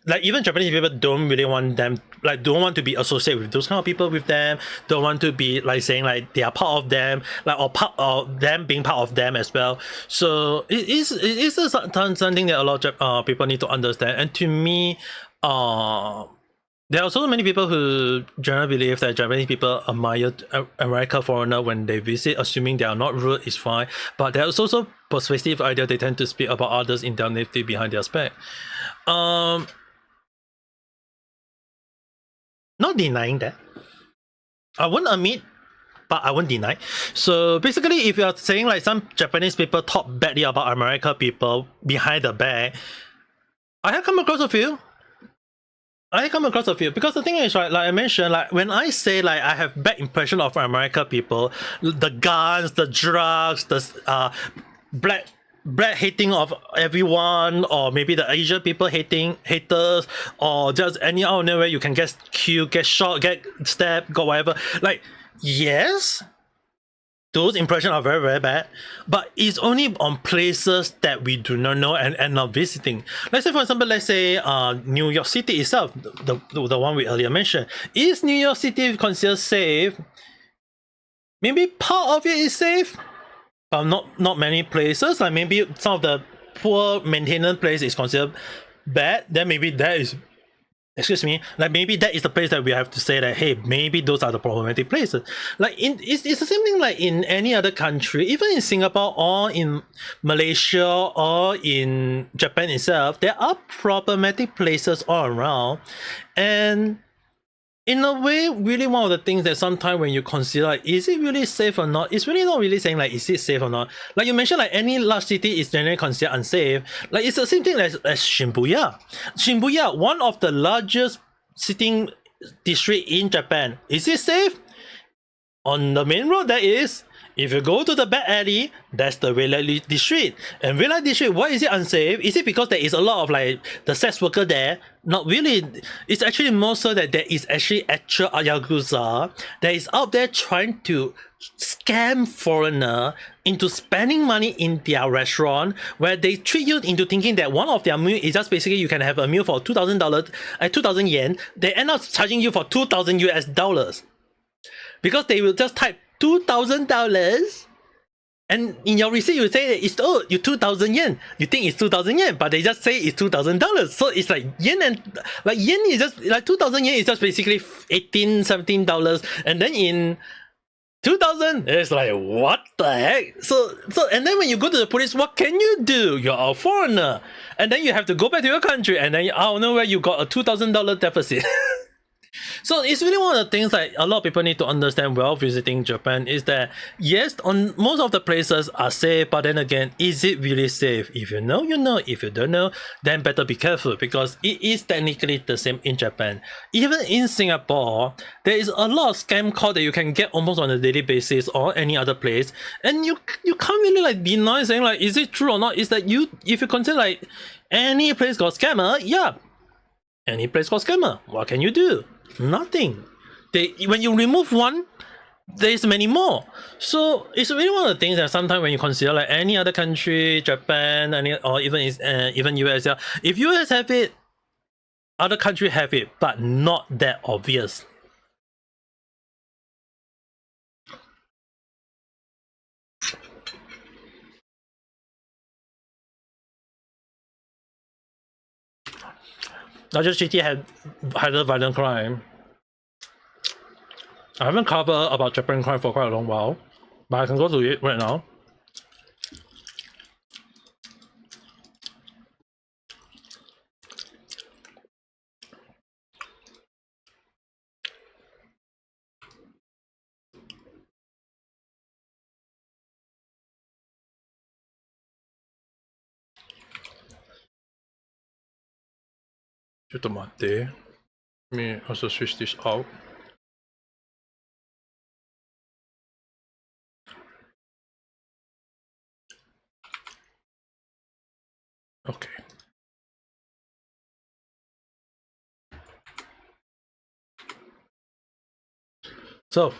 like, even Japanese people don't really want them, like, don't want to be associated with those kind of people with them, don't want to be like saying like they are part of them, like, or part of them being part of them as well. So it is something that a lot of people need to understand. And to me, there are so many people who generally believe that Japanese people admire American foreigner when they visit, assuming they are not rude, is fine. But there is also persuasive idea they tend to speak about others' indemnity behind their back. Not denying that. I won't admit, but I won't deny. So basically, if you are saying like some Japanese people talk badly about American people behind the back, I have come across a few. Because the thing is, right, like I mentioned, like when I say like I have bad impression of American people, the guns, the drugs, the black hating of everyone, or maybe the Asian people haters, or just any out there where you can get killed, get shot, get stabbed, got whatever. Like yes, those impressions are very, very bad, but it's only on places that we do not know and end up visiting. Let's say, for example, let's say New York City itself, the one we earlier mentioned. Is New York City considered safe? Maybe part of it is safe, but not many places. Like maybe some of the poor maintenance place is considered bad. Then maybe that is, excuse me, like maybe that is the place that we have to say that, hey, maybe those are the problematic places. Like it's the same thing like in any other country, even in Singapore or in Malaysia or in Japan itself, there are problematic places all around. And in a way, really one of the things that sometimes when you consider like, is it really safe or not, it's really not really saying like, is it safe or not. Like you mentioned, like any large city is generally considered unsafe. Like it's the same thing as Shibuya. Shibuya, one of the largest sitting district in Japan. Is it safe? On the main road, that is. If you go to the back alley, that's the red light district. And red light district, why is it unsafe? Is it because there is a lot of like the sex worker there? Not really. It's actually more so that there is actually actual yakuza that is out there trying to scam foreigner into spending money in their restaurant, where they trick you into thinking that one of their meal is just basically you can have a meal for $2,000, 2,000 yen. They end up charging you for 2,000 US dollars because they will just type $2,000, and in your receipt you say that it's you 2,000 yen. You think it's 2,000 yen, but they just say it's $2,000. So it's like yen, and like yen is just like 2,000 yen is just basically $18-17, and then in 2,000 it's like what the heck. So and then when you go to the police, what can you do? You're a foreigner, and then you have to go back to your country, and then out of nowhere you got a $2,000 deficit. So it's really one of the things like a lot of people need to understand while visiting Japan is that yes, on most of the places are safe, but then again, is it really safe? If you know, you know. If you don't know, then better be careful, because it is technically the same in Japan. Even in Singapore, there is a lot of scam call that you can get almost on a daily basis or any other place, and you can't really like deny saying like, is it true or not? Is that if you consider like any place got scammer, yeah, any place got scammer. What can you do? Nothing. When you remove one, there's many more. So it's really one of the things that sometimes when you consider like any other country, Japan, or even US, if US have it, other countries have it, but not that obvious. Largest city had higher violent crime. I haven't covered about Japan crime for quite a long while, but I can go to it right now. Let me also switch this out. Okay. So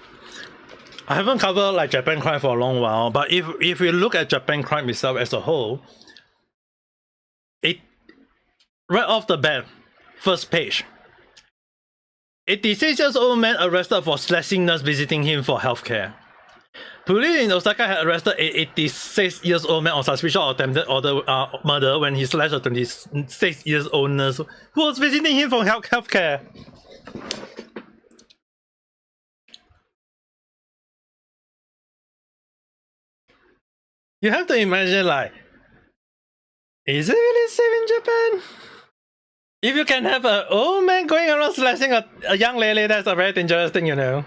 I haven't covered like Japan crime for a long while, but if we look at Japan crime itself as a whole, it right off the bat, first page, 86-year-old man arrested for slashing nurse visiting him for healthcare. Police in Osaka had arrested a 86-year-old man on suspicion of attempted murder when he slashed a 26-year-old nurse who was visiting him for healthcare. You have to imagine like, is it really safe in Japan? If you can have an old man going around slashing a young lady, that's a very dangerous thing, you know.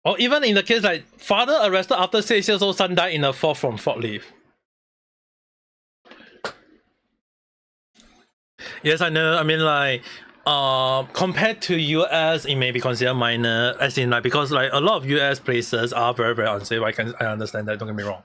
Or even in the case like father arrested after 6-year-old son died in a fall from forklift. Yes, I know. I mean, like, compared to US, it may be considered minor, as in like because like a lot of US places are very, very unsafe. I understand that. Don't get me wrong,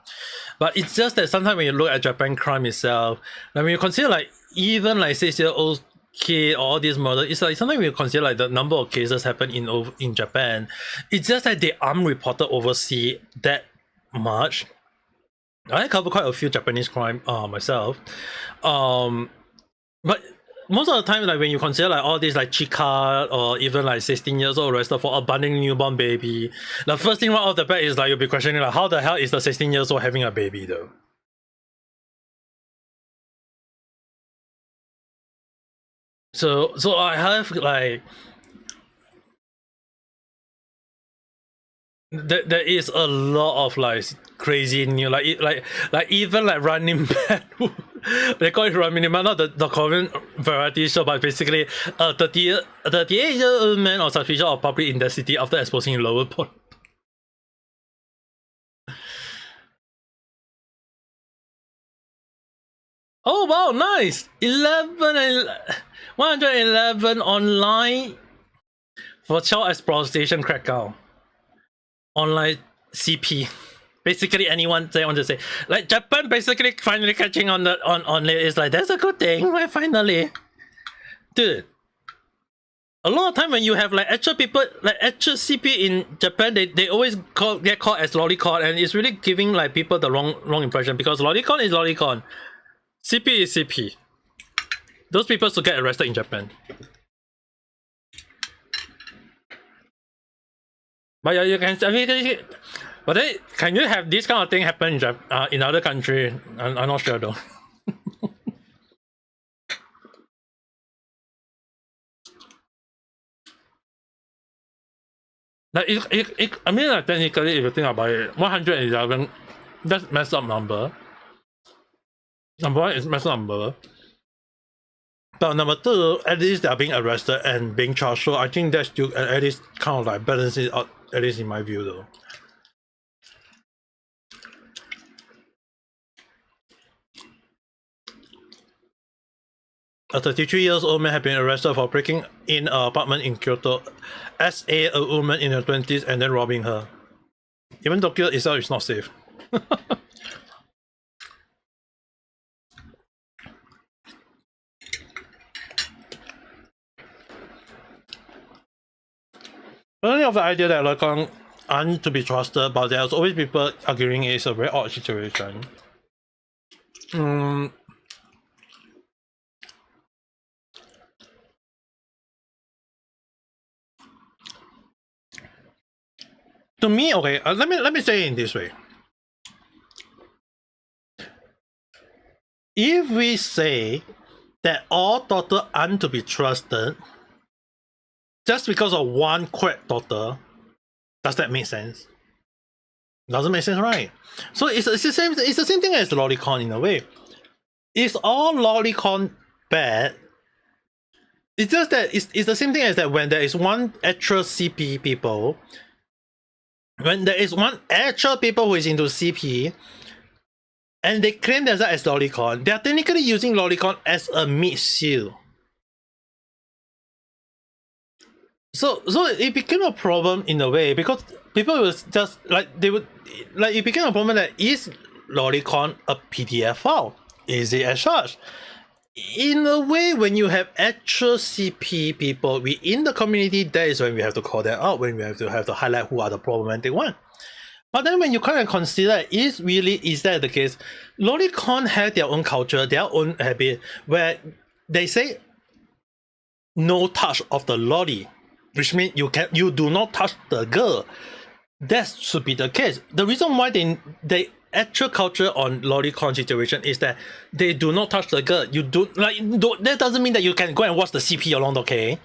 but it's just that sometimes when you look at Japan crime itself, like when you consider like even like 6-year-old kid or all these murder, it's like sometimes we consider like the number of cases happen in Japan. It's just that they aren't reported overseas that much. I cover quite a few Japanese crime myself. But most of the time, like when you consider like all these like Chika or even like 16 years old arrested for abandoning newborn baby, the first thing right off the bat is like you'll be questioning like how the hell is the 16 years old having a baby though? So I have like there is a lot of like crazy new like even like Running Man. They call it Running Man, not the Korean variety show, but basically 38-year-old man on suspicion of public indecity after exposing lower porn. Oh wow, nice! 111 online for child exploitation crackdown. Online CP. Basically anyone they want to say. Like Japan basically finally catching on it. It's like that's a good thing, right? Finally. Dude. A lot of time when you have like actual people like actual CP in Japan, they always get caught as lolicon, and it's really giving like people the wrong impression because lolicon is lolicon. CP is CP. Those people should get arrested in Japan. But yeah, you can. I mean, but then, can you have this kind of thing happen in other country? I'm not sure though. Like I mean, like, technically, if you think about it, 111, that's messed up number. Number one is messed up number. But number two, at least they are being arrested and being charged. So I think that's still at least kind of like balances out, at least in my view though. A 33-year-old man had been arrested for breaking in an apartment in Kyoto, a woman in her 20s, and then robbing her. Even Tokyo itself is not safe. Only of the idea that Lokong aren't to be trusted, but there's always people arguing it's a very odd situation. To me, okay, let me say it in this way. If we say that all daughters aren't to be trusted, just because of one crack daughter, does that make sense? Doesn't make sense, right? So it's the same thing as lolicon in a way. Is all lolicon bad? It's just that it's the same thing as that when there is one actual CP people, when there is one actual people who is into CP, and they claim themselves as lolicon, they are technically using lolicon as a meat shield. So it became a problem in a way because people was just like they would like it became a problem that is lolicon a PDF file? Is it as such? In a way, when you have actual CP people within the community, that is when we have to call them out, when we have to highlight who are the problematic one. But then when you kind of consider is that the case? Lolicon have their own culture, their own habit, where they say no touch of the lolly, which means you do not touch the girl. That should be the case. The reason why they actual culture on lolicon situation is that they do not touch the girl. You do like that doesn't mean that you can go and watch the CP along, okay?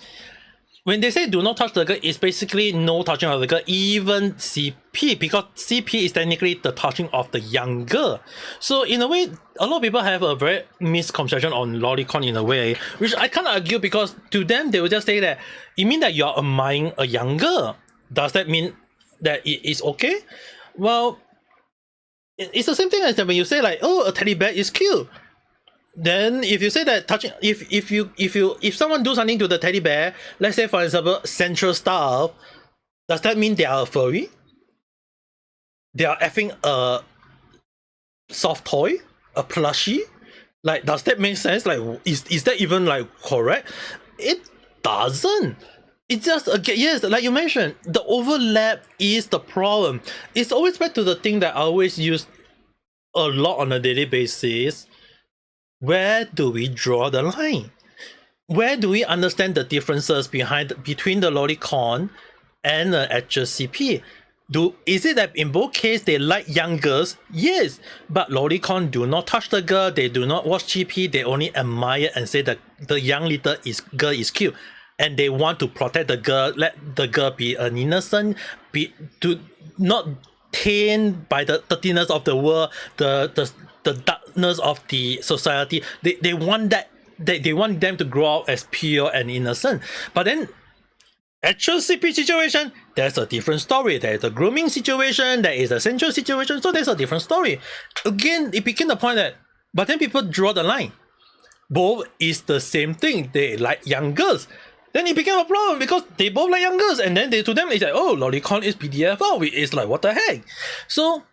When they say do not touch the girl, it's basically no touching of the girl, even CP, because CP is technically the touching of the young girl. So in a way, a lot of people have a very misconception on lolicon in a way, which I can't argue because to them they will just say that it means that you're admiring a young girl. Does that mean that it is okay? Well, it's the same thing as that when you say like, oh, a teddy bear is cute. Then if you say that touching, if someone do something to the teddy bear, let's say for example sensual stuff, does that mean they are a furry? They are effing a soft toy, a plushie? Like, does that make sense? Like, is that even like correct? It doesn't. It's just again, yes, like you mentioned, the overlap is the problem. It's always back to the thing that I always use a lot on a daily basis. Where do we draw the line? Where do we understand the differences between the lolicon and the actual CP? Is it that in both cases they like young girls? Yes, but lolicon do not touch the girl, they do not watch GP, they only admire and say that the young little girl is cute. And they want to protect the girl, let the girl be an innocent, to not tainted by the dirtiness of the world, the darkness of the society. They want that they want them to grow up as pure and innocent. But then actual CP situation, there's a different story. There's a grooming situation, there is a central situation, so there's a different story. Again, it became the point that, but then people draw the line. Both is the same thing. They like young girls. Then it became a problem because they both like young girls, and then to them it's like, oh, lolicon is PDFR. It's like, what the heck? So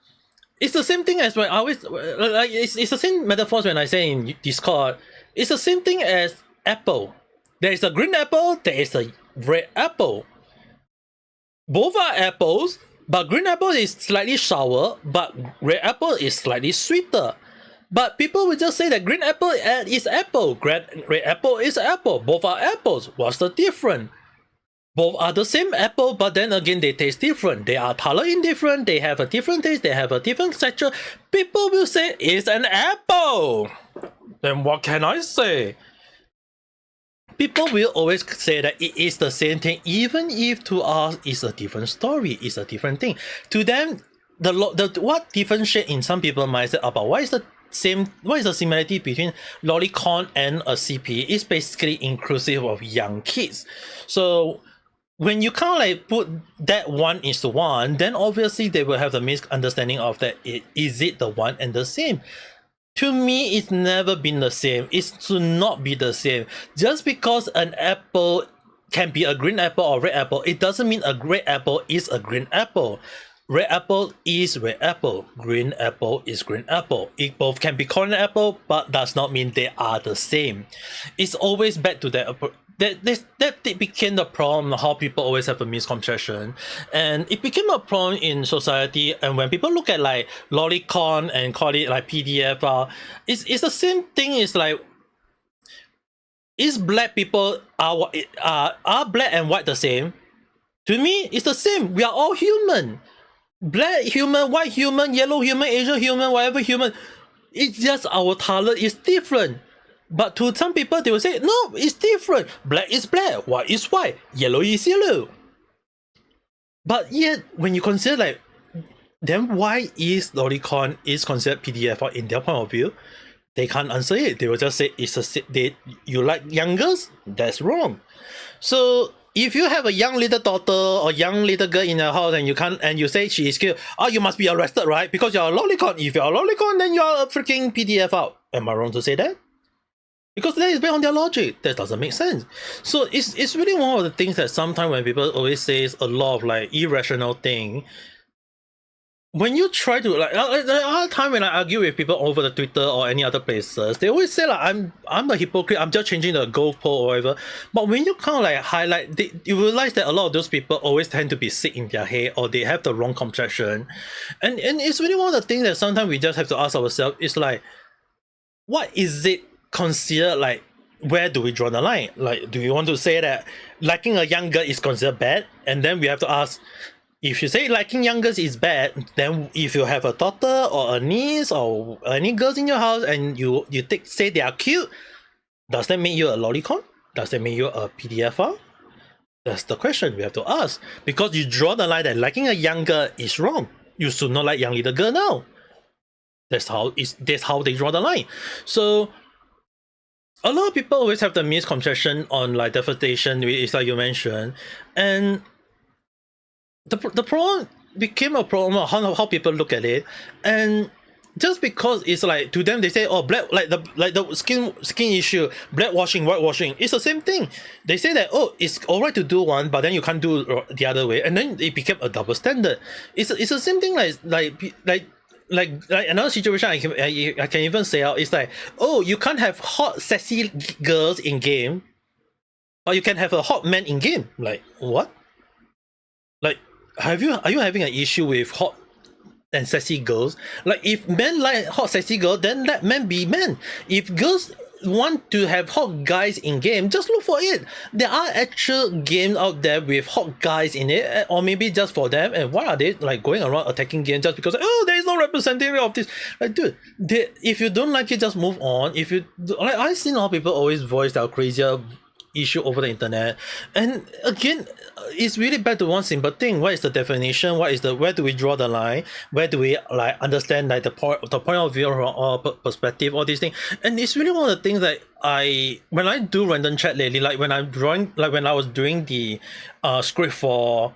it's the same thing as when I always like it's the same metaphors when I say in Discord. It's the same thing as apple. There is a green apple, there is a red apple. Both are apples, but green apple is slightly sour, but red apple is slightly sweeter. But people will just say that green apple is apple, red apple is apple. Both are apples. What's the difference? Both are the same apple, but then again they taste different. They are color indifferent, they have a different taste, they have a different texture. People will say it's an apple. Then what can I say? People will always say that it is the same thing, even if to us it's a different story, it's a different thing. To them, what differentiates in some people's mindset about what is the similarity between lolicon and a CP is basically inclusive of young kids. So when you kind of like put that one into one, then obviously they will have the misunderstanding of that is it the one and the same. To me, it's never been the same. It should not be the same. Just because an apple can be a green apple or red apple, it doesn't mean a red apple is a green apple. Red apple is red apple. Green apple is green apple. It both can be called an apple, but does not mean they are the same. It's always back to that. That became the problem, how people always have a misconception, and it became a problem in society. And when people look at like lolicon and call it like PDF, it's the same thing. It's like, is black people are black and white the same? To me, it's the same. We are all human. Black human, white human, yellow human, Asian human, whatever human. It's just our color is different. But to some people, they will say, no, it's different. Black is black, white is white, yellow is yellow. But yet, when you consider like, then why is lolicon is considered PDF in their point of view? They can't answer it. They will just say you like young girls? That's wrong. So if you have a young little daughter or young little girl in your house and you say she is cute, oh, you must be arrested, right? Because you're a lolicon. If you're a lolicon, then you're a freaking PDF out. Am I wrong to say that? Because that is based on their logic. That doesn't make sense. So it's really one of the things that sometimes when people always say a lot of like irrational thing, when you try to like other time when I argue with people over the Twitter or any other places, they always say like I'm a hypocrite, I'm just changing the goalpost or whatever. But when you kind of like highlight, you realize that a lot of those people always tend to be sick in their head or they have the wrong complexion. And it's really one of the things that sometimes we just have to ask ourselves is like, what is it consider, like, where do we draw the line? Like, do we want to say that liking a young girl is considered bad? And then we have to ask, if you say liking young girls is bad, then if you have a daughter or a niece or any girls in your house and you say they are cute, does that make you a lolicon? Does that make you a PDFR? That's the question we have to ask. Because you draw the line that liking a young girl is wrong. You should not like young little girl now. That's how they draw the line. So a lot of people always have the misconception on like deforestation, is like you mentioned, and the problem became a problem of how people look at it. And just because it's like, to them they say, oh, black, like the skin issue, black washing, white washing, it's the same thing. They say that, oh, it's alright to do one, but then you can't do the other way, and then it became a double standard. It's the same thing like like another situation I can even say out is like, oh, you can't have hot sexy girls in game, or you can have a hot man in game. Like what? Like are you having an issue with hot and sexy girls? Like if men like hot sexy girls, then let men be men. If girls want to have hot guys in game, just look for it. There are actual games out there with hot guys in it, or maybe just for them. And why are they like going around attacking game just because, oh, there is no representative of this? Like, dude, if you don't like it, just move on. If you like, I've seen how people always voice their crazier issue over the internet, and again, it's really back to one simple thing. What is the definition? Where do we draw the line? Where do we like understand like the point of view or perspective, all these things? And it's really one of the things that when I do random chat lately, like when I'm drawing, like when I was doing the script for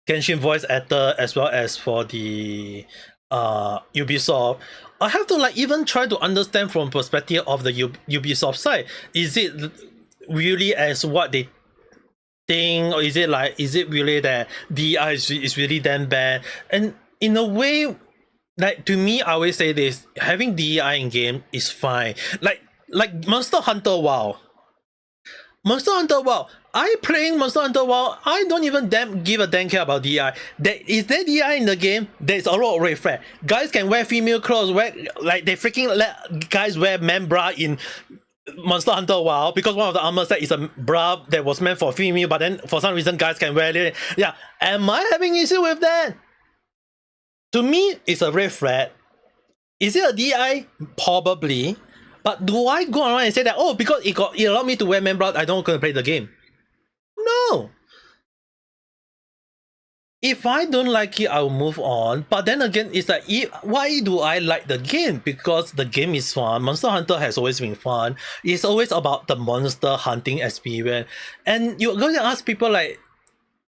Genshin voice actor as well as for the Ubisoft, I have to like even try to understand from perspective of the Ubisoft side. Is it really as what they think, or is it really that DI is really damn bad? And in a way, like to me, I always say this: having DI in game is fine. Like Monster Hunter WoW. I playing Monster Hunter WoW, I don't even give a damn care about DI. Is there DI in the game? There's a lot of red flag. Guys can wear female clothes, like they freaking let guys wear man bra in Monster Hunter WoW because one of the armor set is a bra that was meant for female, but then for some reason guys can wear it. Yeah, am I having issue with that? To me, it's a red flag. Is it a DI? Probably. But do I go around and say that, oh, because it allowed me to wear man bra, I don't want to play the game? No. If I don't like it, I'll move on. But then again, it's like, why do I like the game? Because the game is fun. Monster Hunter has always been fun. It's always about the monster hunting experience. And you're going to ask people like,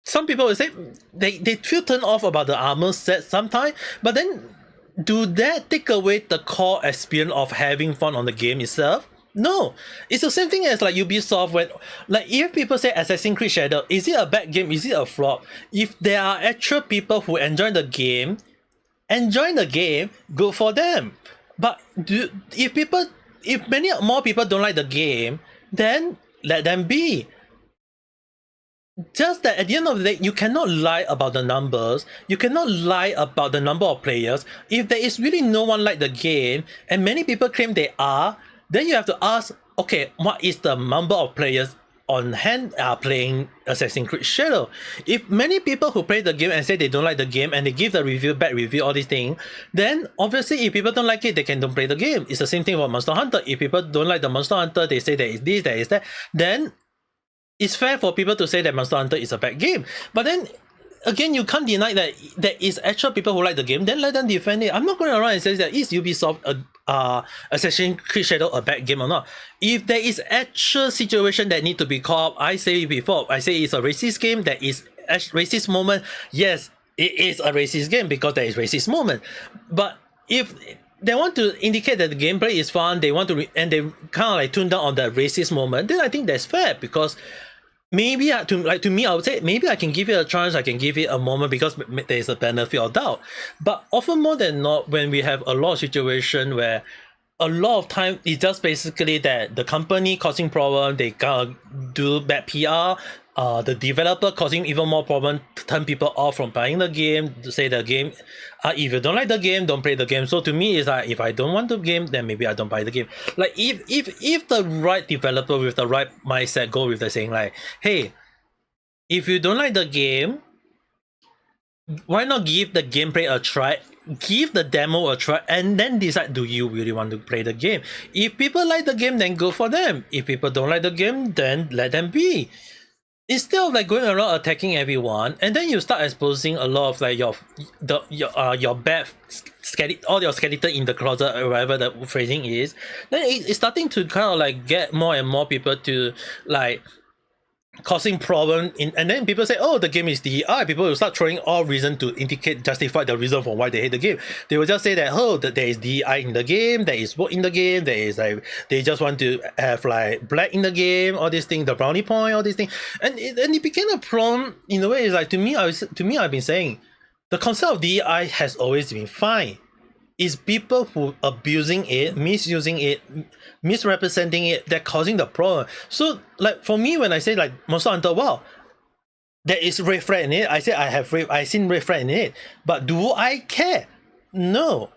some people will say they feel turned off about the armor set sometimes, but then do that take away the core experience of having fun on the game itself? No, it's the same thing as like Ubisoft. When like if people say Assassin's Creed Shadow, is it a bad game? Is it a flop? If there are actual people who enjoy the game, good for them. But if many more people don't like the game, then let them be. Just that at the end of the day, you cannot lie about the numbers. You cannot lie about the number of players. If there is really no one like the game, and many people claim they are, then you have to ask, okay, what is the number of players on hand are playing Assassin's Creed Shadow? If many people who play the game and say they don't like the game and they give the review, bad review, all these things, then obviously if people don't like it, they can don't play the game. It's the same thing for Monster Hunter. If people don't like the Monster Hunter, they say there is this, there is that, then it's fair for people to say that Monster Hunter is a bad game. But then again, you can't deny that there is actual people who like the game, then let them defend it. I'm not going around and say that is Ubisoft Assassin's Creed Shadow a bad game or not. If there is actual situation that need to be called, I say it before, I say it's a racist game, that is a racist moment. Yes, it is a racist game because there is racist moment. But if they want to indicate that the gameplay is fun, they want to and they kind of like tune down on the racist moment, then I think that's fair, because maybe to me, I would say maybe I can give it a chance, I can give it a moment because there is a benefit of doubt. But often more than not, when we have a lot of situation where a lot of time it's just basically that the company causing problem, they gotta do bad PR, the developer causing even more problem, turn people off from buying the game, to say the game, if you don't like the game, don't play the game. So to me, it's like, if I don't want the game, then maybe I don't buy the game. Like if the right developer with the right mindset go with the saying like, hey, if you don't like the game, why not give the gameplay a try, give the demo a try, and then decide, do you really want to play the game? If people like the game, then go for them. If people don't like the game, then let them be. Instead of like going around attacking everyone, and then you start exposing a lot of like your bad all your skeleton in the closet, or whatever the phrasing is, then it's starting to kind of like get more and more people to like causing problem in, and then people say, oh, the game is DI. People will start throwing all reason to justify the reason for why they hate the game. They will just say that, oh, that there is DI in the game, there is work in the game, there is like, they just want to have like black in the game, all these things, the brownie point, all these things, and it became a problem in a way. It's like, to me I've been saying, The concept of DEI has always been fine. It's people who abusing it, misusing it, misrepresenting it, that causing the problem. So like for me, when I say like Monster Hunter, wow, there is red flag in it. I say I seen red flag in it, but do I care? No.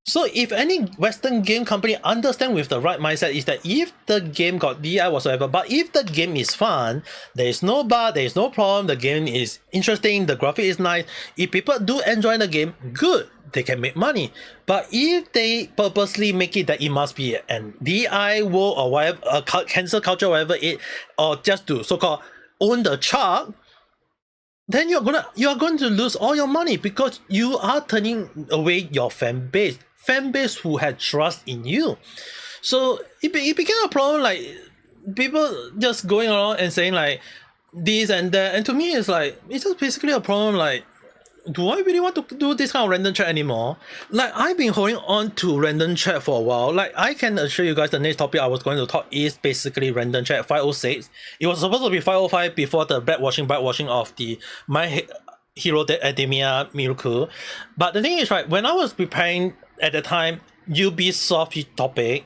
So if any Western game company understand with the right mindset is that if the game got DI whatsoever, but if the game is fun, there is no bug, there is no problem, the game is interesting, the graphic is nice, if people do enjoy the game, good, they can make money. But if they purposely make it that it must be an DI world or whatever, a cancel culture, whatever it, or just to so-called own the chart, then you are going to lose all your money because you are turning away your fan base who had trust in you. So it became a problem, like people just going around and saying like this and that, and to me it's like it's just basically a problem like, do I really want to do this kind of random chat anymore? Like I've been holding on to random chat for a while. Like I can assure you guys the next topic I was going to talk is basically random chat 506. It was supposed to be 505 before the whitewashing of the My Hero Academia miracle. But the thing is, right, when I was preparing at the time Ubisoft topic,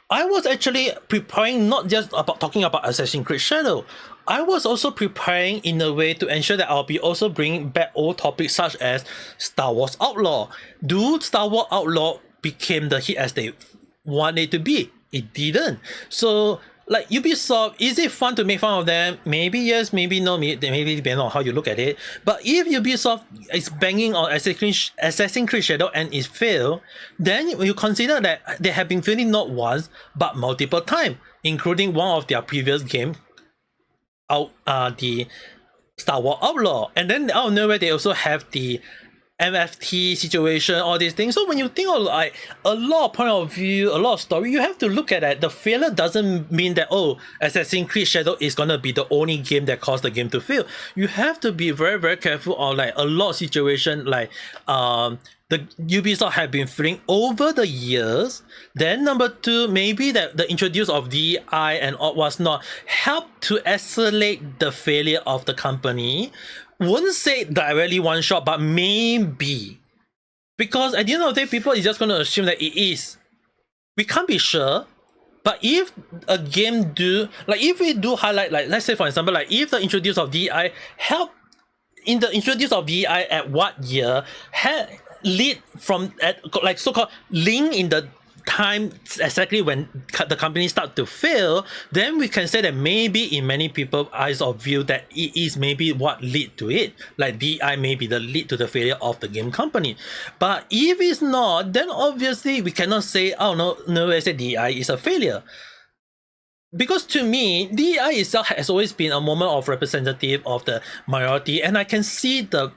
I was actually preparing not just about talking about Assassin's Creed Shadow. I was also preparing in a way to ensure that I'll be also bringing back old topics such as Star Wars Outlaw. Do Star Wars Outlaw became the hit as they want it to be? It didn't. So like Ubisoft, is it fun to make fun of them? Maybe yes, maybe no, maybe depending on how you look at it. But if Ubisoft is banging on Assassin's Creed Shadow and it failed, then you consider that they have been failing not once but multiple times, including one of their previous games, the Star Wars Outlaw, and then out of nowhere they also have the MFT situation, all these things. So when you think of like a lot of point of view, a lot of story, you have to look at that. The failure doesn't mean that, oh, Assassin's Creed Shadow is gonna be the only game that caused the game to fail. You have to be very, very careful on like a lot of situation, like the Ubisoft have been failing over the years. Then number two, maybe that the introduce of DI and all was not help to accelerate the failure of the company. Wouldn't say directly one shot, but maybe, because at the end of the day, people is just going to assume that it is. We can't be sure, but if a game do, like if we do highlight, like let's say for example, like if the introduce of DI help in the introduce of DI at what year had lead from at like so-called link in the time exactly when the company start to fail, then we can say that maybe in many people's eyes of view that it is maybe what lead to it, like DI may be the lead to the failure of the game company. But if it's not, then obviously we cannot say, oh no, I say DI is a failure. Because to me, DI itself has always been a moment of representative of the minority, and I can see the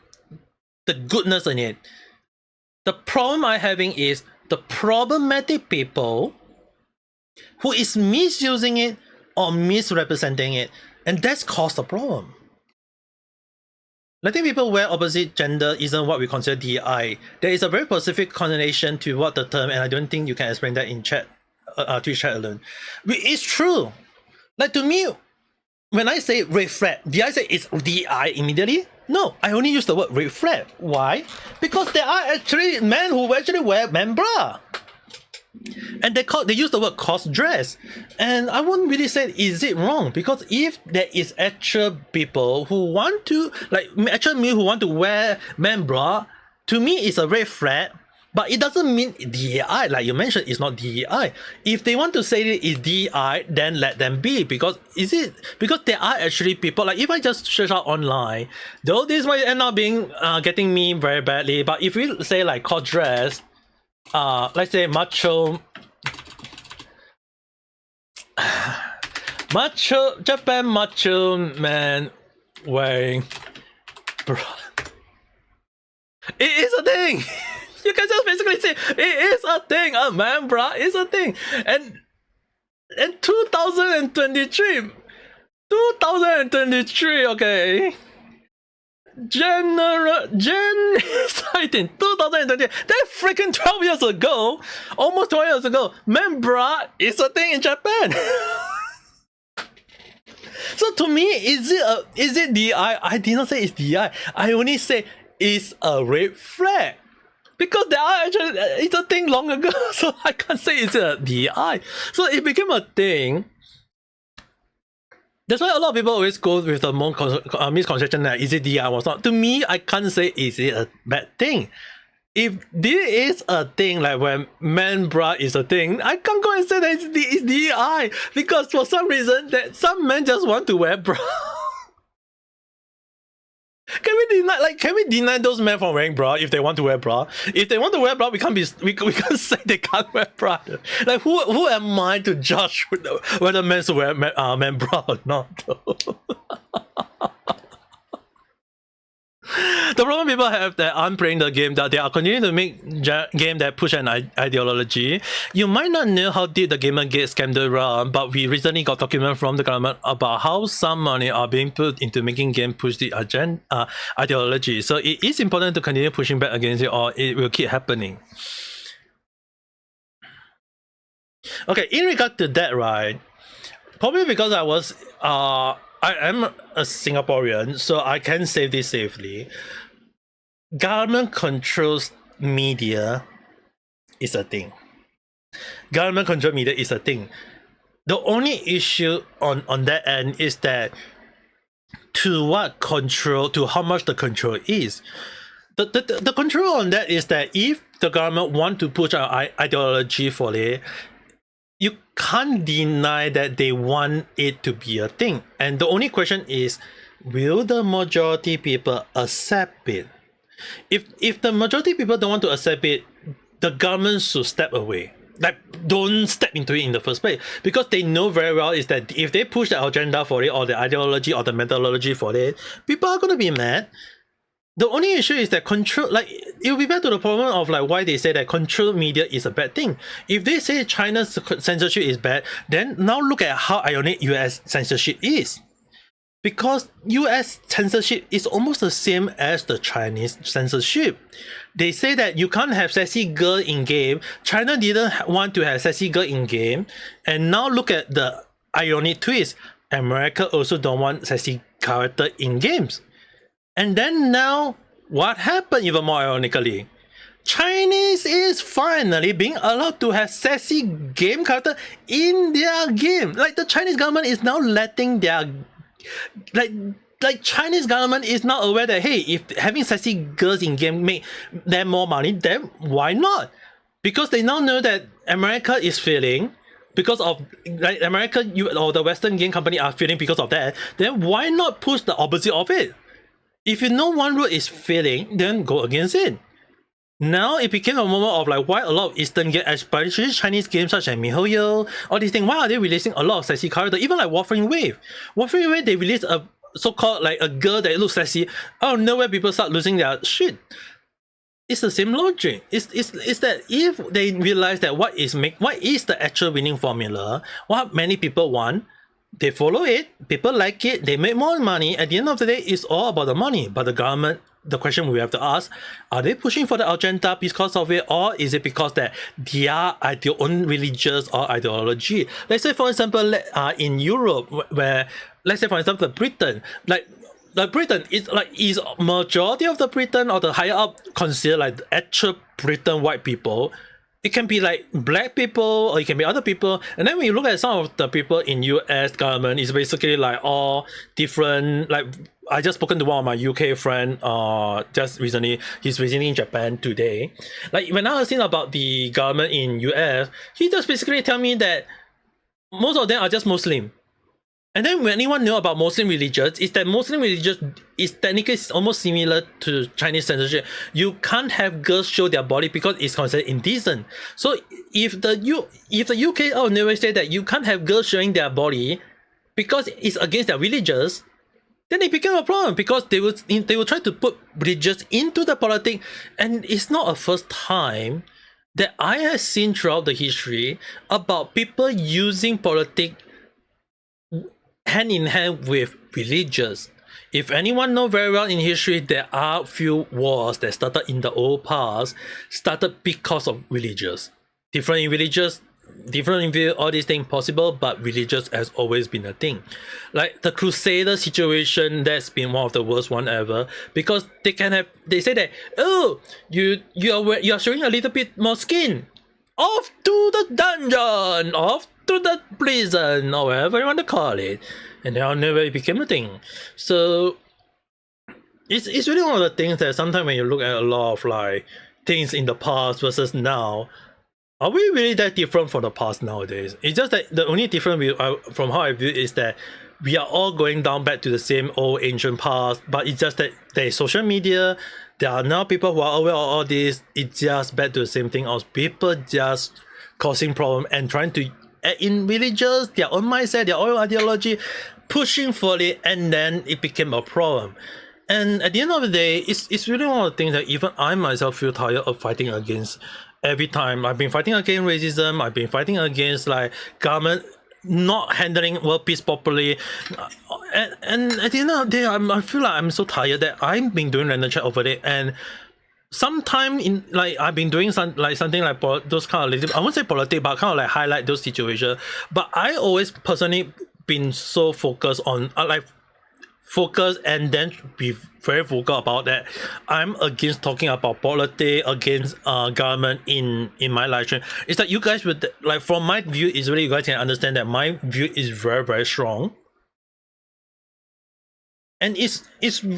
goodness in it. The problem I'm having is the problematic people who is misusing it or misrepresenting it, and that's caused the problem. Letting people wear opposite gender isn't what we consider DI. There is a very specific connotation to what the term, and I don't think you can explain that in chat, Twitch chat alone. It's true. Like to me, when I say red flag, did I say it's DI immediately? No, I only use the word red flag. Why? Because there are actually men who actually wear men bra. And they use the word cross dress. And I won't really say is it wrong, because if there is actual people who want to, like actual men who want to wear men bra, to me it's a red flag. But it doesn't mean DEI, like you mentioned, it's not DEI. If they want to say it is DEI, then let them be, because there are actually people, like if I just search out online, though this might end up being getting me very badly, but if we say like cross dress, let's say macho Japan macho man wearing bra. It is a thing. You can just basically say it is a thing. A man bra is a thing. And in 2023, okay. Sighting 2020, that freaking 12 years ago, almost 12 years ago, man bra is a thing in Japan. So to me, is it DI? I did not say it's DI. I only say is a red flag. Because there are actually, it's a thing long ago, so I can't say it's a DI. So it became a thing. That's why a lot of people always go with the misconception that is it DI or not. To me, I can't say is it a bad thing. If this is a thing, like when man bra is a thing, I can't go and say that it's DI. Because for some reason, that some men just want to wear bra. Can we deny those men from wearing bra if they want to wear bra? If they want to wear bra, we can't say they can't wear bra. Like who am I to judge whether men should wear men bra or not? The problem people have that aren't playing the game, that they are continuing to make game that push an ideology. You might not know how deep the Gamergate scandal run, but we recently got document from the government about how some money are being put into making game push the agenda ideology. So it is important to continue pushing back against it, or it will keep happening. Okay, in regard to that, right? Probably because I am a Singaporean, so I can say this safely. Government controls media is a thing. Government control media is a thing. The only issue on that end is that to how much the control is. The control on that is that if the government want to push our ideology for it, you can't deny that they want it to be a thing. And the only question is, will the majority people accept it? If the majority people don't want to accept it, the government should step away. Like, don't step into it in the first place. Because they know very well is that if they push the agenda for it, or the ideology, or the methodology for it, people are going to be mad. The only issue is that control, like, it will be back to the problem of like why they say that controlled media is a bad thing. If they say China's censorship is bad, then now look at how ironic US censorship is. Because US censorship is almost the same as the Chinese censorship. They say that you can't have sexy girl in game. China didn't want to have sexy girl in game. And now look at the ironic twist. America also don't want sexy character in games. And then now, what happened even more ironically? Chinese is finally being allowed to have sexy game character in their game. Like the Chinese government is now letting their like Chinese government is now aware that hey, if having sexy girls in game make them more money, then why not? Because they now know that America is failing. Because of like America or the Western game company are failing because of that, then why not push the opposite of it? If you know one route is failing, then go against it. Now it became a moment of like why a lot of Eastern games, especially Chinese games such as MiHoYo, all these things, why are they releasing a lot of sexy characters? Even like Warframe Wave. Warframe Wave, they released a so-called like a girl that looks sexy. Out of nowhere, people start losing their shit. It's the same logic. It's that if they realize that what is the actual winning formula, what many people want, they follow it, people like it, they make more money. At the end of the day, it's all about the money. But the government, the question we have to ask, are they pushing for the agenda because of it, or is it because that they are their own religious or ideology? Let's say, for example, in Europe, where, let's say, for example, Britain, like Britain is majority of the Britain or the higher up considered like the actual Britain white people. It can be like black people or it can be other people. And then when you look at some of the people in US government, it's basically like all different. Like I just spoken to one of my UK friend just recently. He's visiting Japan today. Like when I was thinking about the government in US, he just basically tell me that most of them are just Muslim. And then when anyone know about Muslim religions, is that Muslim religion is technically almost similar to Chinese censorship. You can't have girls show their body because it's considered indecent. So if the UK or nowhere say that you can't have girls showing their body because it's against their religions, then it became a problem because they will try to put religions into the politics. And it's not a first time that I have seen throughout the history about people using politics hand in hand with religious. If anyone know very well in history, there are few wars that started in the old past, started because of religious. Different in religious different view, all these things possible, but religious has always been a thing. Like the Crusader situation, that's been one of the worst one ever, because they say that, oh, you are showing a little bit more skin, off to the dungeon, off to the prison, or whatever you want to call it, and then never it became a thing. So it's really one of the things that sometimes when you look at a lot of like things in the past versus now, are we really that different from the past nowadays? It's just that the only difference from how I view it is that we are all going down back to the same old ancient past, but it's just that there is social media, there are now people who are aware of all this, it's just back to the same thing as people just causing problem and trying to add in religious, their own mindset, their own ideology, pushing for it, and then it became a problem. And at the end of the day, it's really one of the things that even I myself feel tired of fighting against every time. I've been fighting against racism, I've been fighting against like government not handling world peace properly, and at the end of the day, I feel like I'm so tired that I've been doing random chat over it, and sometime in like I've been doing something like those kind of little, I won't say politics, but kind of like highlight those situations. But I always personally been so focused on focus and then be very vocal about that. I'm against talking about politics, against government in my live stream. It's that you guys would like, from my view, is really you guys can understand that my view is very, very strong. And it's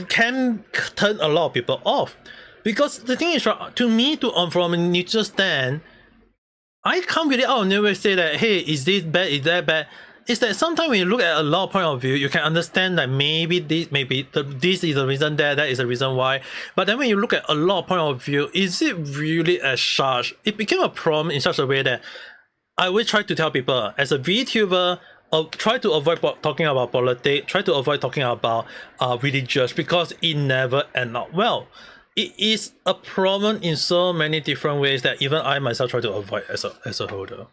can turn a lot of people off. Because the thing is, to me, from a neutral stand, I can't really never say that, hey, is this bad, is that bad? It's that sometimes when you look at a lot of point of view, you can understand that maybe this is the reason, that is the reason why. But then when you look at a lot of point of view, is it really as such? It became a problem in such a way that I always try to tell people, as a VTuber, try to avoid talking about politics, try to avoid talking about religious, because it never ends up well. It is a problem in so many different ways that even I myself try to avoid as a holder.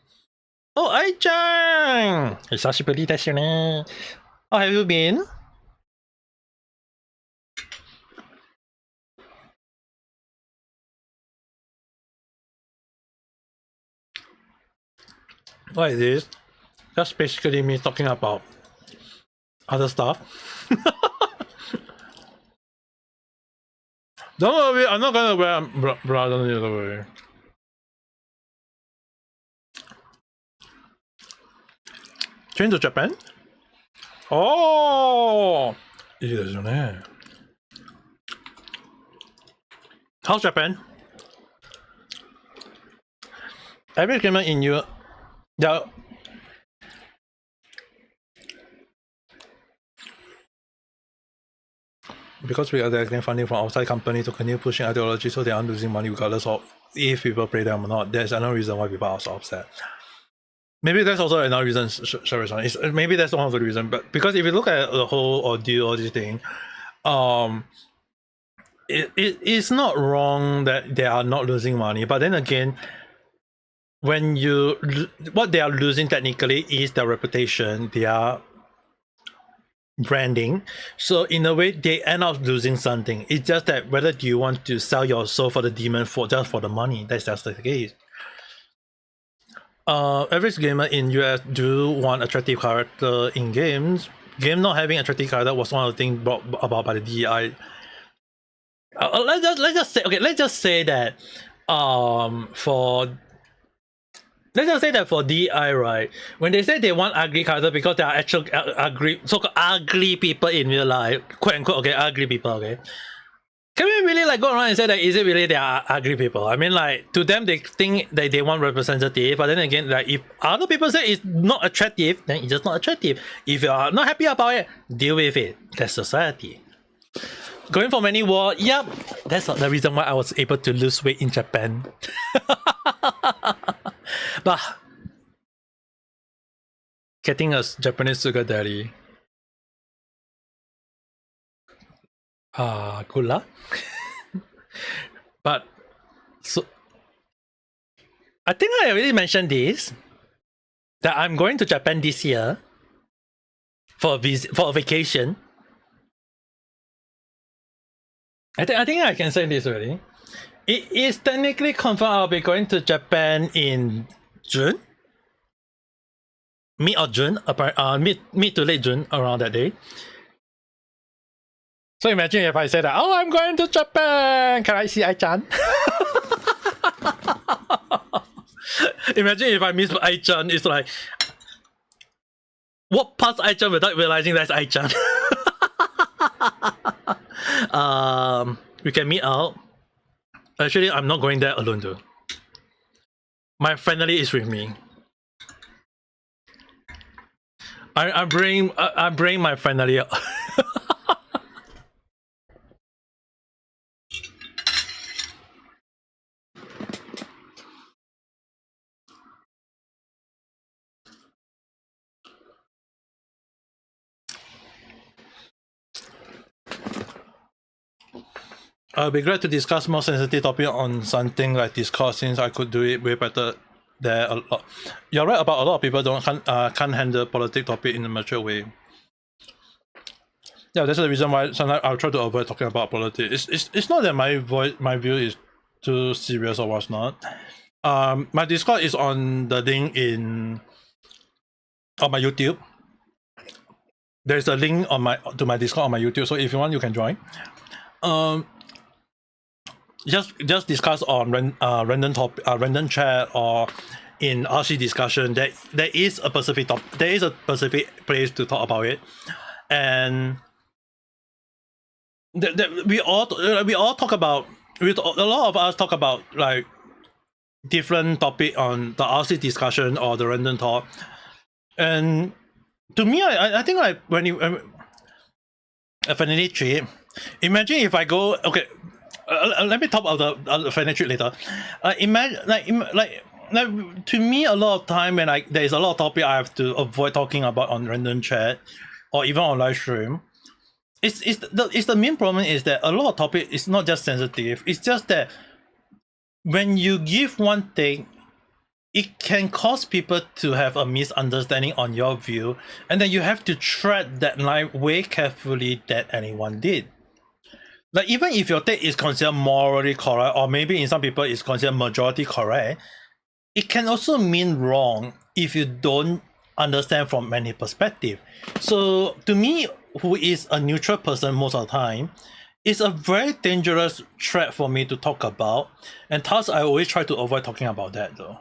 Oh, Ai-chan! Hisashiburi desu ne. How have you been? What is this? Just basically me talking about other stuff. Don't worry, I'm not gonna wear bra, don't worry. Train to Japan? Oh! いいですよね. How's Japan? Every gamer in you, yeah. Because we are getting funding from outside companies to continue pushing ideology, so they aren't losing money regardless of if people play them or not. There's another reason why people are so upset. Maybe that's also another reason, maybe that's one of the reasons, but because if you look at the whole ordeal, all this thing, it's not wrong that they are not losing money, but then again, when what they are losing technically is their reputation, their branding. So in a way, they end up losing something. It's just that whether do you want to sell your soul for the demon just for the money, that's just the case. Average gamer in US do want attractive character in games. Game not having attractive character was one of the things brought about by the DEI. Let's just say that for DEI, right, when they say they want ugly character because they are actual so-called ugly people in real life, quote unquote, okay, ugly people, okay. Can we really like go around and say that is it really they are ugly people? I mean, like, to them they think that they want representative, but then again, like, if other people say it's not attractive, then it's just not attractive. If you are not happy about it, deal with it. That's society. Going for many war, yep, that's not the reason why I was able to lose weight in Japan. But getting a Japanese sugar daddy, good luck. But so I think I already mentioned this, that I'm going to Japan this year for a vacation. I think I can say this already. It is technically confirmed I'll be going to Japan in June. mid of June, mid to late June, around that day. So imagine if I say that, oh, I'm going to Japan. Can I see Ai-chan? Imagine if I miss Ai-chan. It's like, walk past Ai-chan without realizing that's Ai-chan. We can meet out. Actually, I'm not going there alone though. My family is with me. I bring my family up. I'll be glad to discuss more sensitive topic on something like Discord, since I could do it way better there a lot. You're right about a lot of people can't handle politics topic in a mature way. Yeah, that's the reason why sometimes I'll try to avoid talking about politics. It's not that my view is too serious or what's not. My Discord is on the link on my YouTube. There's a link to my Discord on my YouTube, so if you want, you can join. Just discuss on random topic, random chat, or in RC discussion. There is a specific place to talk about it, and we all talk about. A lot of us talk about like different topic on the RC discussion or the random talk, and to me, I think like when you affinity trip. Imagine if I go let me talk about the affinity trip later. Imagine like to me, a lot of time when there is a lot of topic I have to avoid talking about on random chat or even on live stream. It's the main problem is that a lot of topic is not just sensitive. It's just that when you give one thing, it can cause people to have a misunderstanding on your view, and then you have to tread that line way carefully that anyone did. Like even if your take is considered morally correct, or maybe in some people it's considered majority correct, it can also mean wrong if you don't understand from many perspectives. So to me, who is a neutral person most of the time, it's a very dangerous threat for me to talk about, and thus I always try to avoid talking about that though.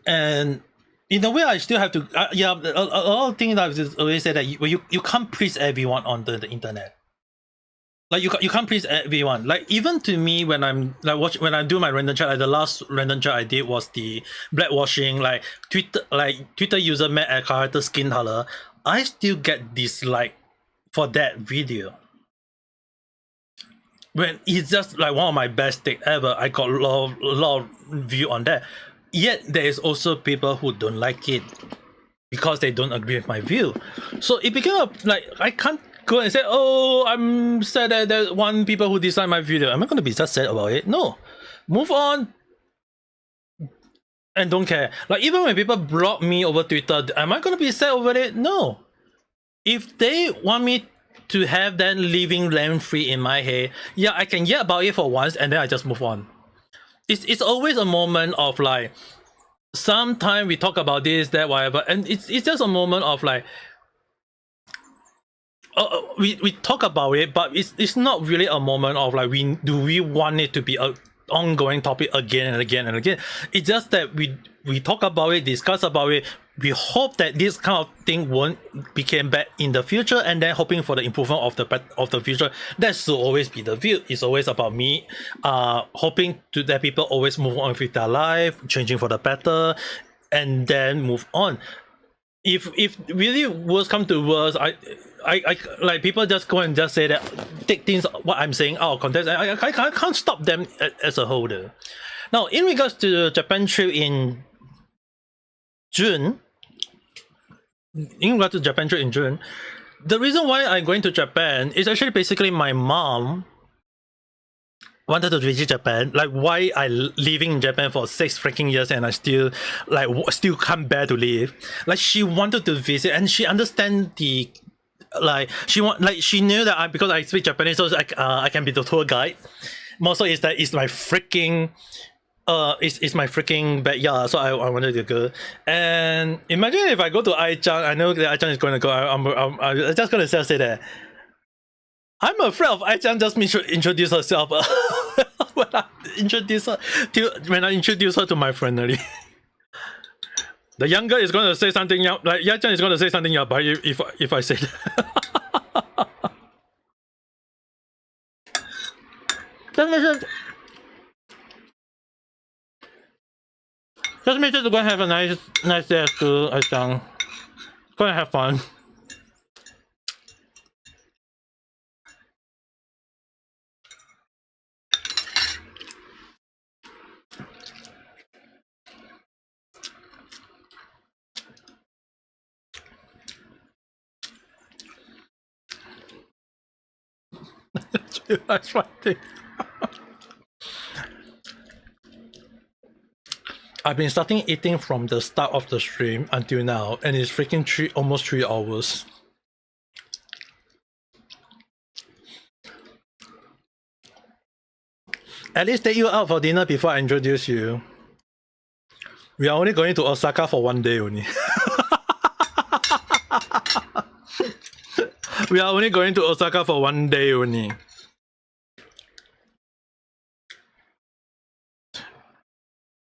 And in a way, I still have to. Yeah, a lot of things I've always said that you can't please everyone on the internet. Like you can't please everyone. Like even to me, when I'm like when I do my random chat, like the last random chat I did was the blackwashing, like Twitter user made a character skin color. I still get dislike for that video. When it's just like one of my best take ever, I got a lot of view on that. Yet there is also people who don't like it because they don't agree with my view. So it became like I can't go and say, oh, I'm sad that there's one people who dislike my video. Am I going to be just sad about it? No. Move on and don't care. Like even when people block me over Twitter, am I going to be sad over it? No. If they want me to have that living land free in my head, yeah, I can yell about it for once and then I just move on. It's always a moment of like, sometime we talk about this, that, whatever, and it's just a moment of like, we talk about it, but it's not really a moment of like do we want it to be a ongoing topic again and again and again. It's just that we talk about it, discuss about it. We hope that this kind of thing won't become bad in the future, and then hoping for the improvement of the future. That should always be the view. It's always about me hoping that people always move on with their life, changing for the better, and then move on. If really worse come to worse, I like people just go and just say that, take things what I'm saying out of context. I can't stop them as a whole though. Now in regards to the Japan trip in June, the reason why I'm going to Japan is actually basically my mom wanted to visit Japan. Like why I living in Japan for 6 freaking years and I still can't bear to leave. Like she wanted to visit and she understand the she knew that because I speak Japanese, so I can be the tour guide. More so is that it's my freaking it's my freaking backyard, so I wanted to go. And imagine if I go to Aichang, I know that Aichang is going to go. I'm just going to say that I'm afraid of Aichang just introduce herself when I introduce her to my friendly. The younger is going to say something, like Aichang is going to say something, but if I say that. Just make sure to go and have a nice day at school, Aichang. Go and have fun. That's right. I've been starting eating from the start of the stream until now, and it's freaking almost 3 hours. At least take you out for dinner before I introduce you. We are only going to Osaka for 1 day only. We are only going to Osaka for 1 day only.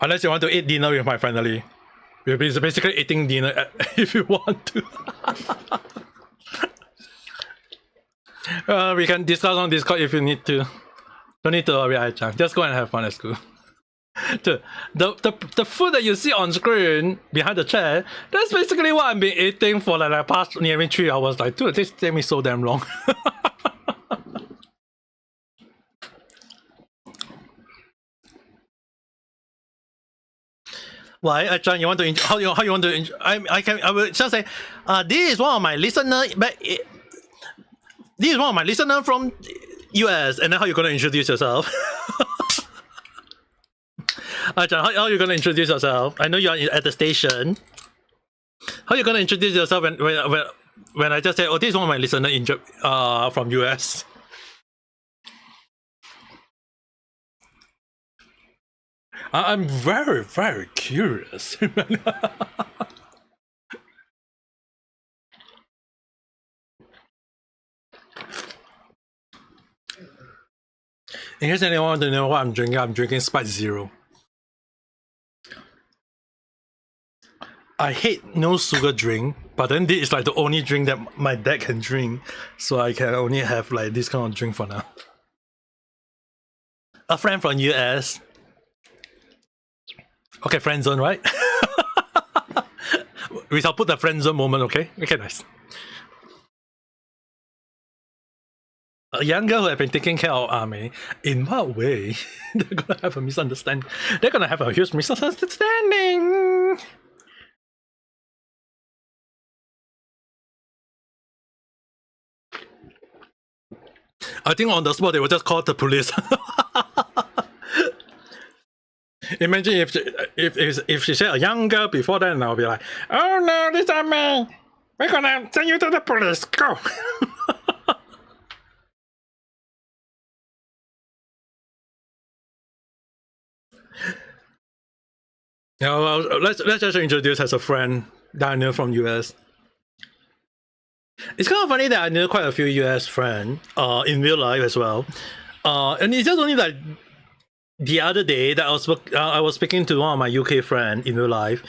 Unless you want to eat dinner with my family. We're basically eating dinner if you want to. We can discuss on Discord if you need to. Don't need to worry, Aichang. Just go and have fun at school. The food that you see on screen behind the chat, that's basically what I've been eating for like the past nearly 3 hours. Like, dude, this take me so damn long. Why, Aichang? You want to how you want to? I will just say, this is one of my listener. This is one of my listener from US, and then how you gonna introduce yourself? Aichang, how you gonna introduce yourself? I know you're at the station. How you gonna introduce yourself when I just say, oh, this is one of my listener from US? I'm very, very curious. In case anyone wants to know what I'm drinking Sprite Zero. I hate no sugar drink, but then this is like the only drink that my dad can drink, so I can only have like this kind of drink for now. A friend from US. Okay, friend zone, right? We shall put the friend zone moment, okay? Okay, nice. A young girl who have been taking care of Ame. In what way? They're gonna have a misunderstanding. They're gonna have a huge misunderstanding. I think on the spot they will just call the police. Imagine if she said a young girl before that, and I'll be like, oh no, this is Ame. We're gonna send you to the police. Go. Yeah, well, let's just introduce as a friend that I know from US. It's kind of funny that I know quite a few US friends in real life as well. And it's just only like the other day that I was speaking to one of my UK friend in real life.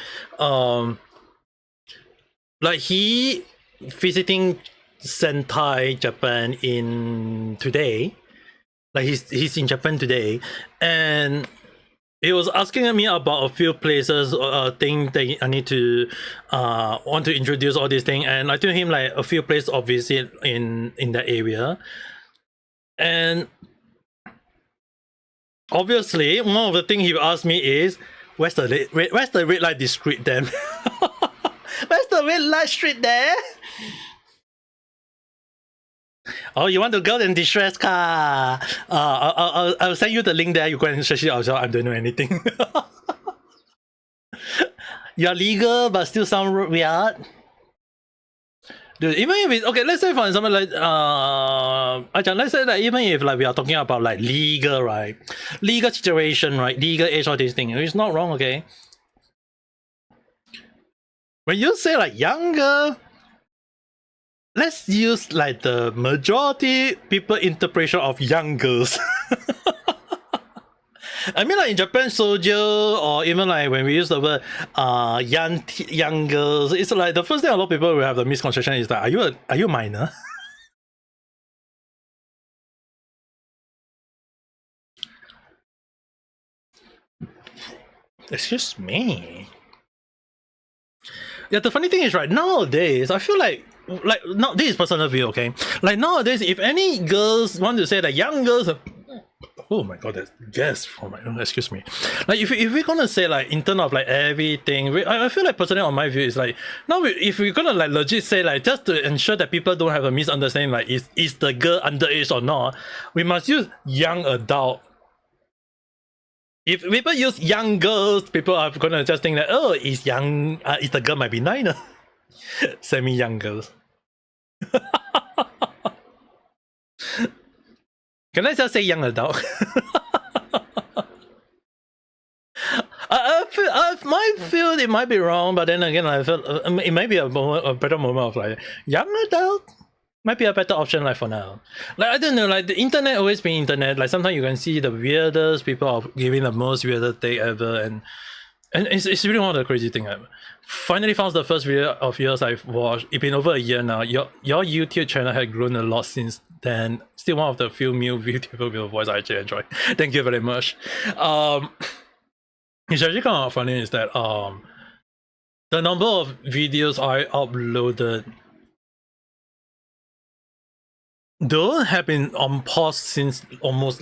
Like he visiting Sentai Japan in today. Like he's in Japan today, and he was asking me about a few places, things that I need to want to introduce all these things, and I told him like a few places of visit in that area, and obviously one of the things he asked me is, where's the red light district then? Where's the red light street there? Oh, you want to go in distress car? I'll send you the link there. You go and search it yourself. I don't know anything. You're legal, but still sound weird. Dude, even if it's okay, let's say for example, like let's say that even if like we are talking about like legal, right, legal situation, right, legal age, all these things, it's not wrong, okay. When you say like younger, let's use like the majority people interpretation of young girls. I mean, like in Japan, soldier, or even like when we use the word young girls, it's like the first thing a lot of people will have the misconception is that are you a minor? Excuse me. Yeah, the funny thing is, right, nowadays I feel like no, this is personal view, okay? Like nowadays, if any girls want to say that young girls oh my god, that's gas for my excuse me. Like if we're gonna say like in terms of like everything, I feel like personally on my view is like now if we're gonna like legit say like just to ensure that people don't have a misunderstanding like is the girl underage or not, we must use young adult. If people use young girls, people are gonna just think that oh, is young, is the girl might be 9 semi-young girls. Can I just say young adult? I might feel it might be wrong, but then again, I feel it might be a better moment of like young adult. Might be a better option like for now. Like I don't know, like the internet always been internet. Like sometimes you can see the weirdest people are giving the most weirdest thing ever, and it's really one of the crazy thing ever. Finally found the first video of yours I've watched. It's been over a year now. Your YouTube channel had grown a lot since then. Still one of the few new YouTubers with a voice I actually enjoy. Thank you very much. It's actually kind of funny is that the number of videos I uploaded though have been on pause since almost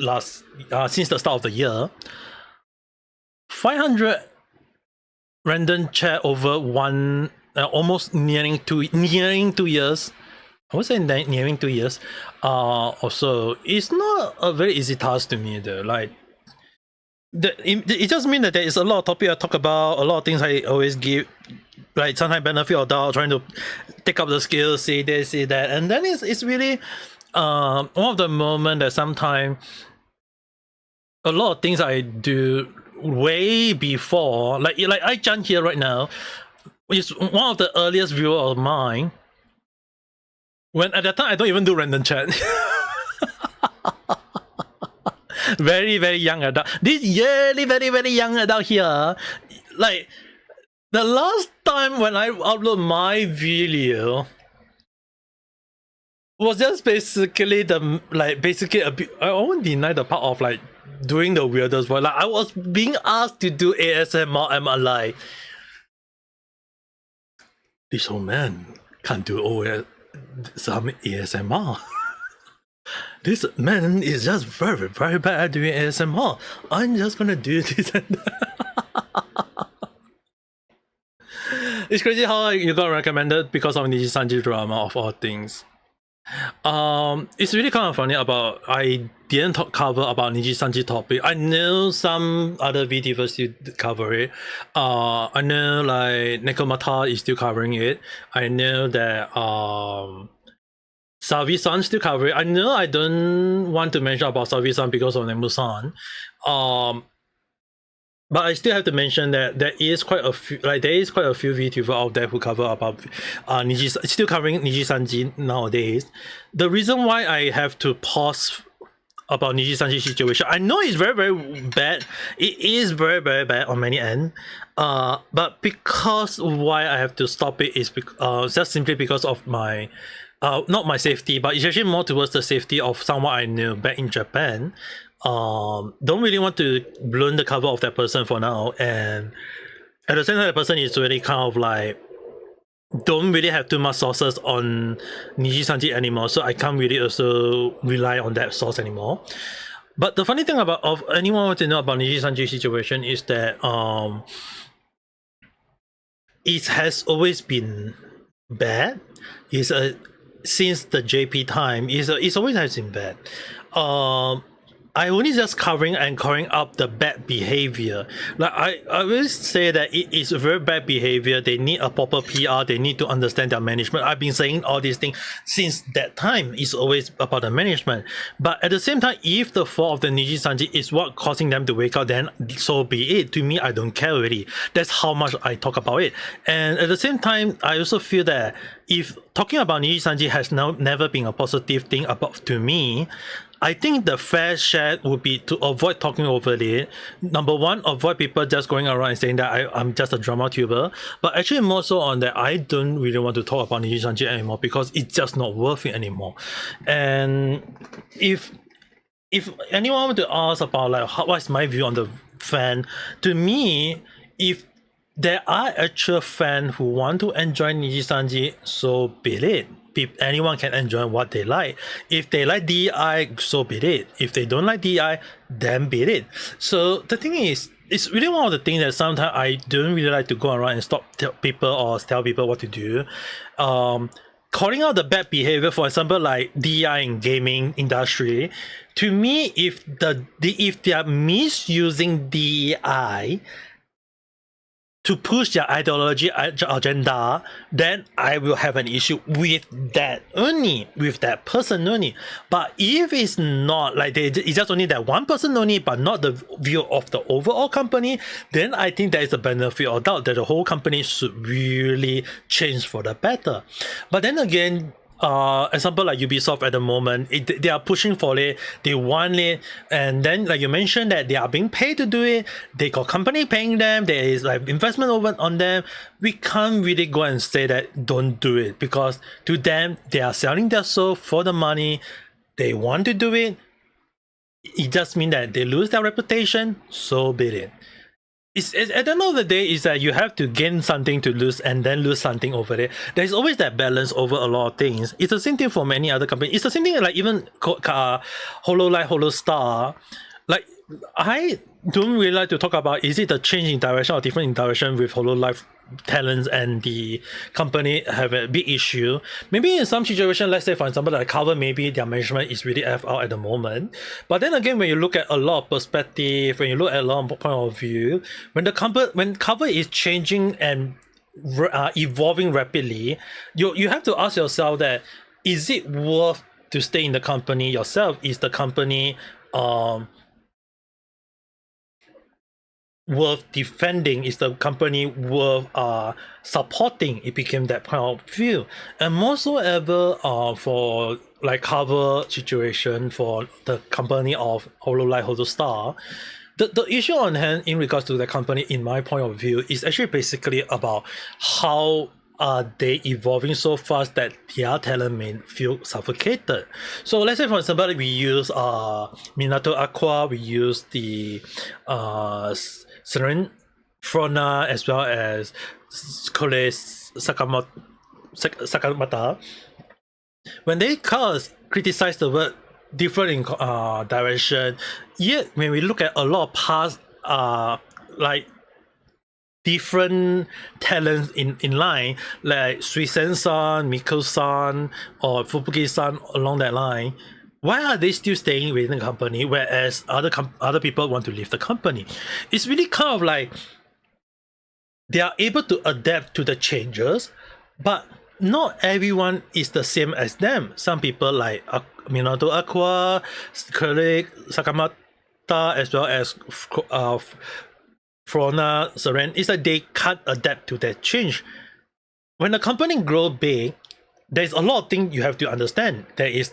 since the start of the year. 500 random chat over one almost nearing 2 years. I would say nearing 2 years. Also, it's not a very easy task to me though. Like it just means that there is a lot of topic I talk about, a lot of things I always give, like sometimes benefit of doubt, trying to take up the skills, see this, see that, and then it's really one of the moments that sometimes a lot of things I do way before, like I jump here right now, is one of the earliest viewer of mine. When at that time I don't even do random chat. Very, very young adult. This yearly, very, very young adult here. Like the last time when I upload my video was just basically I won't deny the part of like doing the weirdest voice. Like I was being asked to do ASMR. I'm like, this old man can't do some ASMR. This man is just very, very bad at doing ASMR. I'm just gonna do this and that. It's crazy how you got recommended because of Niji Sanji drama of all things. It's really kind of funny about I didn't cover about Niji Sanji topic. I know some other VTubers still cover it. I know like Nekomata is still covering it. I know that Savi-san still cover it. I know I don't want to mention about Savi-san because of Nemu-san. But I still have to mention that there is quite a few VTubers out there who cover about still covering Niji Sanji nowadays. The reason why I have to pause about Niji Sanji situation, I know it's very, very bad. It is very, very bad on many ends. But because why I have to stop it is just simply because of my not my safety, but it's actually more towards the safety of someone I knew back in Japan. Don't really want to blow the cover of that person for now, and at the same time the person is really kind of like don't really have too much sources on Niji Sanji anymore, so I can't really also rely on that source anymore. But the funny thing about of anyone want to know about Niji Sanji situation is that it has always been bad. Since the JP time, it's always has been bad. I only just covering and covering up the bad behavior. Like I will say that it is a very bad behavior. They need a proper PR. They need to understand their management. I've been saying all these things since that time. It's always about the management. But at the same time, if the fault of the Niji Sanji is what causing them to wake up, then so be it. To me, I don't care really. That's how much I talk about it. And at the same time, I also feel that if talking about Niji Sanji has never been a positive thing about to me, I think the fair share would be to avoid talking over it. Number one, avoid people just going around and saying that I'm just a drama tuber. But actually more so on that, I don't really want to talk about Niji Sanji anymore because it's just not worth it anymore. And if anyone were to ask about like what's my view on the fan, to me, if there are actual fans who want to enjoy Niji Sanji, so be it. Anyone can enjoy what they like. If they like DI, so be it. If they don't like DI, then be it. So the thing is, it's really one of the things that sometimes I don't really like to go around and stop people or tell people what to do. Calling out the bad behavior, for example, like DI in gaming industry, to me, if they are misusing DI to push their ideology agenda, then I will have an issue with that only, with that person only. But if it's not like it's just only that one person only, but not the view of the overall company, then I think there is a benefit or doubt that the whole company should really change for the better. But then again, example like Ubisoft at the moment, they are pushing for it, they want it, and then like you mentioned that they are being paid to do it, they got company paying them, there is like investment over on them. We can't really go and say that don't do it, because to them, they are selling their soul for the money, they want to do it. It just means that they lose their reputation, so be it. It's at the end of the day, is that you have to gain something to lose and then lose something over it. There's always that balance over a lot of things. It's the same thing for many other companies. It's the same thing like even HoloLive, HoloStar. Like, I don't really like to talk about is it the change in direction or different in direction with HoloLive talents and the company have a big issue. Maybe in some situation, let's say for example like Cover, maybe their management is really F out at the moment. But then again, when you look at a lot of perspective, when you look at a lot of point of view, when Cover is changing and evolving rapidly, you have to ask yourself that is it worth to stay in the company yourself? Is the company worth defending? Is the company worth supporting? It became that point of view. And more so ever for like Cover situation for the company of HoloLive, HoloStar, the issue on hand in regards to the company, in my point of view, is actually basically about how are they evolving so fast that their talent may feel suffocated. So let's say for example we use Minato Aqua, we use the Seren Frona, as well as Kole Sakamata. When they criticize the word different in direction, yet when we look at a lot of past like different talents in line, like Suisen-san, Miko-san, or Fubuki-san along that line, why are they still staying within the company, whereas other people want to leave the company? It's really kind of like they are able to adapt to the changes, but not everyone is the same as them. Some people like Minato Aqua, Kole Sakamata, as well as Frona, Seren, is that they can't adapt to that change. When the company grows big, there's a lot of things you have to understand. They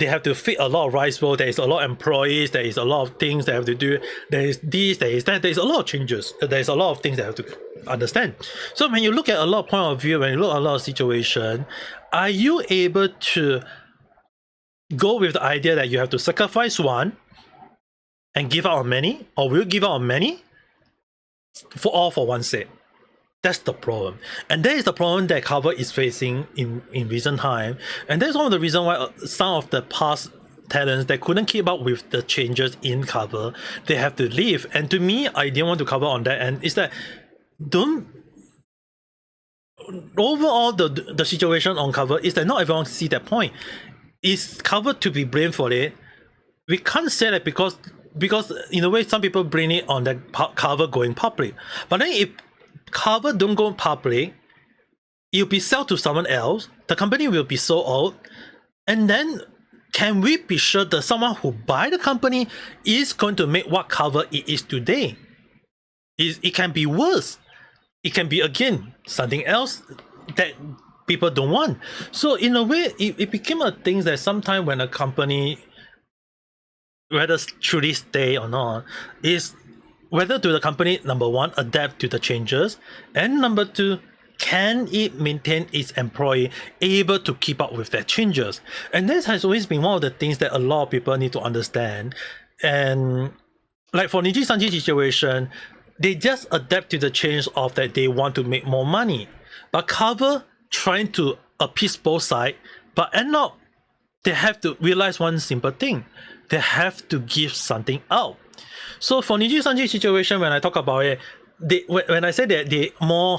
have to fit a lot of rice bowl, there is a lot of employees, there is a lot of things they have to do, there is this, there is that, there's a lot of changes, there's a lot of things they have to understand. So when you look at a lot of point of view, when you look at a lot of situation, are you able to go with the idea that you have to sacrifice one and give out on many, or will you give out on many for one's sake? That's the problem, and that is the problem that Cover is facing in recent time, and that's one of the reasons why some of the past talents that couldn't keep up with the changes in Cover, they have to leave. And to me, I didn't want to cover on that, and is that overall the situation on Cover is that not everyone see that point. Is Cover to be blamed for it? we can't say that because in a way some people bring it on the cover going public, but then if cover don't go public, it'll be sold to someone else, the company will be so old, and then can we be sure that someone who buy the company is going to make what cover it is today? It can be worse. It can be again something else that people don't want. So in a way, it became a thing that sometimes when a company, whether truly stay or not, is whether do the company, number one, adapt to the changes, and number two, can it maintain its employee able to keep up with their changes? And this has always been one of the things that a lot of people need to understand. And like for Niji Sanji situation, they just adapt to the change of that they want to make more money. But cover trying to appease both sides, but end up they have to realize one simple thing. They have to give something out. So for Niji Sanji situation, when I talk about it, when I say that they more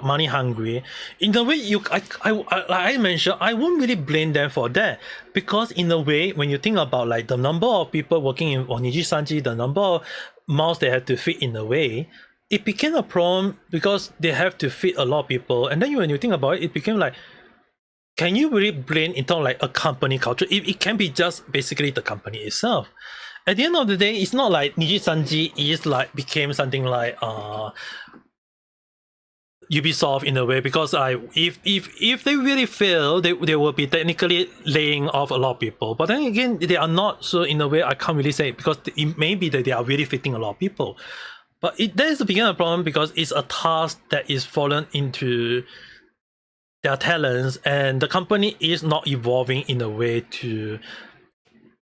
money hungry, in the way I mentioned, I won't really blame them for that, because in a way, when you think about like the number of people working on Niji Sanji, the number of mouths they have to feed in a way, it became a problem because they have to feed a lot of people. And then when you think about it, it became like, can you really blame in terms of like a company culture? It can be just basically the company itself. At the end of the day, it's not like Niji Sanji is like became something like Ubisoft in a way, because if they really fail, they will be technically laying off a lot of people. But then again, they are not. So in a way, I can't really say, because it may be that they are really fitting a lot of people. But that is the beginning of the problem, because it's a task that is fallen into their talents, and the company is not evolving in a way to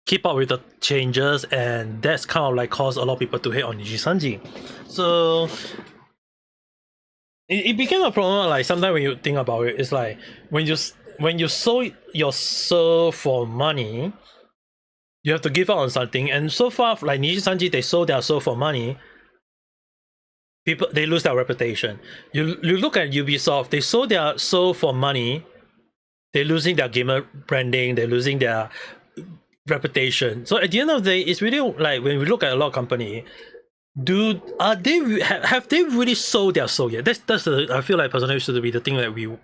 keep up with the changes, and that's kind of like caused a lot of people to hate on Niji Sanji. So it became a problem. Like sometimes when you think about it, it's like when you sold your soul for money, you have to give out on something. And so far, like Niji Sanji, they sold their soul for money. People, they lose their reputation. You look at Ubisoft, they sold their soul for money. They're losing their gamer branding. They're losing their reputation. So at the end of the day, it's really like when we look at a lot of company, have they really sold their soul yet? That's I feel like personally should be the thing that we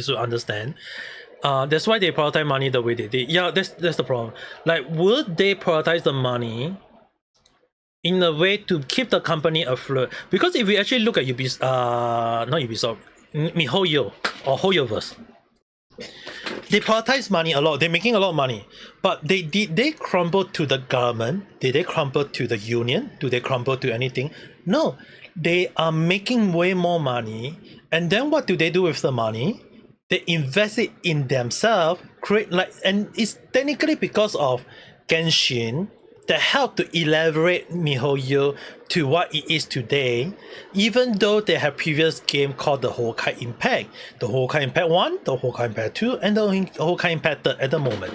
should understand. That's why they prioritize money the way they did. Yeah, that's the problem. Like, would they prioritize the money in a way to keep the company afloat? Because if we actually look at not Ubisoft, MiHoYo or HoYoverse, they prioritize money a lot. They're making a lot of money, but did they crumble to the government? Did they crumble to the union? Do they crumble to anything? No, they are making way more money, and then what do they do with the money? They invest it in themselves, and it's technically because of Genshin that helped to elaborate MiHoYo to what it is today, even though they have previous game called the Honkai Impact. The Honkai Impact 1, the Honkai Impact 2, and the Honkai Impact 3 at the moment.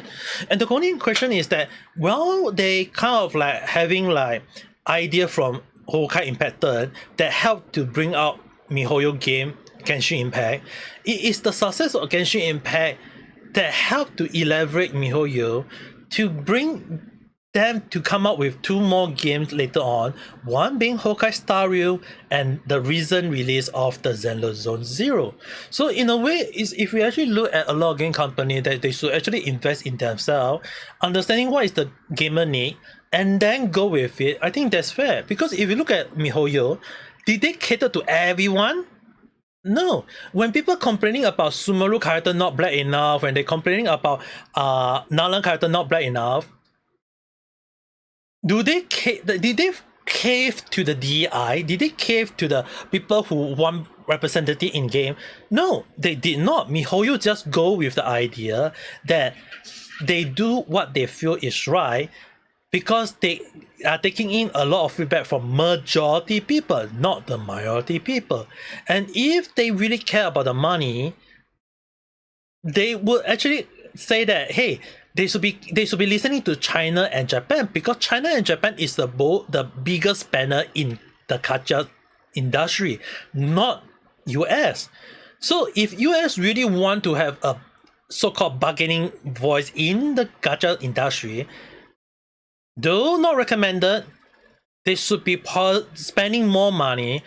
And the only question is that, well, they kind of like having like idea from Honkai Impact 3 that helped to bring out MiHoYo game, Genshin Impact. It is the success of Genshin Impact that helped to elaborate MiHoYo to bring them to come up with 2 more games later on, one being Honkai Star Rail and the recent release of the Zenless Zone Zero. So in a way, if we actually look at a lot of game company, that they should actually invest in themselves, understanding what is the gamer need, and then go with it. I think that's fair, because if you look at MiHoYo, did they cater to everyone? No. When people complaining about Sumeru character not black enough, when they complaining about Nalan character not black enough, did they cave to the DEI? Did they cave to the people who want representative in game? No, they did not. MiHoYo just go with the idea that they do what they feel is right, because they are taking in a lot of feedback from majority people, not the minority people. And if they really care about the money, they would actually say that, hey, they should be listening to China and Japan, because China and Japan is the biggest spender in the gacha industry, not US. So if US really want to have a so-called bargaining voice in the gacha industry, though not recommended, they should be spending more money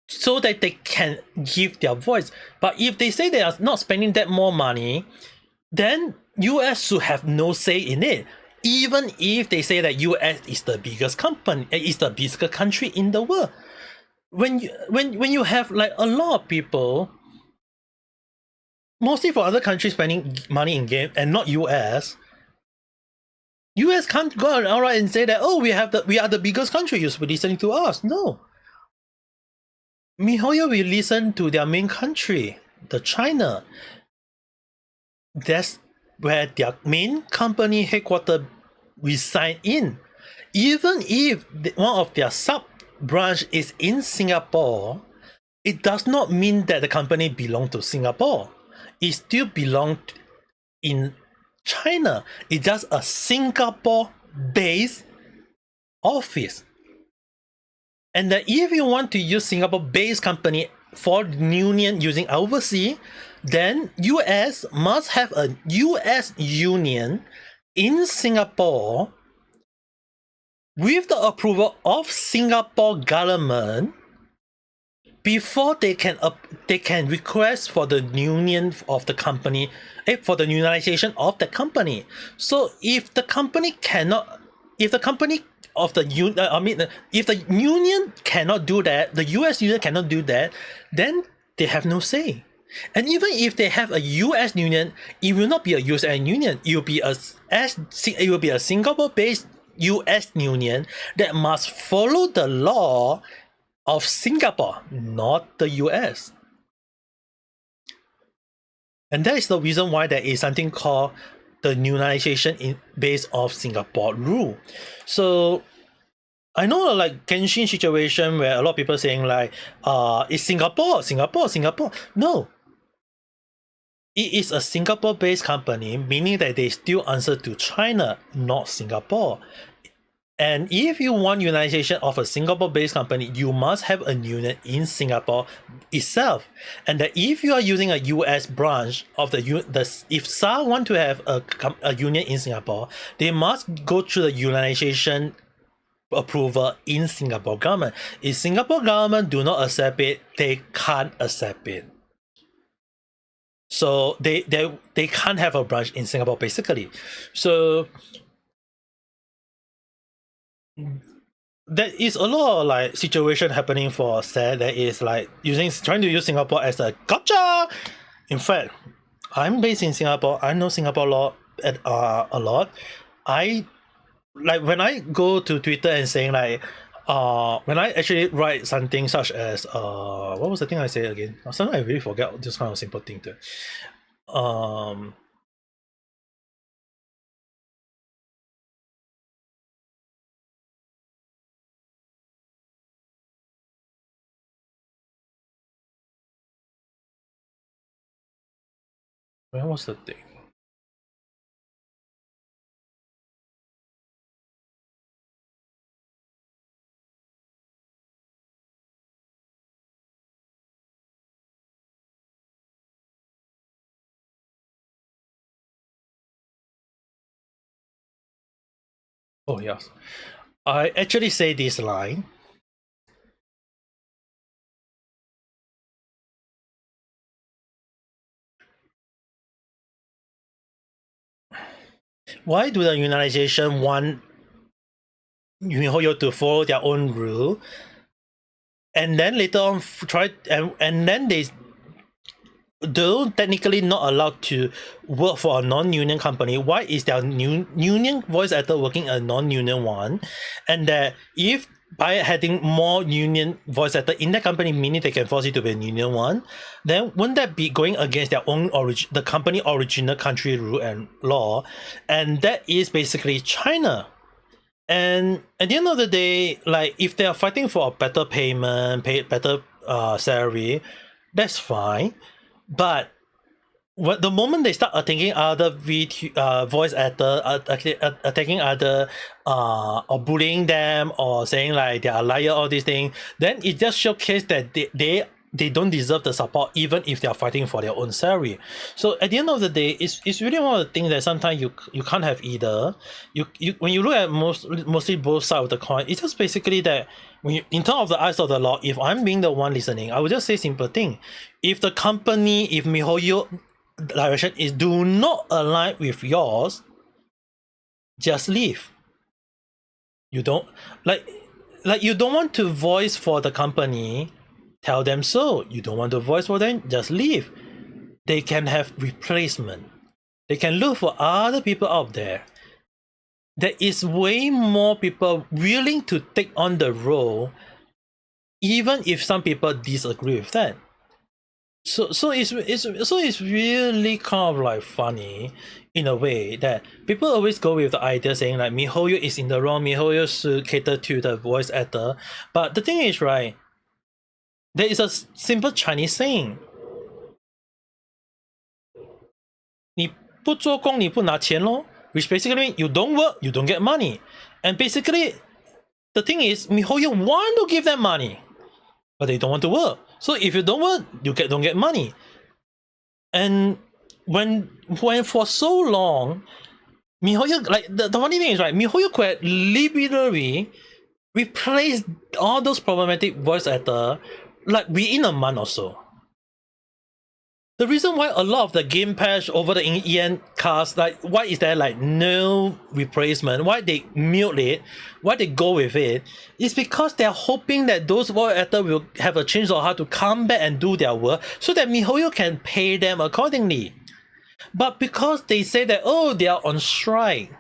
so that they can give their voice. But if they say they are not spending that more money, then US should have no say in it. Even if they say that US is the biggest country in the world. When you have like a lot of people, mostly for other countries spending money in game and not US can't go outright and say that, oh, we are the biggest country, you should be listening to us. No. MiHoYo will listen to their main country, the China. That's where their main company headquarters reside in. Even if one of their sub branch is in Singapore, it does not mean that the company belongs to Singapore. It still belongs in China. It's just a Singapore-based office. And that if you want to use Singapore-based company for union using overseas, then US must have a US union in Singapore with the approval of Singapore government before they can request for the union of the company, for the unionization of the company. So if the company cannot, if the company of the if the union cannot do that, the US union cannot do that, then they have no say. And even if they have a US union, it will not be a US union. It will be a Singapore-based US union that must follow the law of Singapore, not the US. And that is the reason why there is something called the unionization based off Singapore rule. So I know like Genshin situation where a lot of people saying like, it's Singapore. No. It is a Singapore-based company, meaning that they still answer to China, not Singapore. And if you want unionization of a Singapore-based company, you must have a union in Singapore itself. And that if you are using a US branch of if SA want to have a union in Singapore, they must go through the unionization approval in Singapore government. If Singapore government do not accept it, they can't accept it. So they can't have a branch in Singapore basically. So there is a lot of like situation happening for SAD that is like trying to use Singapore as a gotcha. In fact, I'm based in Singapore. I know Singapore law a lot. I like when I go to Twitter and saying like when I actually write something such as what was the thing I said again? Sometimes I really forget this kind of simple thing too. Where was the thing? Oh yes, I actually say this line. Why do the unionization want MiHoYo to follow their own rule, and then later on try and then they though technically not allowed to work for a non-union company, why is their union voice actor working a non-union one? And that if by having more union voice actor in that company, meaning they can force it to be a union one, then wouldn't that be going against their own the company original country rule and law? And that is basically China. And at the end of the day, like if they are fighting for a better payment, better salary, that's fine. But the moment they start attacking other voice actor, attacking other or bullying them or saying like they are liar, all these things, then it just showcases that they don't deserve the support even if they are fighting for their own salary. So at the end of the day, it's really one of the things that sometimes you can't have either. You when you look at mostly both sides of the coin, it's just basically that when you, in terms of the eyes of the law, if I'm being the one listening, I would just say simple thing. If the company, if MiHoYo direction is do not align with yours, just leave. You don't like you don't want to voice for the company, tell them so. You don't want to voice for them, just leave. They can have replacement. They can look for other people out there. There is way more people willing to take on the role, even if some people disagree with that. So it's really kind of like funny in a way that people always go with the idea saying like MiHoYo is in the wrong, MiHoYo should cater to the voice actor. But the thing is, right, there is a simple Chinese saying, 你不做工你不拿钱咯, which basically means you don't work, you don't get money. And basically, the thing is, MiHoYo want to give them money, but they don't want to work. So if you don't work, you don't get money. And when for so long, MiHoYo, like the funny thing is, right, MiHoYo could literally replace all those problematic voice actors like within a month or so. The reason why a lot of the game patch over the EN cast, like why is there like no replacement, why they mute it, why they go with it, is because they're hoping that those voice actors will have a change of heart to come back and do their work so that MiHoYo can pay them accordingly. But because they say that, oh, they are on strike,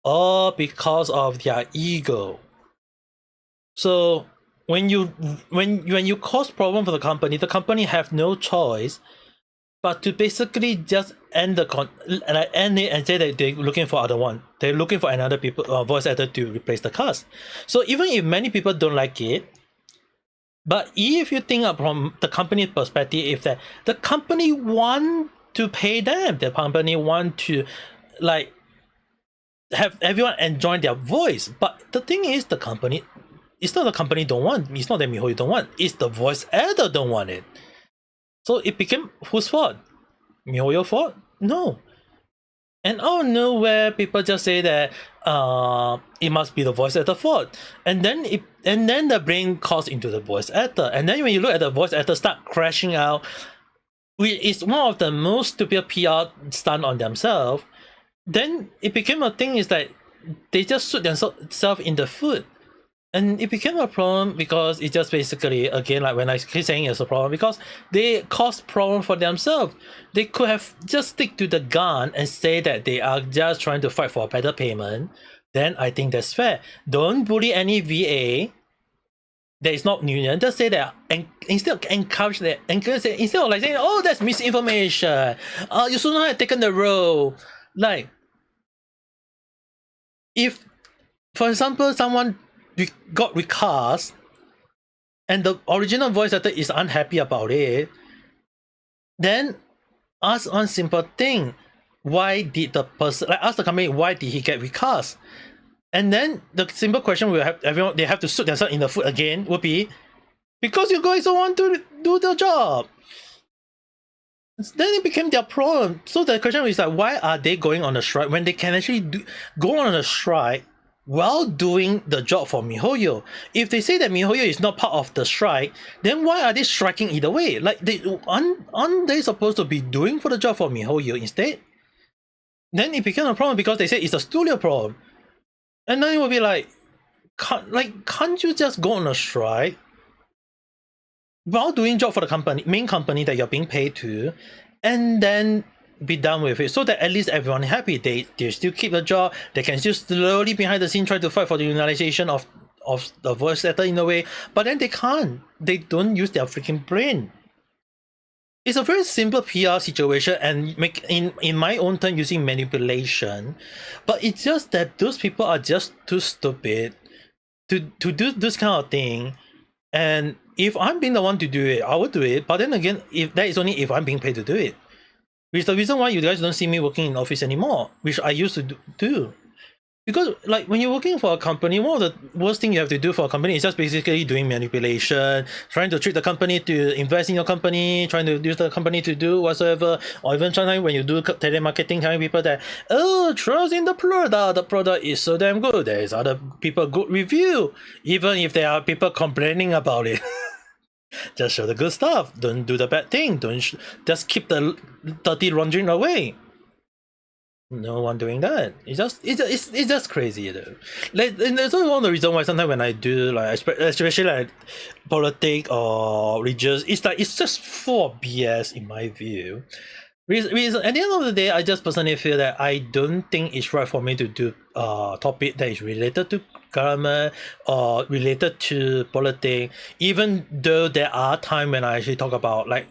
all because of their ego. So when you cause problem for the company have no choice but to basically just end end it and say that they're looking for other one. They're looking for another voice actor to replace the cast. So even if many people don't like it, but if you think from the company's perspective, if that the company want to pay them, the company want to like have everyone enjoy their voice, but the thing is the company. It's not the company don't want. It's not that MiHoYo don't want. It's the voice actor don't want it. So it became whose fault? MiHoYo fault? No. And out of nowhere, people just say that it must be the voice actor fault. And then the brain calls into the voice actor. And then when you look at the voice actor start crashing out, it's one of the most stupid PR stunt on themselves. Then it became a thing is that they just shoot themselves in the foot. And it became a problem because it just basically, again, like when I keep saying it's a problem, because they caused problem for themselves. They could have just stick to the gun and say that they are just trying to fight for a better payment. Then I think that's fair. Don't bully any VA that is not union. Just say that, and instead of encourage that, instead of like saying, oh, that's misinformation. You should not have taken the role. Like, if, for example, someone got recast and the original voice actor is unhappy about it, then ask one simple thing: why did the person, like, ask the company, why did he get recast? And then the simple question will have everyone, they have to shoot themselves in the foot again, would be because you guys don't want to do the job. Then it became their problem. So the question is like, why are they going on a strike when they can actually go on a strike while doing the job for MiHoYo? If they say that MiHoYo is not part of the strike, then why are they striking either way? Like, aren't they supposed to be doing for the job for MiHoYo instead? Then it became a problem because they say it's a studio problem. And then it will be like, can't you just go on a strike while doing job for the company, main company that you're being paid to, and then be done with it, so that at least everyone is happy. They still keep the job. They can still slowly behind the scene try to fight for the unionization of the voice actor in a way, but then they can't. They don't use their freaking brain. It's a very simple PR situation, and in my own turn using manipulation, but it's just that those people are just too stupid to do this kind of thing. And if I'm being the one to do it, I would do it. But then again, if that is only if I'm being paid to do it. Which is the reason why you guys don't see me working in office anymore, which I used to do. because like when you're working for a company, one of the worst thing you have to do for a company is just basically doing manipulation, trying to trick the company to invest in your company, trying to use the company to do whatsoever, or even sometimes when you do telemarketing, telling people that, oh, trust in the product is so damn good, there is other people good review, even if there are people complaining about it. Just show the good stuff, don't do the bad thing, don't just keep the dirty laundry away. No one doing that. It's just crazy though. Like, and there's only one of the reason why sometimes when I do like especially like politics or religious, it's like it's just full of BS in my view. Reason at the end of the day, I just personally feel that I don't think it's right for me to do topic that is related to government or related to politics. Even though there are times when I actually talk about like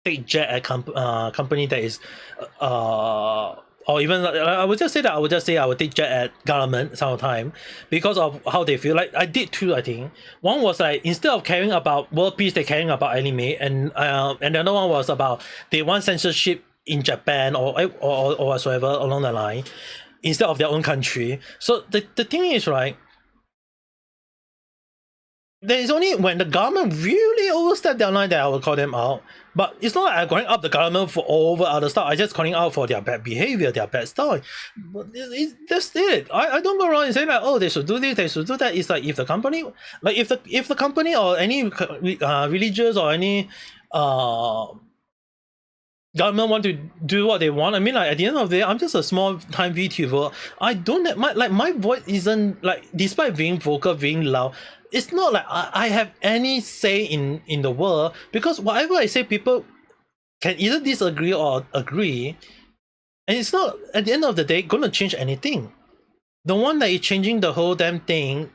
take jet at company that is or even I would just say that I would take jet at government sometime because of how they feel. Like I did two, I think. One was like instead of caring about world peace, they're caring about anime, and the other one was about they want censorship in Japan or whatsoever along the line instead of their own country. So the thing is, right, there is only when the government really overstep their line that I will call them out. But it's not like I'm calling out the government for over other stuff. I just calling out for their bad behavior, their bad style. But that's it. I don't go around and say like, oh, they should do this, they should do that. It's like if the company, like if the company or any religious or any government want to do what they want. I mean, like at the end of the day, I'm just a small time VTuber. I don't have my voice isn't like, despite being vocal, being loud, it's not like I have any say in the world, because whatever I say, people can either disagree or agree, and it's not at the end of the day gonna change anything. The one that is changing the whole damn thing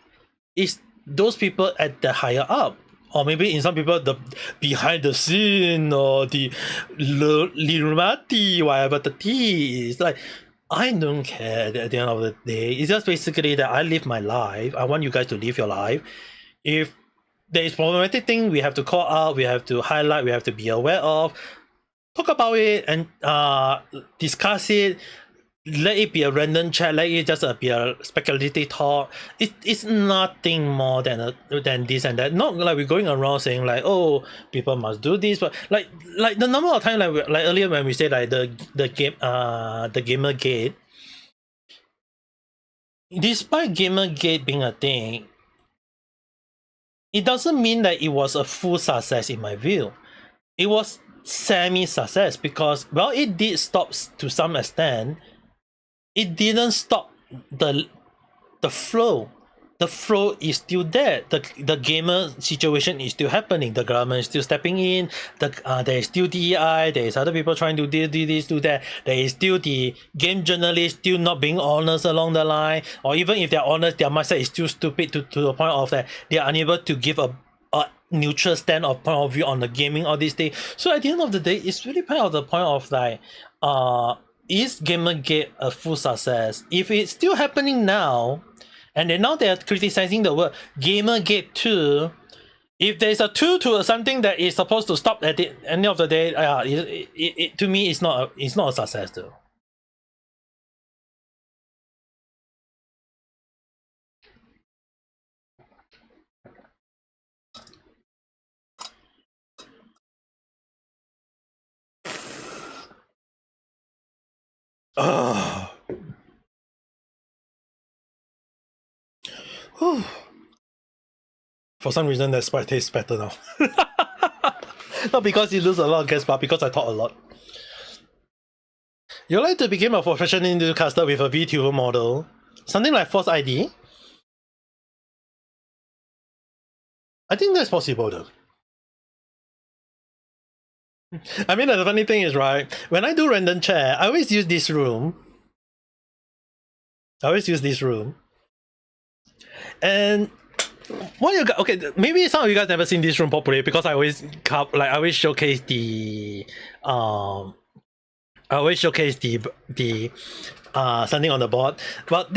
is those people at the higher up, or maybe in some people the behind the scene or the Illuminati, whatever the T is. Like, I don't care at the end of the day. It's just basically that I live my life. I want you guys to live your life. If there is problematic thing, we have to call out, we have to highlight, we have to be aware of, talk about it and discuss it. Let it be a random chat, let it just be a speculative talk. It's nothing more than this and that. Not like we're going around saying like, oh, people must do this, but like the number of times like earlier when we said like the Gamergate. Despite Gamergate being a thing, it doesn't mean that it was a full success in my view. It was semi-success because, well, it did stop to some extent. It didn't stop the flow. The flow is still there. The gamer situation is still happening. The government is still stepping in. There is still DEI. There is other people trying to do this, do that. There is still the game journalists still not being honest along the line. Or even if they're honest, their mindset is still stupid to the point of that they are unable to give a neutral stand or point of view on the gaming all these things. So at the end of the day, it's really part of the point of like is Gamergate a full success? If it's still happening now, and then now they're criticizing the word Gamergate 2, if there's a 2 to something that is supposed to stop at the end of the day, to me, it's not a success though. For some reason, that Sprite tastes better now. Not because you lose a lot of guests, but because I talk a lot. You'd like to become a professional newscaster with a VTuber model? Something like Force ID? I think that's possible though. I mean, the funny thing is, right, when I do random chat, I always use this room. And what you got? Okay, maybe some of you guys never seen this room properly because I always showcase the something on the board. But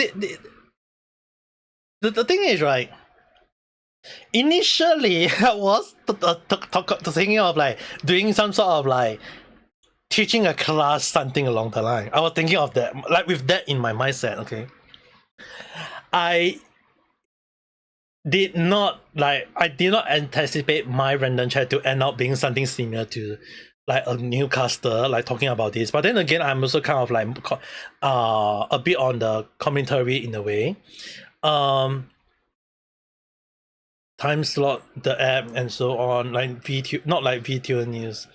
the thing is, right, initially I was thinking of like doing some sort of like teaching a class, something along the line. I was thinking of that, like with that in my mindset. Okay, I did not anticipate my random chat to end up being something similar to like a newscaster like talking about this. But then again, I'm also kind of like a bit on the commentary in a way. Time slot, the app, and so on, like VTuber, not like VTuber news.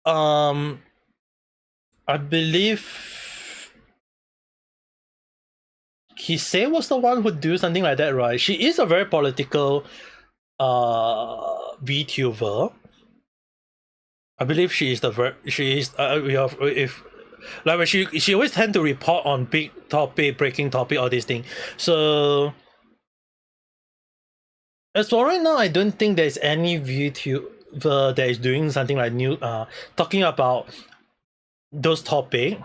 I believe Kisei was the one who do something like that, right? She is a very political VTuber. I believe she is if like when she always tend to report on big topic, breaking topic, all these things. So as for right now, I don't think there's any VTuber that is doing something like new talking about those topics.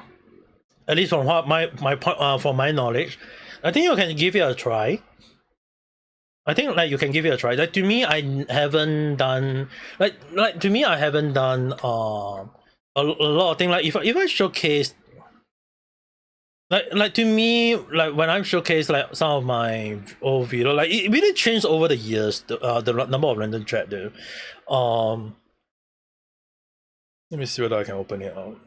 At least from what my point from my knowledge. I think you can give it a try. I think like you can give it a try. Like to me, I haven't done like to me I haven't done a lot of things. Like if I showcase like to me, like when I'm showcased like some of my old video, like it really changed over the years, the number of random chat though. Let me see whether I can open it out.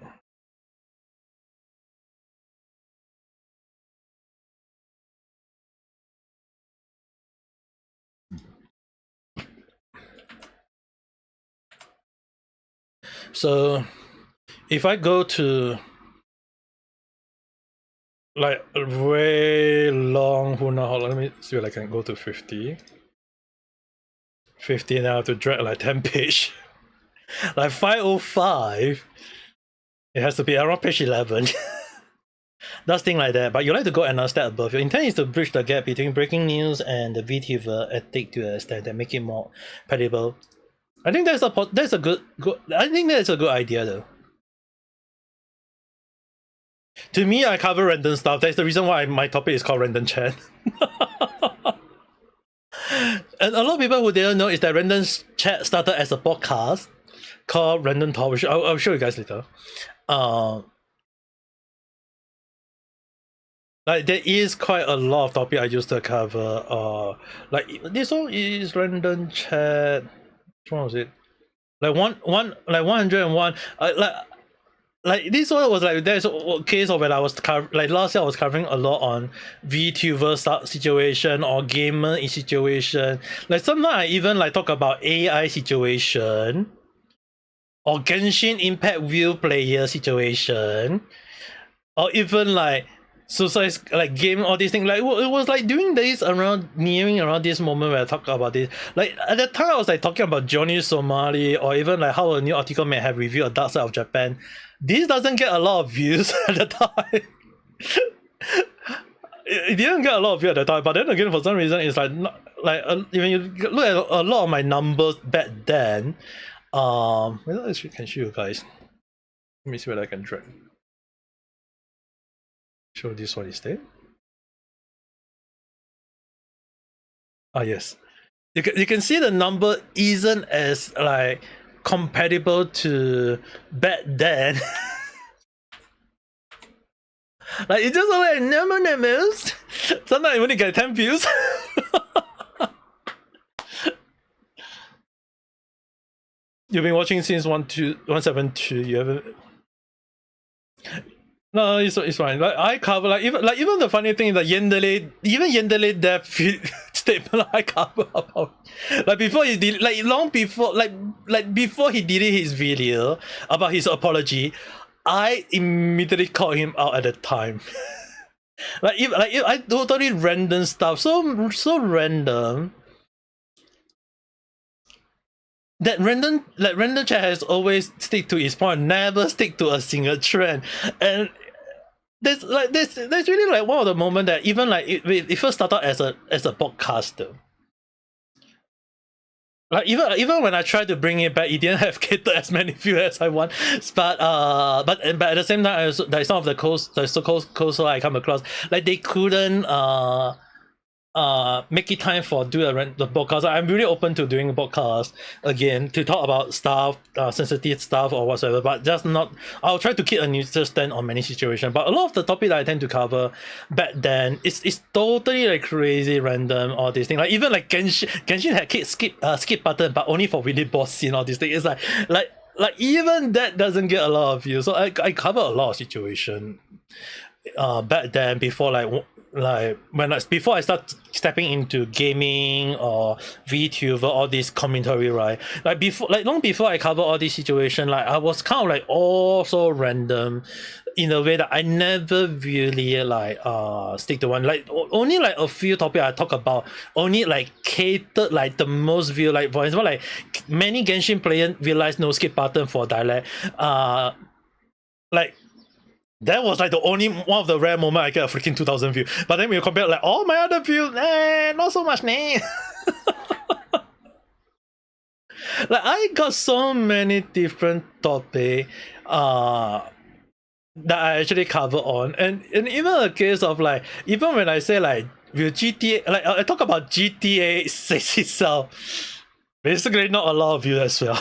So if I go to like a way long, let me see what I can go to 50. 50 now to drag like 10 page. Like 505. It has to be around page 11. That's thing like that. But you like to go another step above. Your intent is to bridge the gap between breaking news and the VTuber ethic to an extent that make it more palatable. I think that's a good I think that's a good idea though. To me, I cover random stuff. That's the reason why my topic is called Random Chat. And a lot of people who didn't know is that Random Chat started as a podcast called Random Talk. I'll show you guys later. Like there is quite a lot of topic I used to cover. Like this one is Random Chat. Which one was it? Like 101. Like this one was like there's a case of when I was like last year I was covering a lot on VTuber situation or gamer situation. Like sometimes I even like talk about AI situation or Genshin Impact View player situation, or even like suicide like game, all these things. Like it was like doing this nearing around this moment where I talk about this. Like at that time I was like talking about Johnny Somali, or even like how a new article may have revealed a dark side of Japan. This doesn't get a lot of views at the time. It didn't get a lot of views at the time, but then again, for some reason, it's like not, like when you look at a lot of my numbers back then. Maybe I can show you guys. Let me see whether I can drag. Show this one instead. Ah yes, you can see the number isn't as like compatible to back then. Like it's just like Nemurenai. Sometimes you only get 10 views. You've been watching since 172. You haven't. No, it's fine. Like I cover even the funny thing is that Yandere death statement I cover about like before he did like long before like before he did his video about his apology, I immediately called him out at the time. like if I totally random stuff, so random. That random chat has always stick to his point, never stick to a single trend, and that's really like one of the moments that even like it first started as a podcaster. Like even when I tried to bring it back, it didn't have catered as many views as I want. But at the same time, like some of the so-called I come across, like they couldn't make it time for the podcast. I'm really open to doing a podcast again to talk about stuff, sensitive stuff or whatsoever, but just not. I'll try to keep a neutral stand on many situations. But a lot of the topic that I tend to cover back then is totally like crazy random, all these things. Like even like Genshin had skip button, but only for really boss scene, all these things. It's like even that doesn't get a lot of views. So I cover a lot of situation back then before before I start stepping into gaming or VTuber, all this commentary, right? Long before I cover all this situation, like I was kind of like all so random in a way that I never really like stick to one. Like only like a few topics I talk about only like catered like the most view. Like for example, like many Genshin players realize no skip button for dialect. Like that was like the only one of the rare moment I get a freaking 2,000 views. But then when you compare like all my other views, not so much, Like I got so many different topics that I actually cover on, and even a case of like even when I say like will GTA, like I talk about GTA 6 itself, basically not a lot of views as well.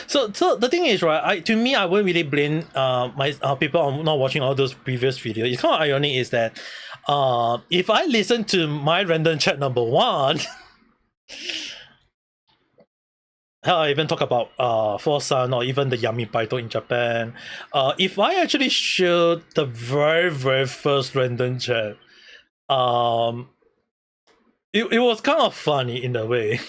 So the thing is, right, to me I won't really blame my people on not watching all those previous videos. It's kind of ironic is that if I listen to my random chat number 1, hell, I even talk about Forsan or even the Yami Baito in Japan. If I actually showed the very first random chat, it was kind of funny in a way.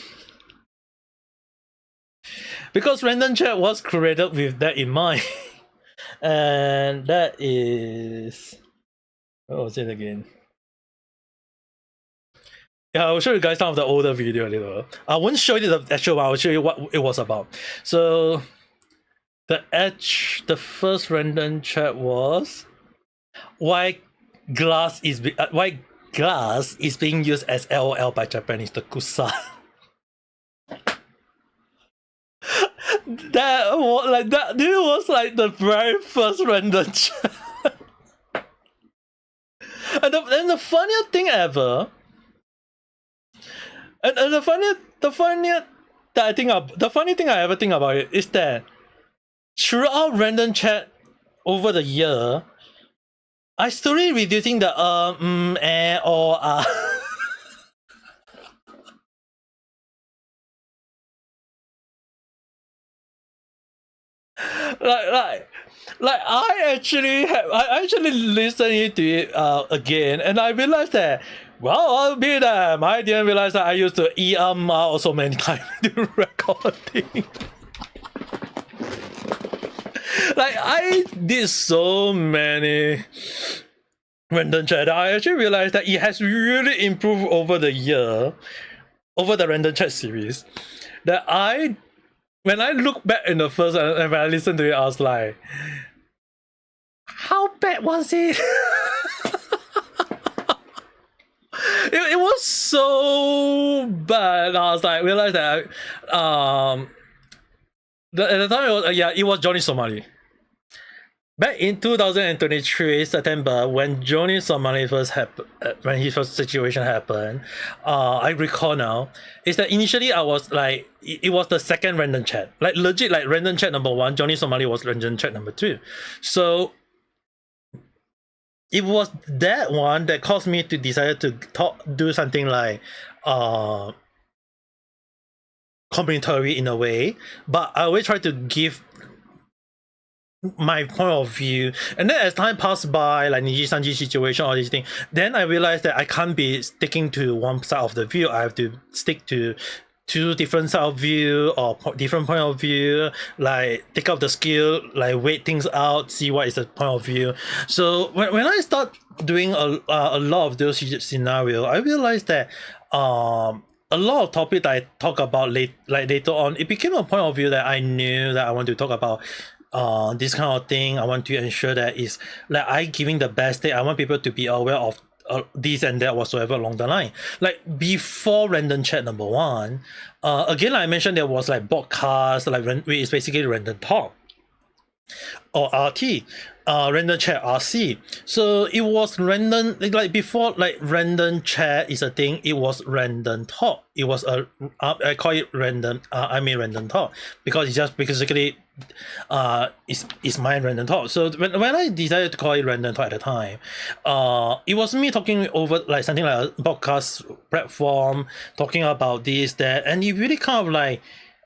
Because random chat was created with that in mind. And that is... what was it again? Yeah, I'll show you guys some of the older video later. I won't show you the actual one, I'll show you what it was about. So the first random chat was why glass is being used as LOL by Japanese, the kusa. That was like the very first random chat. And the funniest thing ever, and the funny thing I ever think about it is that throughout random chat over the year, I slowly reducing the or I actually listened to it again, and I realized that, well, I'll be damned, I didn't realize that I used to so many times during recording. Like I did so many random chat, I actually realized that it has really improved over the year, over the random chat series. That when I look back in the first and when I listened to it, I was like, how bad was it? It was so bad. I was like, realized that at the time it was Johnny Somali. Back in 2023 September, when Johnny Somali when his first situation happened, I recall now, is that initially I was like, it was the second random chat, like legit, like random chat number 1, Johnny Somali was random chat number 2. So it was that one that caused me to decide to do something like commentary in a way, but I always try to give my point of view. And then as time passed by, like Niji Sanji situation, all these things, then I realized that I can't be sticking to one side of the view. I have to stick to 2 different side of view or different point of view, like take up the skill, like wait things out, see what is the point of view. So when I start doing a lot of those scenarios, I realized that a lot of topics that I talk about later on, it became a point of view that I knew that I want to talk about this kind of thing. I want to ensure that is like I giving the best thing. I want people to be aware of this and that whatsoever along the line. Like before random chat number 1, again, like I mentioned, there was like podcast, like which is basically random talk. or RT, random chat RC. So it was random, like before, like random chat is a thing. It was random talk. It was I call it random. I mean random talk because it's just basically it's my random talk. So when I decided to call it random talk at the time, it was me talking over like something like a podcast platform, talking about this, that, and it really kind of like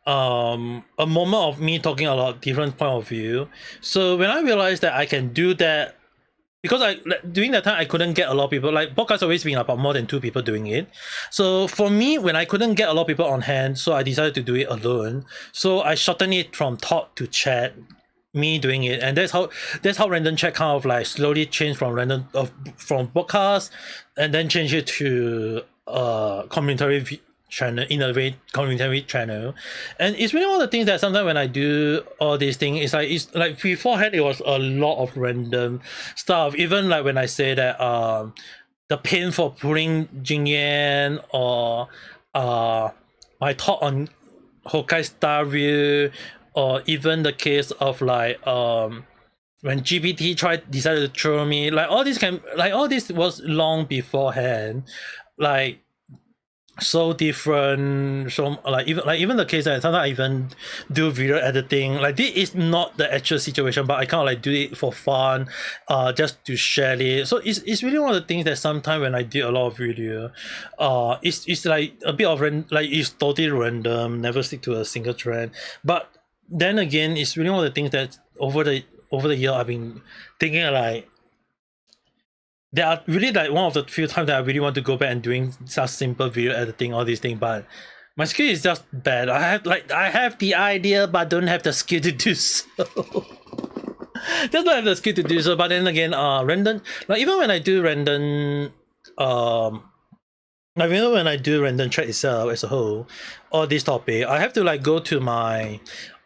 a moment of me talking a lot of different point of view. So when I realized that I can do that, because during that time I couldn't get a lot of people, like podcast always been about more than 2 people doing it. So for me, when I couldn't get a lot of people on hand, so I decided to do it alone. So I shortened it from talk to chat, me doing it, and that's how random chat kind of like slowly changed from from podcast, and then change it to commentary channel, in a way commentary channel. And it's really one of the things that sometimes when I do all these things, it's like beforehand it was a lot of random stuff. Even like when I say that the pain for pulling Jingyan, or my talk on Hokkai Star View, or even the case of like when GPT decided to throw me, like all this was long beforehand, like so different. So like even the case that sometimes I even do video editing, like this is not the actual situation, but I kind of like do it for fun, just to share it. So it's really one of the things that sometimes when I do a lot of video, it's like a bit of like it's totally random, never stick to a single trend. But then again, it's really one of the things that over the year I've been thinking like, there are really like one of the few times that I really want to go back and doing such simple video editing, all these things, but my skill is just bad. I have the idea but don't have the skill to do so. Just don't have the skill to do so. But then again, random, like even when I do random like even when I do random chat itself as a whole, all this topic, I have to like go to my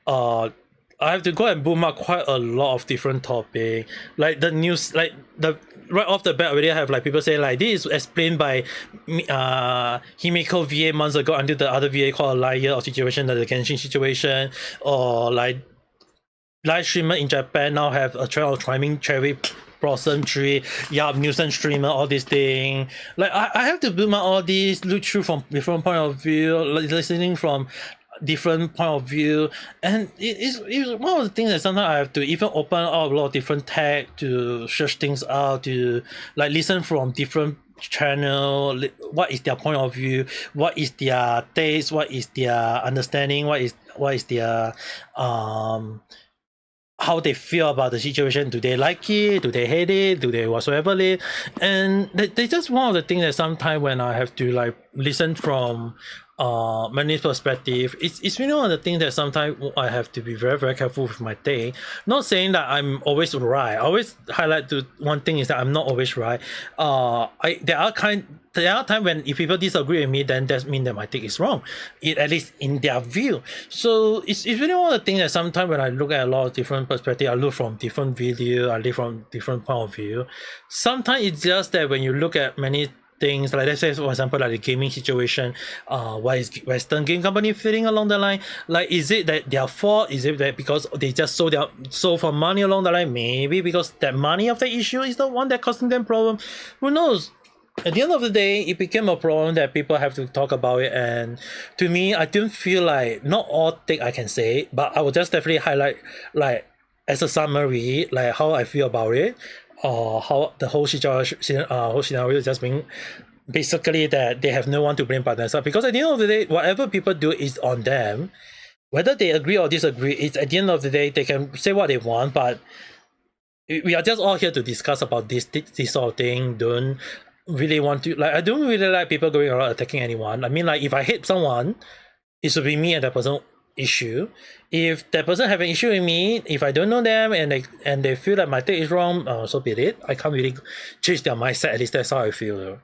I have to go and bookmark quite a lot of different topic, like the news, like the right off the bat already have like people say like this is explained by Himiko VA months ago until the other VA called a liar or situation, like the Genshin situation, or like live streamer in Japan now have a trend of trying cherry blossom tree, yeah, nuisance streamer, all these thing. Like I have to bookmark all these, look through from different point of view, listening from different point of view, and it's one of the things that sometimes I have to even open up a lot of different tag to search things out, to like listen from different channel, what is their point of view, what is their taste, what is their understanding, what is their how they feel about the situation. Do they like it? Do they hate it? Do they whatsoever it? And they just one of the things that sometimes when I have to like listen from many perspective, it's really one of the things that sometimes I have to be very, very careful with my take. Not saying that I'm always right. I always highlight to one thing is that I'm not always right. There are times when if people disagree with me, then that means that my take is wrong, at least in their view. So it's really one of the things that sometimes when I look at a lot of different perspective, I look from different video, I look from different point of view. Sometimes it's just that when you look at many things, like let's say for example like the gaming situation, why is Western game company feeling along the line? Like is it that their fault? Is it that because they just sold for money along the line? Maybe because that money of the issue is the one that causing them problem. Who knows? At the end of the day, it became a problem that people have to talk about it, and to me, I don't feel like not all thing I can say, but I will just definitely highlight like as a summary, like how I feel about it, or how the whole situation, whole scenario is just being basically that they have no one to blame but themselves. Because at the end of the day, whatever people do is on them. Whether they agree or disagree, it's at the end of the day they can say what they want, but we are just all here to discuss about this sort of thing. Don't really want to like, I don't really like people going around attacking anyone. I mean, like if I hate someone, it should be me and that person issue. If that person have an issue with me, if I don't know them and they feel that my take is wrong, so be it. I can't really change their mindset. At least that's how I feel though.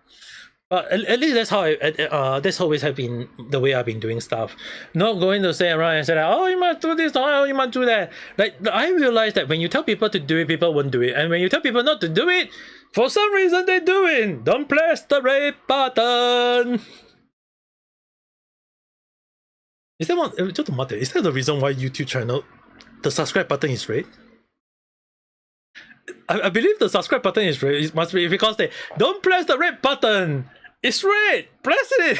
But at least that's how that's always have been the way I've been doing stuff. Not going to say around and say like, oh, you must do this, oh, you must do that. Like I realized that when you tell people to do it, people won't do it, and when you tell people not to do it, for some reason they do it. Don't press the red button. Is that one? Just a matter. Is that the reason why YouTube channel, the subscribe button is red? I believe the subscribe button is red. It must be because they don't press the red button. It's red. Press it.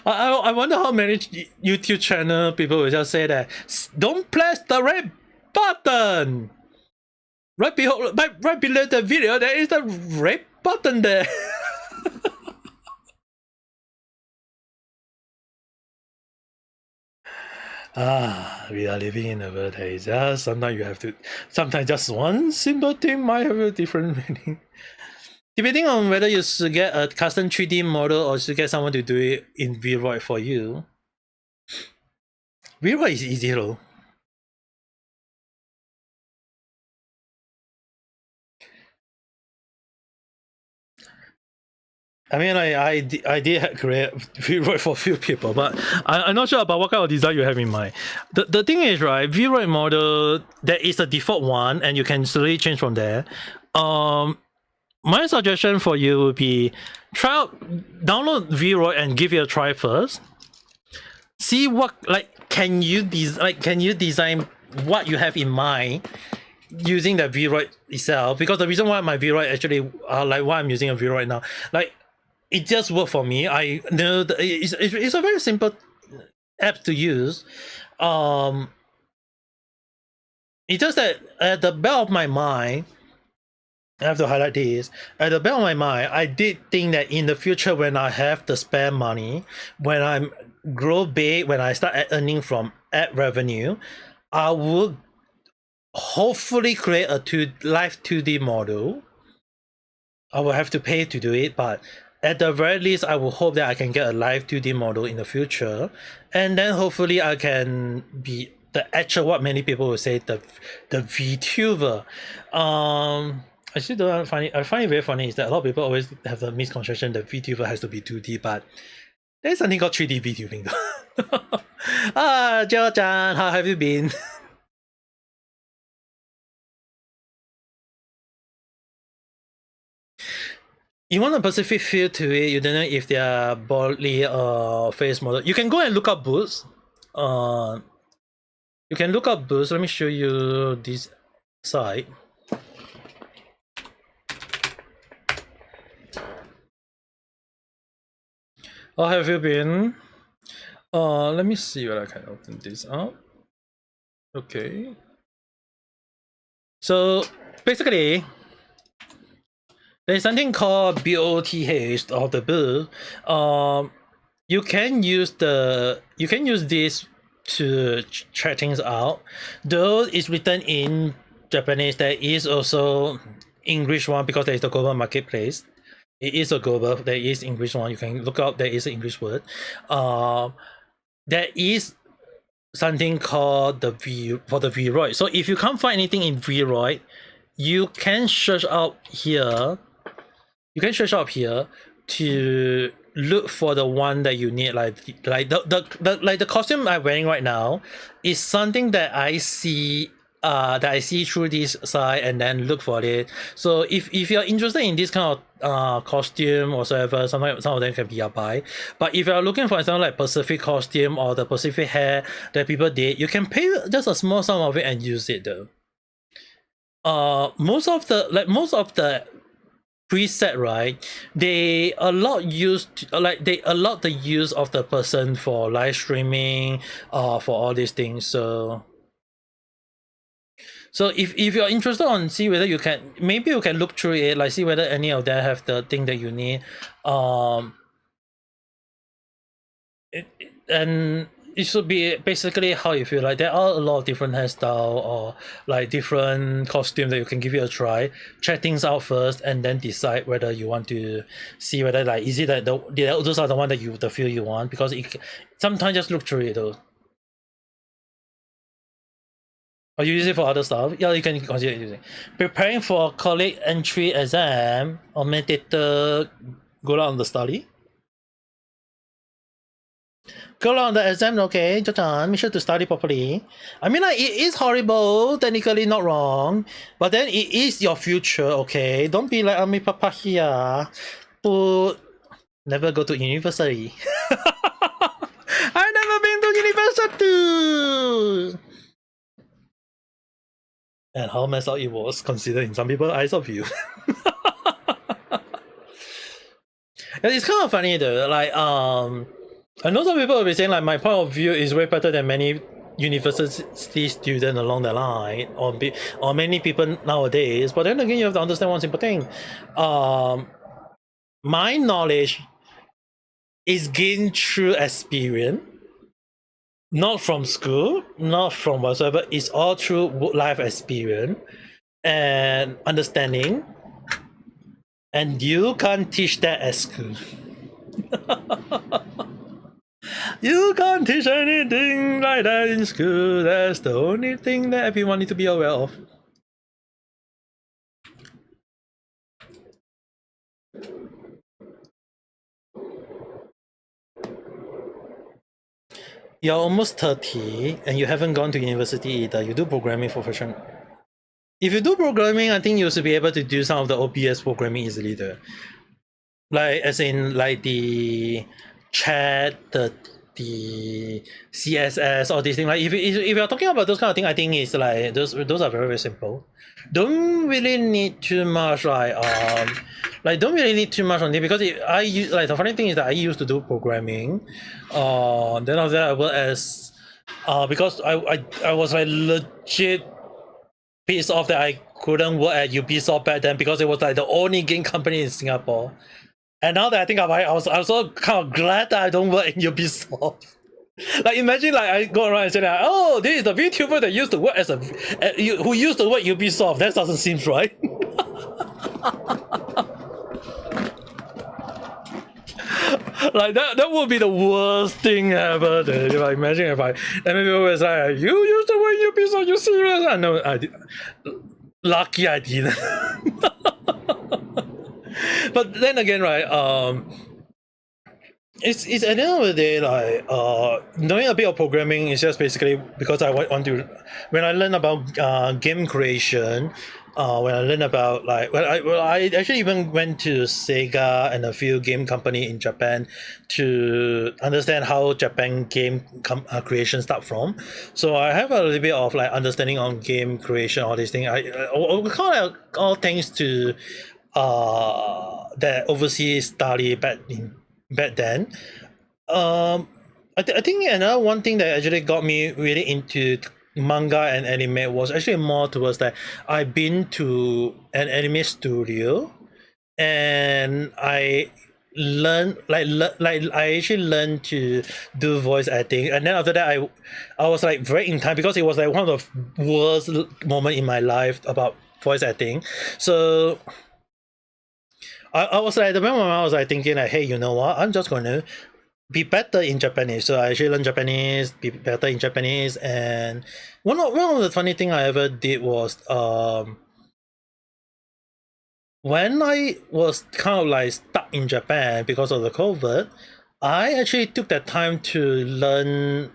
I wonder how many YouTube channel people will just say that don't press the red button. Right below the video, there is the red button there. We are living in a world that is just sometimes just one simple thing might have a different meaning. Depending on whether you should get a custom 3D model or should get someone to do it in Vroid for you. Vroid is easy though. I mean, I did create Vroid for a few people, but I'm not sure about what kind of design you have in mind. The thing is, right, Vroid model, there is a default one, and you can slowly change from there. My suggestion for you would be download Vroid and give it a try first. See what can you design what you have in mind using the Vroid itself, because the reason why my Vroid actually why I'm using a Vroid now, it just worked for me. I know it's a very simple app to use. It's just that at the back of my mind, I have to highlight this. At the back of my mind, I did think that in the future, when I have the spare money, when I grow big, when I start earning from ad revenue, I would hopefully create a live 2D model. I will have to pay to do it, but at the very least, I will hope that I can get a live 2D model in the future, and then hopefully I can be the actual, what many people will say, the Vtuber. I still don't find it. I find it very funny is that a lot of people always have the misconception that VTuber has to be 2D, but there's something called 3D VTubing though. Joe-chan, how have you been? You want a specific feel to it, you don't know if they are body or face model. You can go and look up boots. You can look up boots. Let me show you this site. How have you been? Let me see whether I can open this up. Okay. So basically, there's something called BOTH of the boot. You can use this to check things out. Though it's written in Japanese, there is also English one because there is the global marketplace. It is a global. There is English one. You can look up. There is an English word. There is something called the Vroid. So if you can't find anything in Vroid, you can search out here. You can search up here to look for the one that you need. Like the costume I'm wearing right now is something that I see. That I see through this site and then look for it. So if you're interested in this kind of costume or whatever, some of them can be a buy. But if you're looking for something like Pacific costume or the Pacific hair that people did, you can pay just a small sum of it and use it though. Most of the preset, right? They allow the use of the person for live streaming, for all these things. So if you're interested on see whether you can, maybe you can look through it, like see whether any of them have the thing that you need. And it should be basically how you feel. Like there are a lot of different hairstyle or like different costumes that you can give it a try. Check things out first and then decide whether you want to see whether like is it that those are the one that the feel you want, because sometimes just look through it though. Or you use it for other stuff? Yeah, you can consider using. Preparing for college entry exam or meditator, go on the study. Go on the exam, okay, Jotan, make sure to study properly. I mean, like, it is horrible, technically not wrong, but then it is your future, okay? Don't be like Ame Papa here, but never go to university. I've never been to university. and how messed up it was considered in some people's eyes of view. It's kind of funny though, like I know some people will be saying like my point of view is way better than many university students along the line, or many people nowadays. But then again, you have to understand one simple thing. My knowledge is gained through experience, not from school, not from whatsoever. It's all through life experience and understanding. And you can't teach that at school. You can't teach anything like that in school. That's the only thing that everyone needs to be aware of. You're almost 30 and you haven't gone to university either. You do programming for fashion. If you do programming, I think you should be able to do some of the OBS programming easily there. Like, as in, like the chat, the CSS, all these things. Like, if you're talking about those kind of things, I think it's like those are very, very simple. Don't really need too much don't really need too much on it, because I use, like, the funny thing is that I used to do programming. Then after that I worked as because I was like legit pissed off that I couldn't work at Ubisoft back then, because it was like the only game company in Singapore. And now that I think about it, I was so kind of glad that I don't work in Ubisoft. Like, imagine like I go around and say that, oh, this is the VTuber that used to work as who used to work at Ubisoft. That doesn't seem right. Like that would be the worst thing ever. If I imagine if and people was like, you used to work at Ubisoft, you serious? I know, I did. Lucky I didn't. But then again, right? It's at the end of the day, like knowing a bit of programming is just basically because I want to. When I learn about game creation, when I learn about like I actually even went to Sega and a few game company in Japan to understand how Japan game creation start from. So I have a little bit of like understanding on game creation, all these things. I kind of all thanks to that overseas study back then. I think another one thing that actually got me really into manga and anime was actually more towards that I've been to an anime studio and I learned I actually learned to do voice acting, and then after that I was like very in time, because it was like one of the worst moment in my life about voice acting. So I was like, the moment I was like thinking like, hey, you know what, I'm just going to be better in Japanese. So I actually learned Japanese, be better in Japanese. And one of the funny thing I ever did was when I was kind of like stuck in Japan because of the COVID, I actually took that time to learn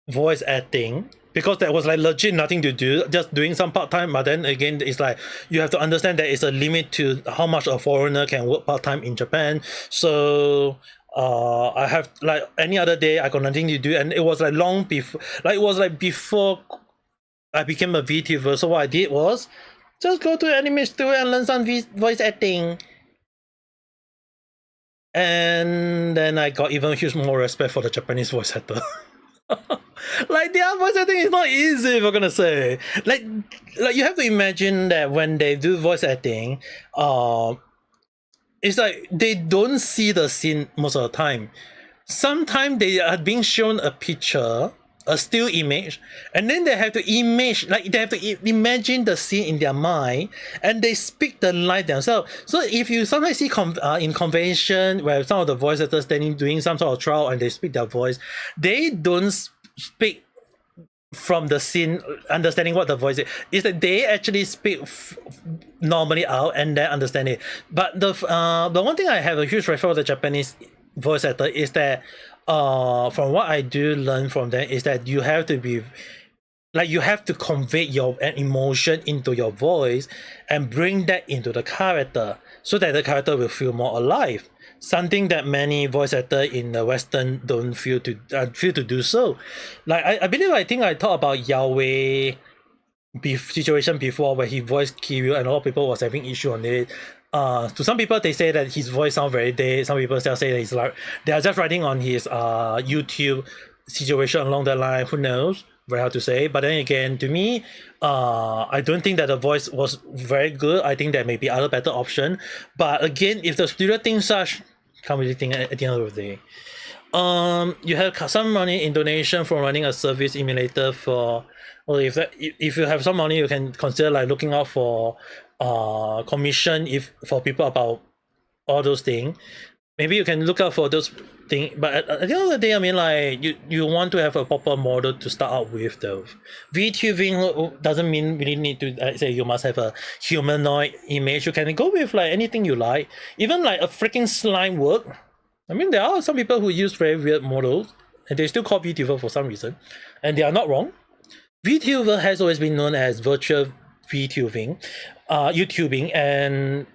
voice acting, because there was like legit nothing to do, just doing some part-time. But then again, it's like you have to understand that it's a limit to how much a foreigner can work part-time in Japan. So I have like any other day I got nothing to do, and it was like long before, like it was like before I became a VTuber. So what I did was just go to anime studio and learn some voice acting. And then I got even huge more respect for the Japanese voice actor. Like, their voice acting is not easy, if we're gonna say. Like you have to imagine that when they do voice acting, it's like they don't see the scene most of the time. Sometimes they are being shown a picture, a still image, and then they have to imagine the scene in their mind, and they speak the line themselves. So if you sometimes see in convention where some of the voice actors standing doing some sort of trial and they speak their voice, they don't speak from the scene understanding what the voice is that they actually speak normally out and then understand it. But the one thing I have a huge respect for the Japanese voice actor is that from what I do learn from them is that you have to be like, you have to convey your emotion into your voice and bring that into the character so that the character will feel more alive. Something that many voice actors in the Western don't feel to do so. Like I believe I think I talked about Yahweh situation before where he voice kill and a lot of people was having issue on it. To some people they say that his voice sounds very dead. Some people still say that he's like they are just writing on his YouTube situation along the line. Who knows? Very hard to say. But then again, to me, I don't think that the voice was very good. I think there may be other better option. But again, if the studio thinks such, can't really think at the end of the day. You have some money in donation for running a service emulator for, or if you have some money, you can consider like looking out for commission if for people about all those things. Maybe you can look out for those things, but at the end of the day, I mean, like you want to have a proper model to start out with. Though VTubing doesn't mean really need to say you must have a humanoid image. You can go with like anything you like, even like a freaking slime work. I mean, there are some people who use very weird models, and they still call VTuber for some reason, and they are not wrong. VTuber has always been known as virtual VTubing, YouTubing, and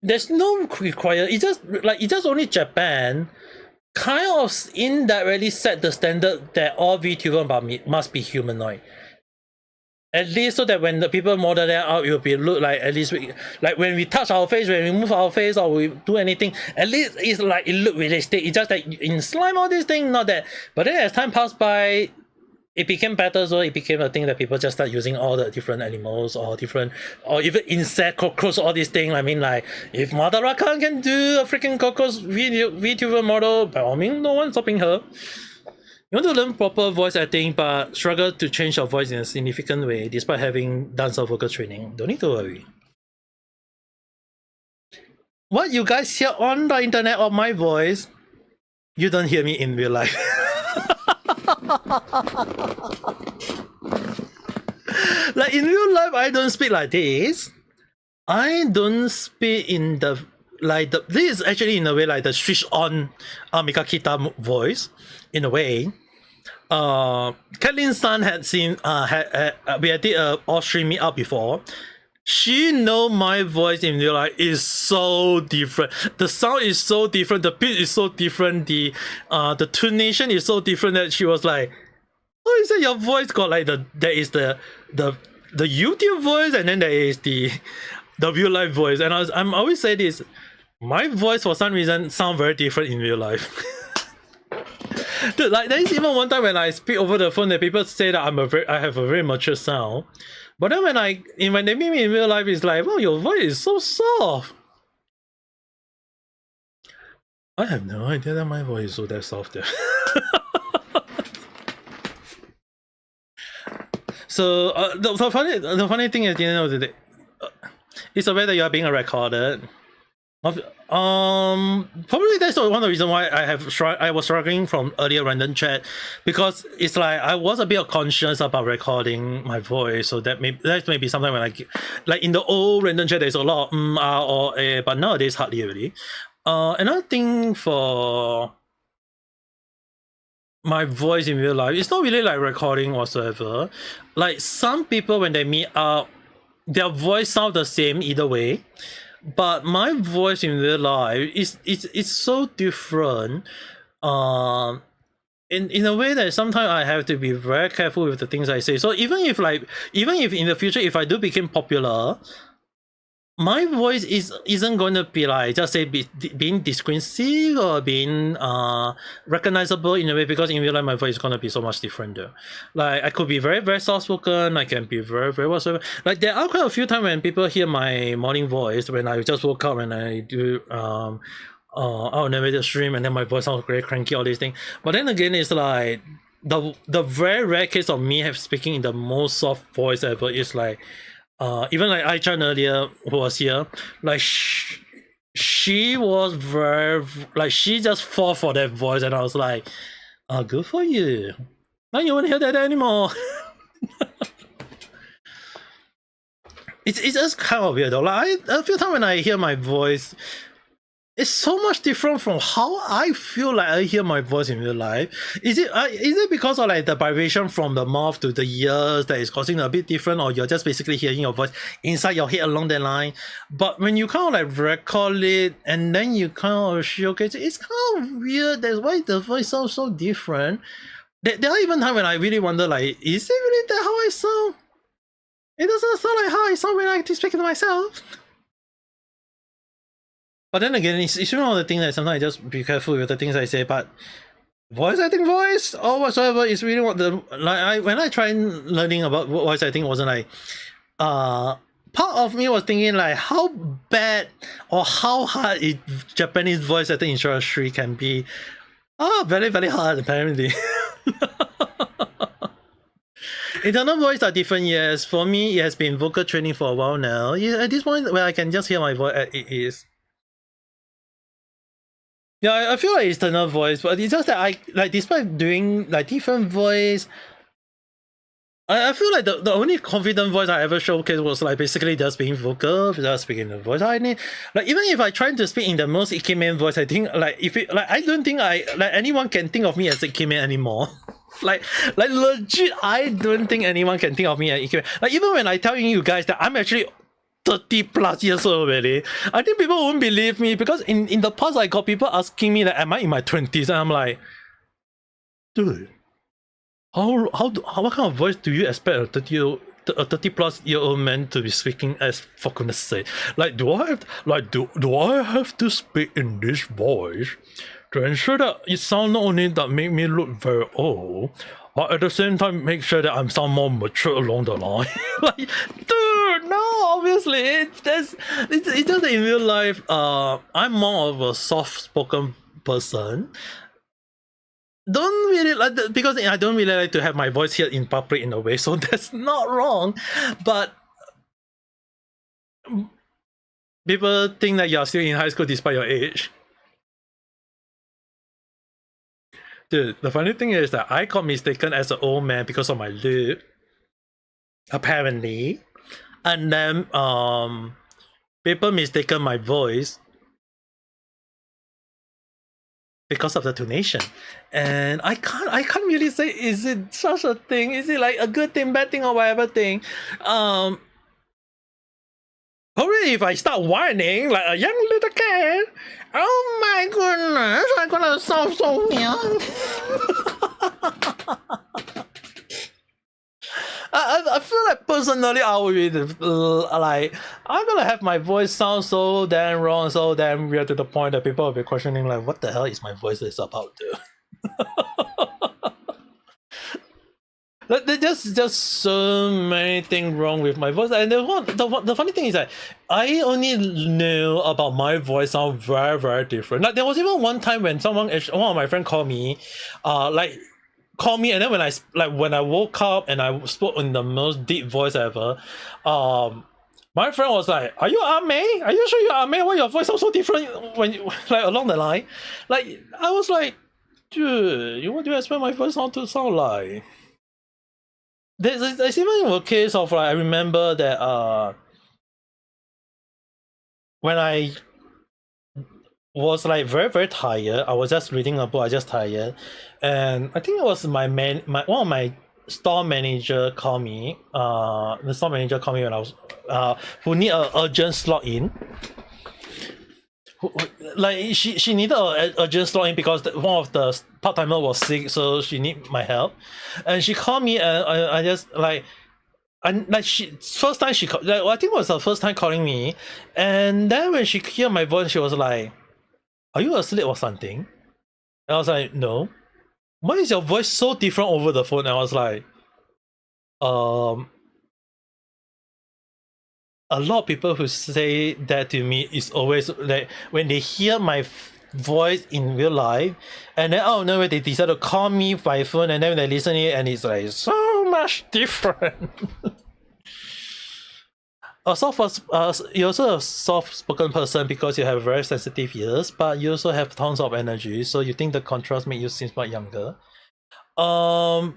there's no require. It's just only Japan kind of indirectly set the standard that all VTuber must be humanoid. At least so that when the people model them out, it will be look like at least like when we touch our face, when we move our face or we do anything, at least it's like it look realistic. It's just like in slime all these things, not that. But then as time passed by, it became better, so it became a thing that people just start using all the different animals or even insect, cockroach, all these things. I mean, like if Madara-kan can do a freaking cockroach VTuber model, by all means, no one's stopping her. You want to learn proper voice acting but struggle to change your voice in a significant way despite having done some vocal training, don't need to worry. What you guys hear on the internet of my voice, you don't hear me in real life. Like in real life, I don't speak like this. I don't speak in the this is actually in a way like the switch on Ame Gakita voice in a way. Kathleen's son had seen we had did a off stream meet up before. She know my voice in real life is so different. The sound is so different. The pitch is so different. The tonation is so different that she was like, "Oh, you said your voice got like there is the YouTube voice and then there is the real life voice." And I'm always say this, my voice for some reason sound very different in real life. Dude, like there is even one time when I speak over the phone that people say that I have a very mature sound. But then when they meet me in real life, it's like, "Wow, your voice is so soft." I have no idea that my voice is so that soft. So the funny thing at the end of the day, it's the way that you are being recorded. Probably that's one of the reasons why I was struggling from earlier random chat, because it's like I was a bit conscious about recording my voice, so that may be something when like in the old random chat there's a lot of or but nowadays hardly really. Another thing for my voice in real life, it's not really like recording whatsoever. Like some people when they meet up, their voice sound the same either way. But my voice in real life is so different, in a way that sometimes I have to be very careful with the things I say. So even if in the future if I do become popular, my voice isn't going to be like just say being distinguished or being recognizable in a way, because in real life my voice is going to be so much different though. Like I could be very very soft spoken, I can be very very whatsoever. Like there are quite a few times when people hear my morning voice when I just woke up and I do I'll narrate the stream and then my voice sounds very cranky, all these things. But then again, it's like the very rare case of me speaking in the most soft voice ever is like even like Aichan earlier who was here, like she was very like she just fought for that voice, and I was like, good for you. Now you won't hear that anymore. It's just kind of weird though. Like a few times when I hear my voice, it's so much different from how I feel like I hear my voice in real life. Is it because of like the vibration from the mouth to the ears that is causing a bit different, or you're just basically hearing your voice inside your head along that line? But when you kind of like record it and then you kind of showcase it, it's kind of weird. That's why the voice sounds so different. there are even times when I really wonder, like, is it really that how I sound? It doesn't sound like how I sound when I speak to myself. But then again, it's one of the things that sometimes I just be careful with the things I say. But voice acting, voice or whatsoever is really what the when I tried learning about voice acting, wasn't like part of me was thinking like how bad or how hard Japanese voice acting industry can be. Very, very hard apparently. Internal voice are different, yes. For me, it has been vocal training for a while now. Yeah, at this point where I can just hear my voice, it is. Yeah, I feel like it's internal voice, but it's just that I like despite doing like different voice, I feel like the only confident voice I ever showcased was like basically just being vocal, just speaking the voice I need. Like even if I try to speak in the most Ikemen voice, I think like if it like I don't think anyone can think of me as Ikemen anymore. like legit, I don't think anyone can think of me as Ikemen. Like even when I tell you guys that I'm actually 30 plus years old already, I think people won't believe me because in the past I got people asking me that am I in my 20s, and I'm like, dude, what kind of voice do you expect a 30 plus year old man to be speaking as, for goodness sake? Like do I have to speak in this voice to ensure that it sounds not only that make me look very old, but at the same time make sure that I'm sound more mature along the line? Like, dude, no, obviously it's just in real life. I'm more of a soft spoken person. Don't really like because I don't really like to have my voice heard in public in a way, so that's not wrong. But people think that you're still in high school despite your age. Dude, the funny thing is that I got mistaken as an old man because of my look, apparently, and then people mistaken my voice because of the tonation, and I can't really say is it such a thing, is it like a good thing, bad thing, or whatever thing. Probably if I start whining like a young little cat, oh my goodness, I'm gonna sound so young. I feel like personally I will be like I'm gonna have my voice sound so damn wrong, so damn weird to the point that people will be questioning like what the hell is my voice is about to. There's just so many things wrong with my voice, and the funny thing is that I only knew about my voice sound very, very different. Like there was even one time when one of my friends called me, and then when I woke up and I spoke in the most deep voice ever, my friend was like, "Are you Ame? Are you sure you're Ame? Why your voice sounds so different when you, like along the line?" Like I was like, "Dude, what do you expect my voice to sound like?" There's even a case of like I remember that when I was like very, very tired, I was just reading a book, I just tired, and I think it was one of my store manager called me. The store manager called me when I was who need an urgent slot in. Like she needed an urgent slot in because one of the part-timer was sick, so she need my help, and she called me, and I just like. And like first time she called, like, I think it was her first time calling me, and then when she heard my voice, she was like, "Are you asleep or something?" And I was like, "No." Why is your voice so different over the phone? And I was like, a lot of people who say that to me is always like when they hear my voice in real life, and then out of nowhere they decide to call me by phone, and then when they listen it, and it's like so much different. You're also a soft-spoken person because you have very sensitive ears, but you also have tons of energy, so you think the contrast makes you seem much younger. I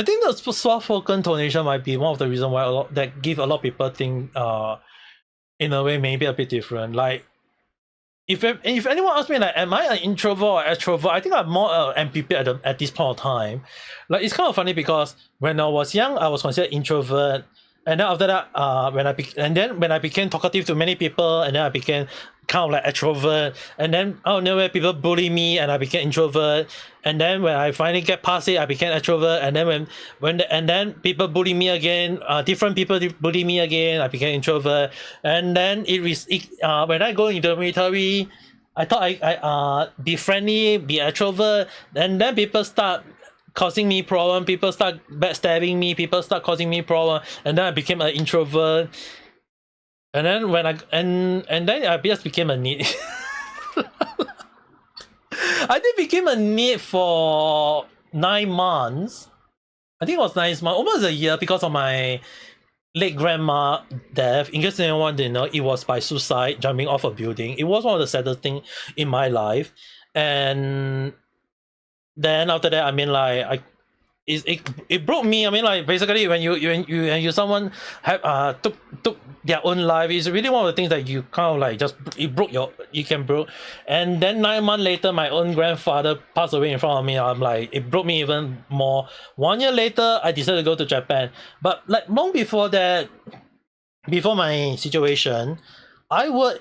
think the soft-spoken tonation might be one of the reasons why that give a lot of people think in a way maybe a bit different. Like if anyone asks me like am I an introvert or extrovert, I think I'm more MPP at this point of time. Like it's kind of funny because when I was young I was considered introvert, And then after that, when I became talkative to many people, and then I became kind of like extrovert, and then out of nowhere people bully me, and I became introvert. And then when I finally get past it, I became extrovert. And then and then people bully me again, different people bully me again, I became introvert. And then when I go into the military, I thought I be friendly, be extrovert, and then people start causing me problem, people start backstabbing me, people start causing me problem, and then I became an introvert. And then and then I just became a need. I did became a need for 9 months. I think it was 9 months, almost a year, because of my late grandma death. In case anyone didn't know, it was by suicide, jumping off a building. It was one of the saddest things in my life. And then after that, I mean, like, it broke me. I mean, like, basically when you someone have took their own life, it's really one of the things that you kind of like just you can broke. And then 9 months later, my own grandfather passed away in front of me. I'm like, it broke me even more. 1 year later, I decided to go to Japan. But like long before that, before my situation, I work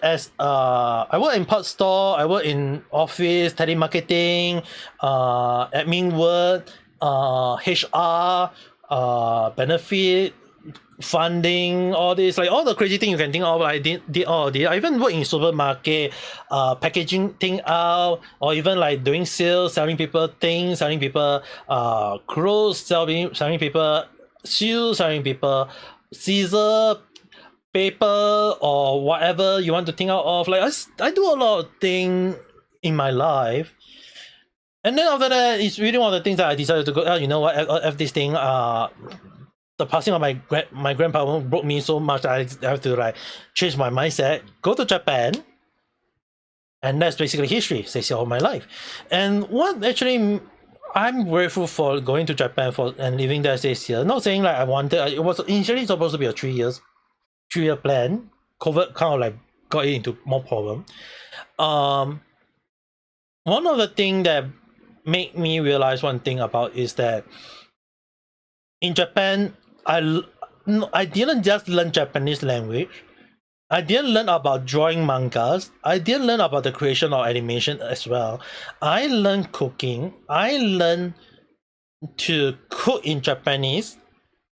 in part store, I work in office, telemarketing, admin work, HR, benefit, funding, all this, like all the crazy thing you can think of. I did all of this. I even work in supermarket, packaging thing out, or even like doing sales, selling people things, selling people clothes, selling people shoes, selling people scissor, paper, or whatever you want to think out of. Like I do a lot of things in my life. And then after that, it's really one of the things that I decided to go, you know what, F this thing. The passing of my grandpa broke me so much that I have to like change my mindset, go to Japan, and that's basically history, says all my life. And what actually I'm grateful for going to Japan and living there 6 years. Not saying like I wanted, it was initially supposed to be a 3-year plan. COVID kind of like got it into more problem. One of the things that made me realize one thing about is that in Japan, I didn't just learn Japanese language. I didn't learn about drawing mangas. I didn't learn about the creation of animation as well. I learned cooking. I learned to cook in Japanese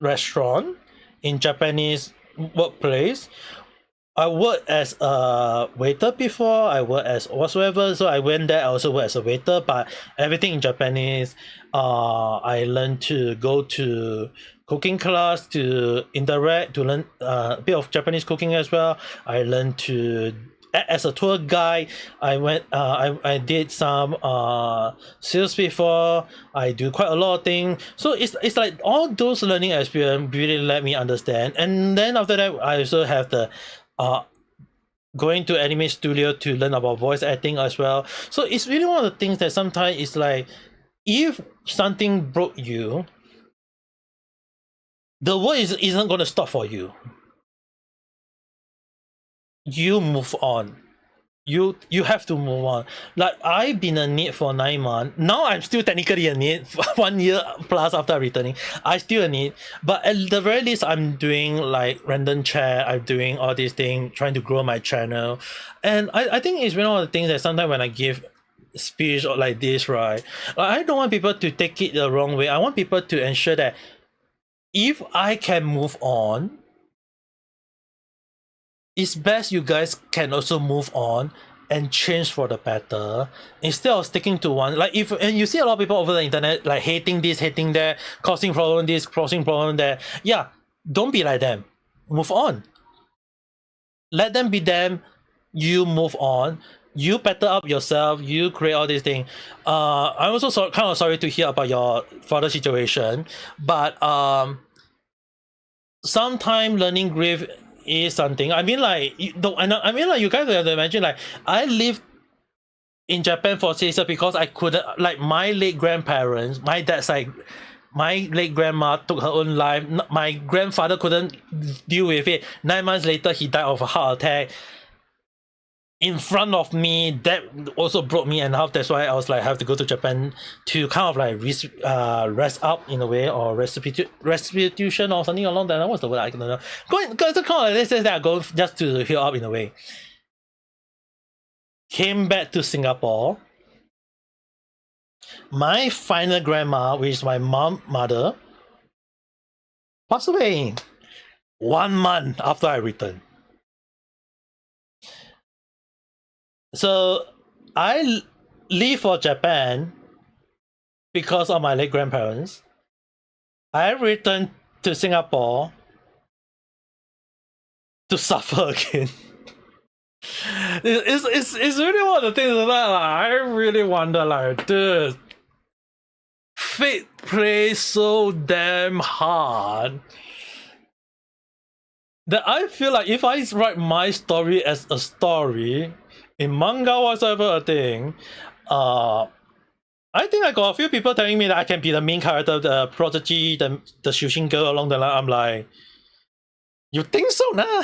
restaurant, in Japanese workplace. I worked as a waiter before, I worked as whatsoever, so I went there, I also worked as a waiter, but everything in Japanese. I learned to go to cooking class, to interact, to learn a bit of Japanese cooking as well. I learned to act as a tour guide. I did some sales before. I do quite a lot of things. So it's like all those learning experience really let me understand. And then after that, I also have the going to anime studio to learn about voice acting as well. So it's really one of the things that sometimes it's like, if something broke you, the world isn't going to stop for you. You move on. You have to move on. Like, I've been a NEET for 9 months. Now I'm still technically a NEET 1 year plus after returning. I still a NEET, but at the very least, I'm doing like random chat. I'm doing all these things, trying to grow my channel. And I think it's one of the things that sometimes when I give speech like this, right, I don't want people to take it the wrong way. I want people to ensure that if I can move on, it's best you guys can also move on and change for the better instead of sticking to one. Like, and you see a lot of people over the internet like hating this, hating that, causing problem this, causing problem that. Yeah, don't be like them. Move on. Let them be them. You move on. You better up yourself. You create all these things. I'm also kind of sorry to hear about your father situation, but sometimes learning grief is something. I mean, like, you guys have to imagine, like, I lived in Japan for 6 years because I couldn't, like, my late grandparents, my dad's side, my late grandma took her own life. My grandfather couldn't deal with it. 9 months later, he died of a heart attack. in front of me, that also broke me and half. That's why I was like, I have to go to Japan to kind of like rest up in a way, or restitution or something along that line. What's the word? I don't know. Going, because it's kind of like, this that I go just to heal up in a way. Came back to Singapore. My final grandma, which is my mother, passed away 1 month after I returned. So I leave for Japan because of my late grandparents. I returned to Singapore to suffer again. It's really one of the things that I really wonder, like, dude, fate plays so damn hard that I feel like if I write my story as a story in manga whatsoever a thing, I think I got a few people telling me that I can be the main character, the prodigy, the Shushin girl along the line. I'm like, you think so, nah?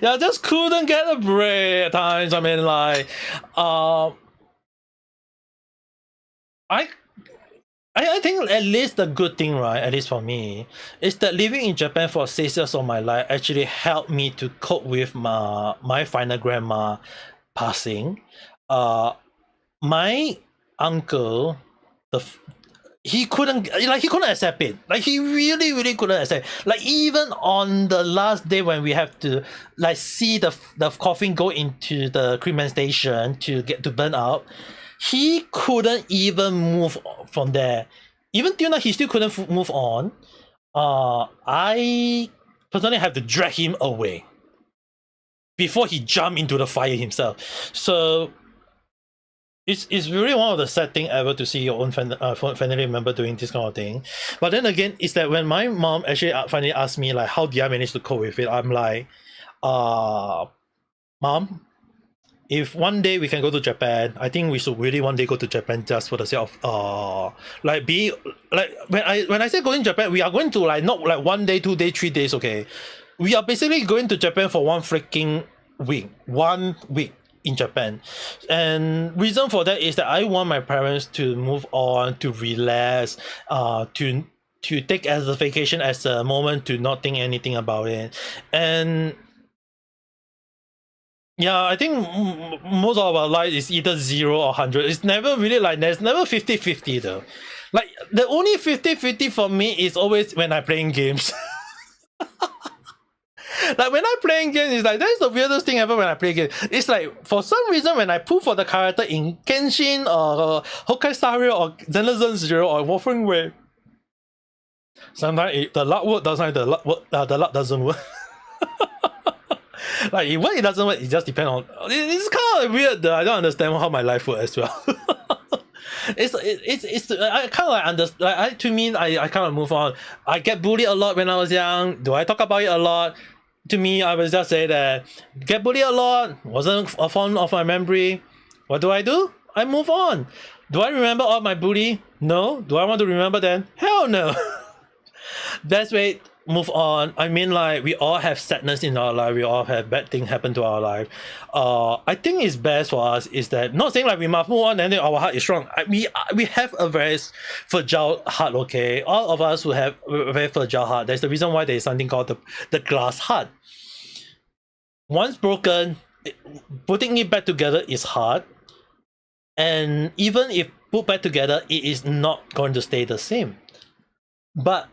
Yeah, I just couldn't get a break at times. I mean, like, I think at least the good thing, right, at least for me, is that living in Japan for 6 years of my life actually helped me to cope with my final grandma passing. My uncle, he couldn't accept it. Like, he really couldn't accept it. Like, even on the last day when we have to like see the coffin go into the cremation station to get to burn out, he couldn't even move from there. Even till now, he still couldn't move on. I personally have to drag him away before he jumped into the fire himself. So it's really one of the sad thing ever to see your own family member doing this kind of thing. But then again, it's that when my mom actually finally asked me like, how did I manage to cope with it? I'm like, Mom, if one day we can go to Japan, I think we should really one day go to Japan just for the sake of like be like when I say going to Japan, we are going to like not like 1 day, 2 days, 3 days, okay? We are basically going to Japan for 1 freaking week. 1 week in Japan. And reason for that is that I want my parents to move on, to relax, to take as a vacation, as a moment to not think anything about it. And yeah, I think most of our life is either 0 or 100. It's never really like, there's never 50-50 though. Like, the only 50-50 for me is always when I'm playing games. Like, when I'm playing games, it's like, that's the weirdest thing ever when I play games. It's like, for some reason, when I pull for the character in Genshin or Honkai Star Rail or Zenless Zero or Wolfenstein Wave, sometimes the luck works, sometimes the luck doesn't work. Like, when it doesn't work, it just depends on. It's kind of weird though. I don't understand how my life works as well. It's I kind of like understand. Like, to me, I kind of move on. I get bullied a lot when I was young. Do I talk about it a lot? To me, I would just say that get bullied a lot, wasn't a fond of my memory. What do? I move on. Do I remember all my bully? No. Do I want to remember them? Hell no. Best way, move on. I mean, like, we all have sadness in our life. We all have bad things happen to our life. I think it's best for us is that, not saying like we must move on and then our heart is strong. We have a very fragile heart, okay? All of us who have a very fragile heart. There's the reason why there's something called the glass heart. Once broken, putting it back together is hard. And even if put back together, it is not going to stay the same. But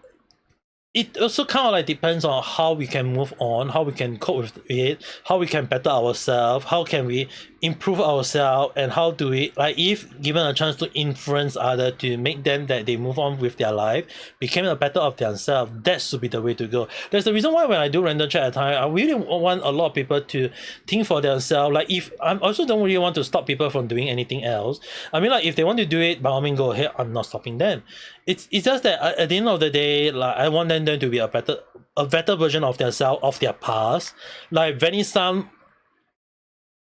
it also kind of like depends on how we can move on, how we can cope with it, how we can better ourselves, how can we improve ourselves, and how do we, like, if given a chance to influence others to make them that they move on with their life, become a better of themselves, that should be the way to go. That's the reason why when I do random chat at time, I really want a lot of people to think for themselves. Like, if I also don't really want to stop people from doing anything else. I mean, like, if they want to do it, by all means go ahead. I'm not stopping them. It's just that at the end of the day, like, I want them to be a better version of themselves, of their past. Like Vanessa,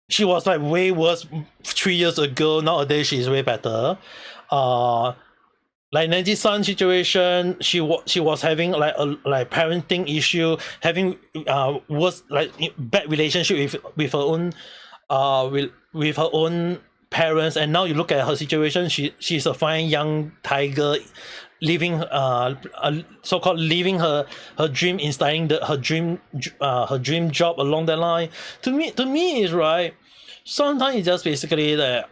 she was like way worse 3 years ago. Nowadays she's way better. like Neji-san situation, she was having like a parenting issue, having worse like bad relationship with her own with her own parents, and now you look at her situation, she's a fine young tiger living so-called living her dream, installing her dream job along that line. To me is right, sometimes it's just basically that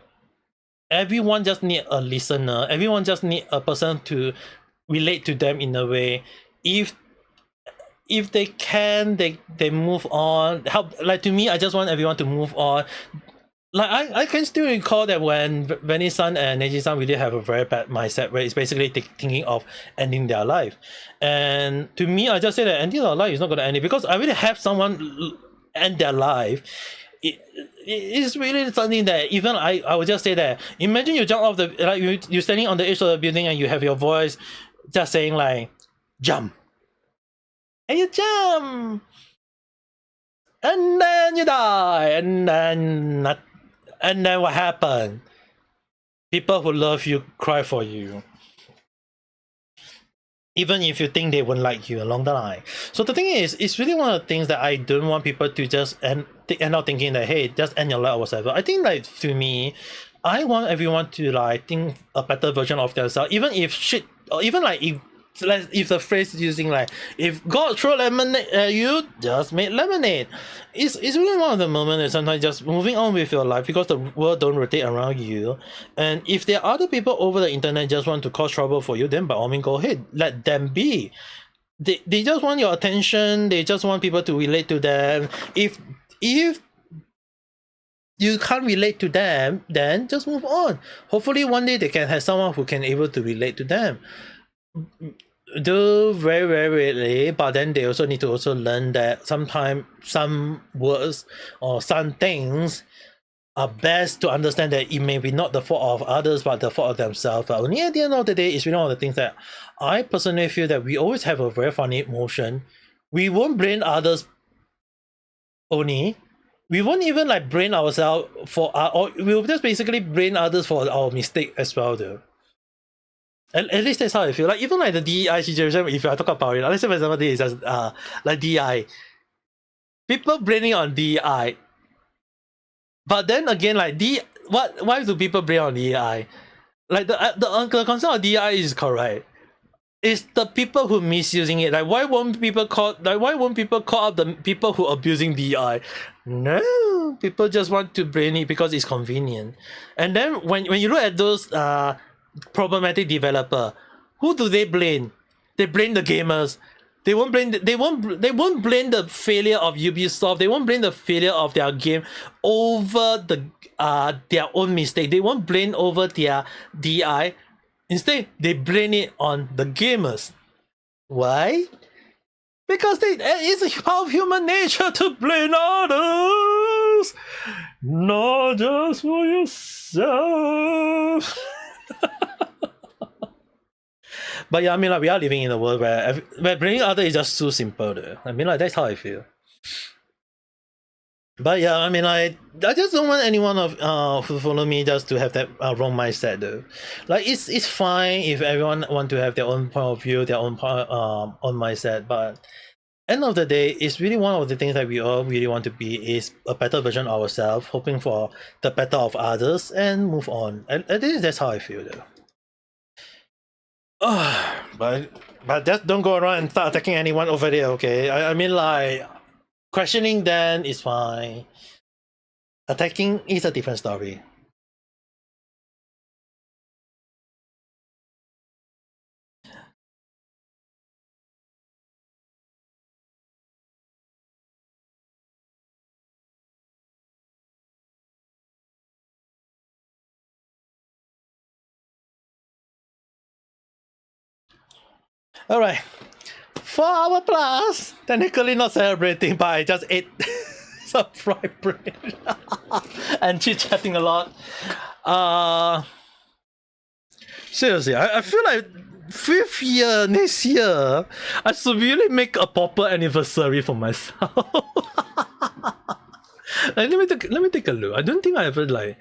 everyone just need a listener, everyone just need a person to relate to them in a way. If they can, they move on, help. Like, to me, I just want everyone to move on. Like, I can still recall that when Venice-san and Neji-san really have a very bad mindset where it's basically thinking of ending their life. And to me, I just say that ending their life is not going to end it, because I really have someone end their life. It's really something that even I would just say that, imagine you jump off the, like, you're standing on the edge of the building and you have your voice just saying like, jump. And you jump. And then you die. And then what happened? People who love you cry for you, even if you think they won't like you along the line. So the thing is, it's really one of the things that I don't want people to just end up thinking that, hey, just end your life or whatever. I think, like, to me, I want everyone to like think a better version of themselves, even if shit, or even like if the phrase is using like, if God throw lemonade at you, just make lemonade. It's really one of the moments that sometimes just moving on with your life, because the world don't rotate around you. And if there are other people over the internet just want to cause trouble for you, then by all means go ahead, let them be. They just want your attention, they just want people to relate to them. If you can't relate to them, then just move on. Hopefully one day they can have someone who can able to relate to them. Do very, very rarely, but then they also need to also learn that sometimes some words or some things are best to understand that it may be not the fault of others but the fault of themselves. But only at the end of the day, it's really one of the things that I personally feel that we always have a very funny emotion. We won't blame others only. We won't even like blame ourselves for or we'll just basically blame others for our mistake as well though. At least that's how I feel. Like, even like the DEI situation, if I talk about it, let's say for example this is just like DEI. People blaming on DEI. But then again, like why do people blame on DEI? Like the concept of DEI is correct. It's the people who misusing it. Like, why won't people call out the people who abusing DEI? No, people just want to blame it because it's convenient. And then when you look at those problematic developer, who do they blame? They blame the gamers. They won't blame the failure of Ubisoft. They won't blame the failure of their game over their own mistake. They won't blame over their DI. Instead, they blame it on the gamers. Why? Because it's part of human nature to blame others, not just for yourself. But yeah, I mean, like, we are living in a world where blaming others is just too simple though. I mean, like, that's how I feel. But yeah, I mean, like, I just don't want anyone who follow me just to have that wrong mindset though. Like, it's fine if everyone want to have their own point of view, their own mindset, but end of the day, it's really one of the things that we all really want to be is a better version of ourselves, hoping for the better of others, and move on. And that's how I feel though. But just don't go around and start attacking anyone over there, okay? I mean, like, questioning them is fine. Attacking is a different story. Alright. 4 hour plus! Technically not celebrating, but I just ate some fried bread and chit-chatting a lot. Seriously, I feel like 5th year, next year, I should really make a proper anniversary for myself. Like, let me take a look. I don't think I ever like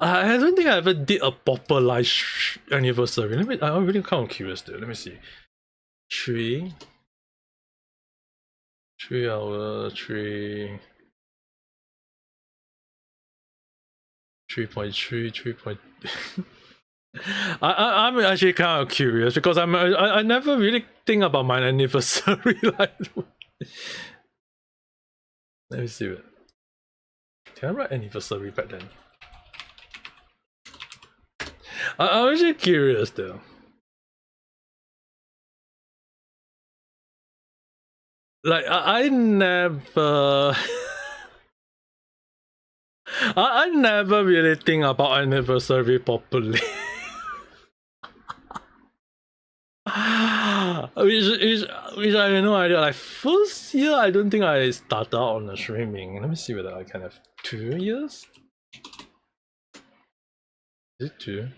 I don't think I ever did a proper live anniversary. I'm really kind of curious there. Let me see. 3 hours, 3.3, 3. I'm actually kind of curious because I never really think about my anniversary. Like, let me see it. Did I write anniversary back then? I'm actually curious though. Like I never I never really think about anniversary properly. which I have no idea. Like first year, I don't think I started out on the streaming. Let me see whether I can have 2 years. Is it 2?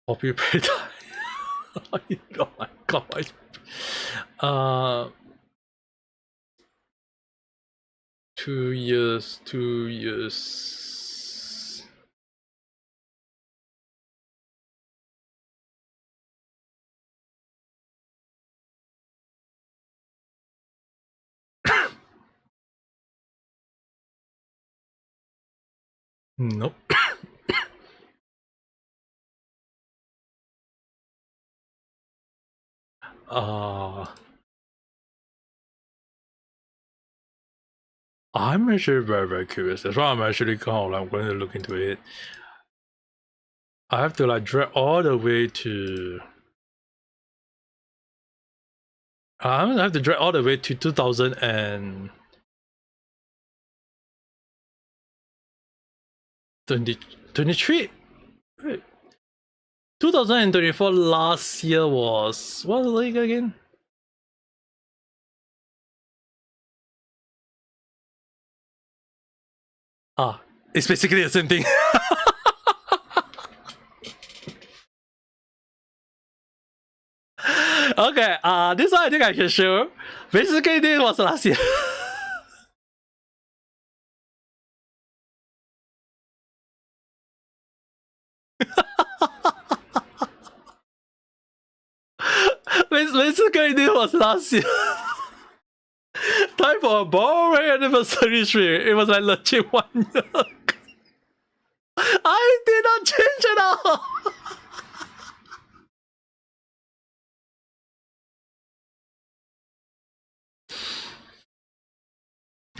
Poppy Pray. Oh my god. 2 years, 2 years. Nope. I'm actually very curious. That's why I'm actually kind of like going to look into it. I have to like drag all the way to. I have to drag all the way to 2023. Wait. 2024 last year was what was it again? It's basically the same thing. Okay, this one I think I can show. Basically, this was last year. Basically, this was last year. Time for a boring anniversary stream. It was like legit 1 year ago. I did not change at all.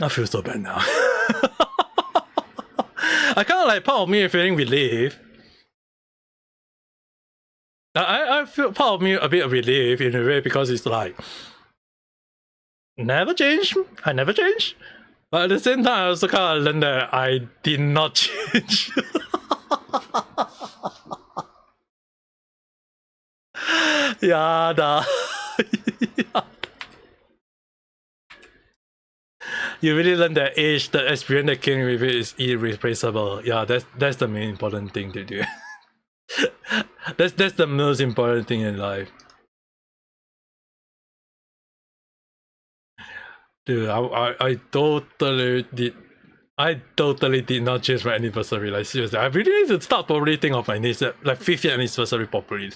I feel so bad now. I kind of like part of me feeling relief. I feel part of me a bit of relief in a way because it's like never change. I never change. But at the same time, I also kind of learned that I did not change. Yeah, you really learn that age, the experience that came with it is irreplaceable. Yeah, that's the main important thing to do. that's the most important thing in life. Dude, I totally did not change my anniversary. Like seriously, I really need to start probably think of my needs like 5th year anniversary properly.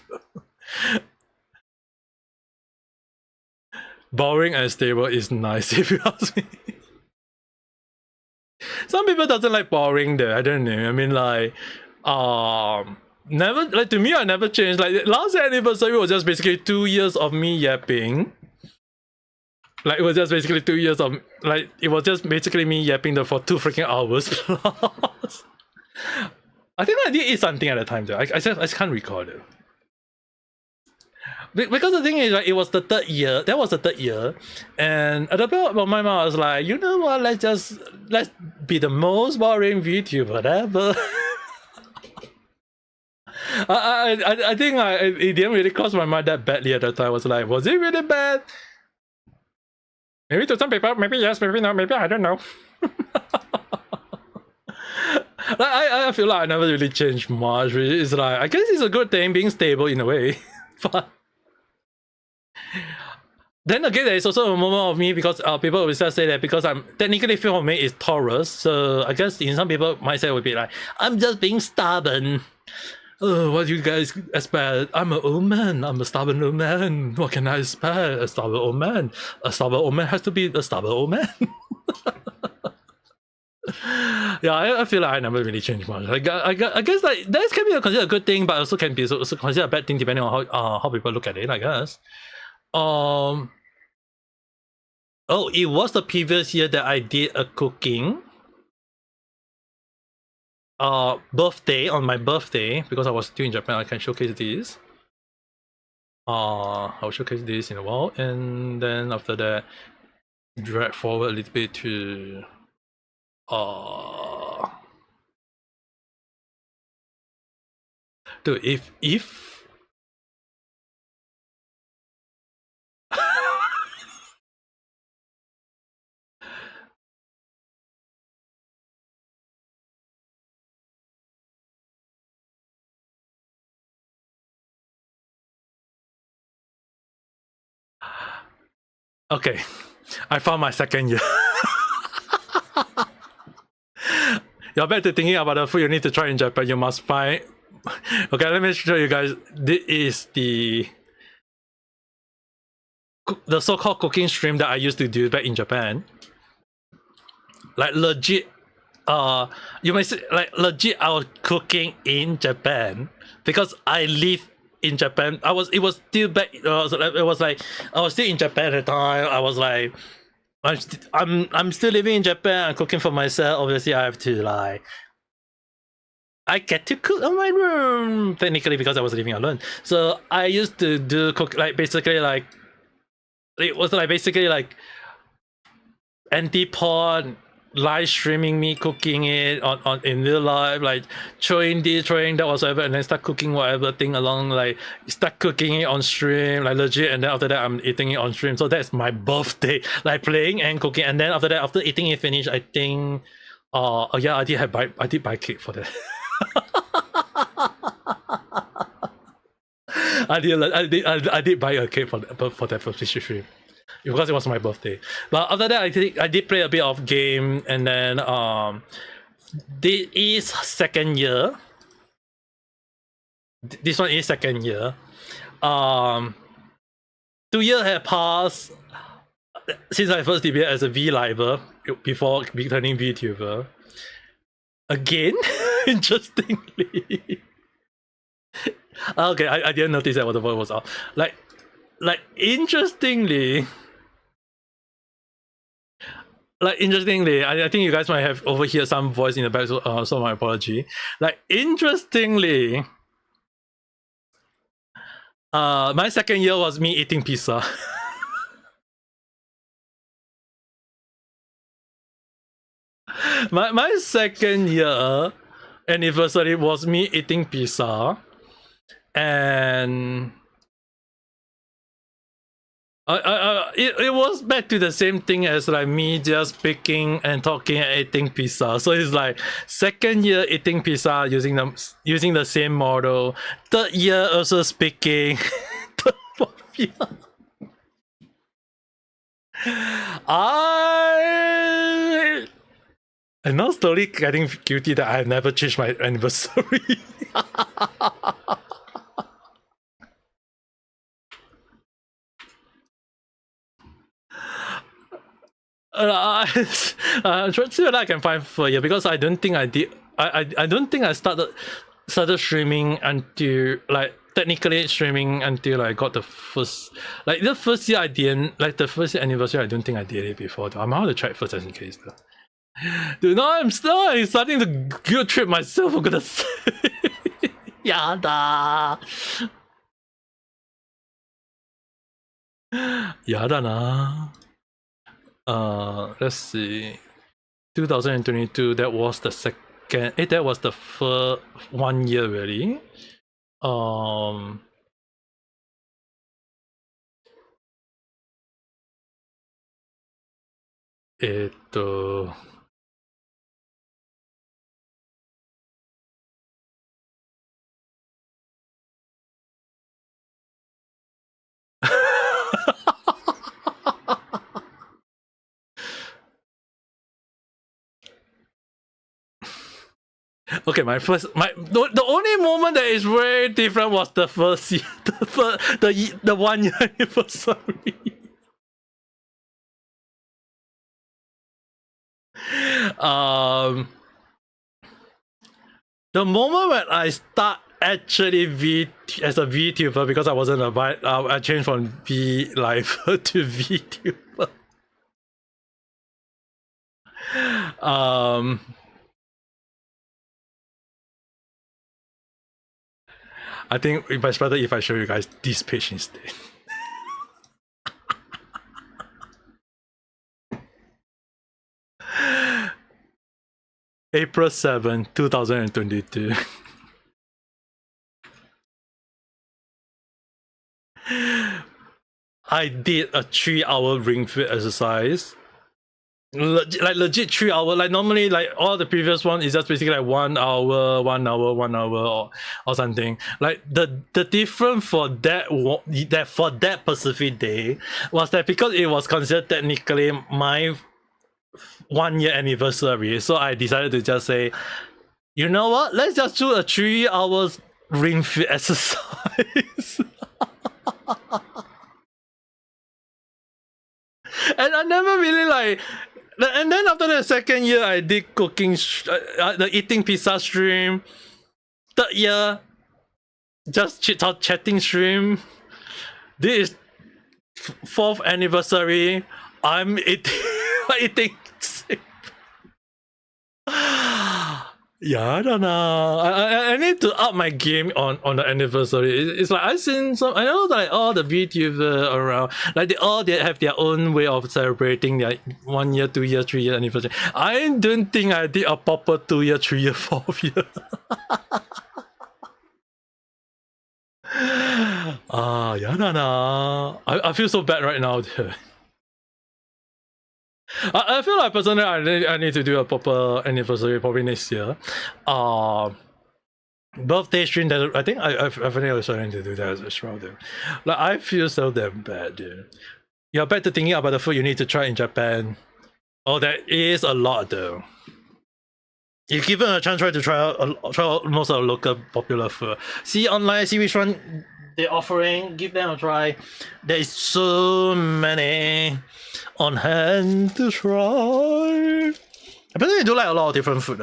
Boring and stable is nice if you ask me. Some people doesn't like boring though. I don't know. I mean like never like to me I never changed. Like last year anniversary was just basically 2 years of me yapping. Like it was just basically 2 years of like it was just basically me yapping there for 2 freaking hours plus. I think I did eat something at the time though. I just can't recall it. Because the thing is, like, it was the 3rd year. That was the 3rd year, and at the point of my mom, I was like, you know what? Let's be the most boring VTuber ever. I think it didn't really cross my mind that badly at the time. I was like, was it really bad? Maybe to some people, maybe yes, maybe no, maybe I don't know. I feel like I never really changed much. It's like I guess it's a good thing being stable in a way, but then again, there is also a moment of me because people will still say that because I'm technically film of me is Taurus, so I guess in some people mindset would be like, I'm just being stubborn. Oh, what do you guys expect? I'm an old man. I'm a stubborn old man. What can I expect? A stubborn old man. A stubborn old man has to be a stubborn old man. Yeah, I feel like I never really changed much. Like I guess like that can be considered a good thing, but also can be also considered a bad thing depending on how people look at it, I guess. Oh, it was the previous year that I did a cooking birthday on my birthday because I was still in Japan. I can showcase this. I'll showcase this in a while, and then after that, drag forward a little bit to dude, if okay, I found my second year. You're back to thinking about the food you need to try in Japan. You must find. Okay, let me show you guys. This is the so-called cooking stream that I used to do back in Japan. Like legit, you may say like legit. I was cooking in Japan because I live in Japan. It was still back. It was like I was still in Japan at the time. I was like, I'm still living in Japan. I'm cooking for myself. Obviously, I have to like. I get to cook on my room technically because I was living alone. So I used to do cook like basically like it was like basically like anti-pod live streaming me cooking it on in real life, like throwing this, throwing that whatsoever, and then start cooking whatever thing along, like start cooking it on stream, like legit, and then after that I'm eating it on stream. So that's my birthday, like playing and cooking, and then after that, after eating it finished, I think oh yeah, I did buy cake for that. I did buy a cake for that birthday stream because it was my birthday. But after that, I think I did play a bit of game, and then this is second year. This one is second year. 2 years have passed since I first debuted as a V-Liver before becoming Vtuber. Again, interestingly. Okay, I didn't notice that the voice was off. Like interestingly, I think you guys might have overheard some voice in the back, so my apology. Like interestingly, my second year was me eating pizza. my second year anniversary was me eating pizza, and it was back to the same thing as like me just picking and talking and eating pizza. So it's like second year eating pizza using the same model. Third year also speaking. Third, fourth year. I'm now slowly getting guilty that I've never changed my anniversary. I'm trying to see whether I can find for you because I don't think I did. I don't think I started streaming until like technically streaming until I got the first the first year I didn't like the first year anniversary. I don't think I did it before. Though. I'm going to try it first just in case though. Dude, no, I'm starting to guilt trip myself for goodness sake. Yada. Yada na. Let's see. 2022, that was the second. That was the first 1 year really. Okay, the only moment that is very different was the first year, the 1 year anniversary. The moment when I start actually as a VTuber, because I wasn't I changed from V Lifer to VTuber. I think it's much better if I show you guys this page instead. April 7, 2022. I did a 3-hour ring fit exercise. Like legit 3 hours. Like normally, like all the previous one is just basically like 1 hour, 1 hour, 1 hour, or something. Like the difference for that specific day was that because it was considered technically my 1 year anniversary, so I decided to just say, you know what? Let's just do a 3 hours ring fit exercise. And I never really like. And then after the second year, I did cooking, the eating pizza stream. Third year, just chatting stream. This is 4th anniversary. I'm eating. Yeah, I don't know. I need to up my game on the anniversary. It's like I've seen some. I know like all the VTubers around, like they have their own way of celebrating their 1 year, 2 year, 3 year anniversary. I don't think I did a proper 2 year, 3 year, 4th year. Yeah, no. I feel so bad right now, dude. I feel like personally I need to do a proper anniversary probably next year. Birthday stream that I think I think I was trying to do that as well, dude. Like I feel so damn bad, dude. You're back to thinking about the food you need to try in Japan. Oh, there is a lot though. If given a chance, try out most of the local popular food. See online, see which one they're offering. Give them a try. There is so many on hand to try. I personally do like a lot of different food,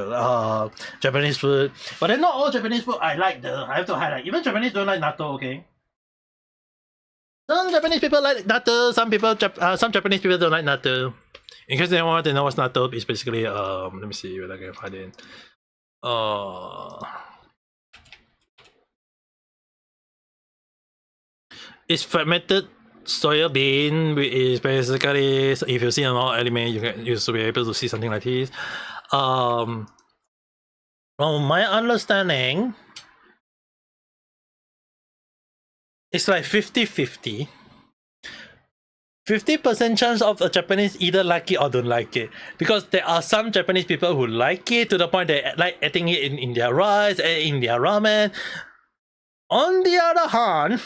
Japanese food. But then not all Japanese food I like though. I have to highlight. Even Japanese don't like natto, okay? Some Japanese people like natto, some Japanese people don't like natto. In case anyone wants to know what's natto, it's basically let me see whether I can find it. It's fermented soya bean, which is basically, if you see an old anime, you should be able to see something like this. From my understanding, it's like 50-50. 50% chance of the Japanese either like it or don't like it, because there are some Japanese people who like it to the point they like eating it in their rice, in their ramen. On the other hand,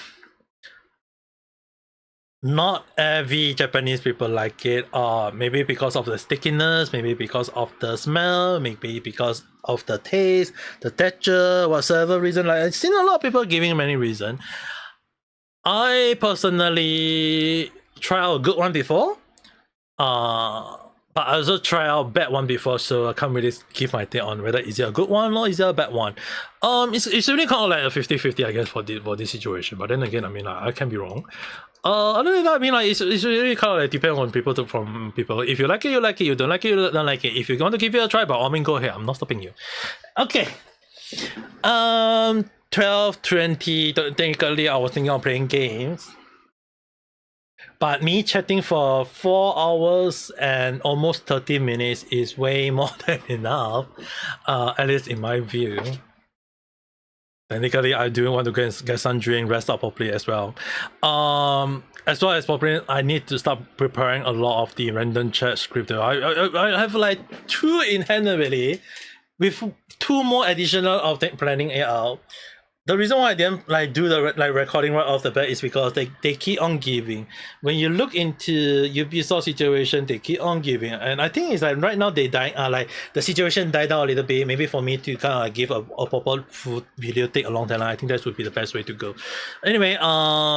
not every Japanese people like it, maybe because of the stickiness, maybe because of the smell, maybe because of the taste, the texture, whatever reason. Like I've seen a lot of people giving many reasons. I personally tried out a good one before, but I also tried out a bad one before, so I can't really give my take on whether is it a good one or is it a bad one. It's really kind of like a 50-50, I guess, for this situation. But then again, I mean, I can be wrong. Other than that, I mean, like it's really kind of like depend on from people. If you like it, you like it. You don't like it, you don't like it. If you want to give it a try, by all means, go ahead. I'm not stopping you. Okay. 12:20. Technically, I was thinking of playing games. But me chatting for 4 hours and almost 30 minutes is way more than enough, at least in my view. Technically, I do want to get some drink, rest up properly as well. As well as properly, I need to start preparing a lot of the random chat script. I have like 2 in hand already, with 2 more additional of planning it out. The reason why I didn't like do the like recording right off the bat is because they keep on giving. When you look into Ubisoft situation, they keep on giving, and I think it's like right now they die. Like the situation died down a little bit. Maybe for me to kind of give a proper food video take a long time. I think that would be the best way to go. Anyway,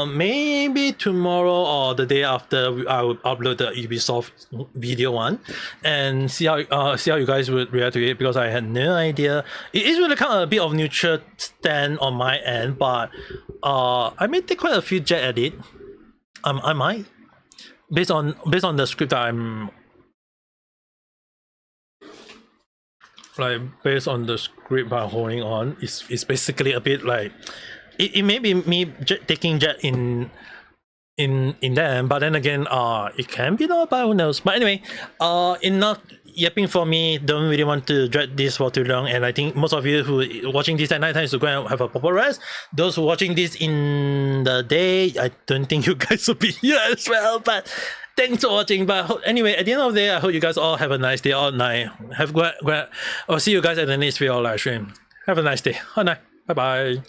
maybe tomorrow or the day after I will upload the Ubisoft video one, and see how you guys would react to it, because I had no idea. It is really kind of a bit of neutral stand on my end, but I may take quite a few jet at it. I might, based on the script that I'm like, based on the script I'm holding on, it's basically a bit like it may be me taking jet in them, but then again, it can be not, but who knows. But anyway, enough yapping for me. Don't really want to drag this for too long, and I think most of you who watching this at night time is go and have a proper rest. Those who watching this in the day, I don't think you guys will be here as well, but thanks for watching. But anyway, at the end of the day, I hope you guys all have a nice day all night. Have great. I'll see you guys at the next video live stream. Have a nice day. All night. Bye bye.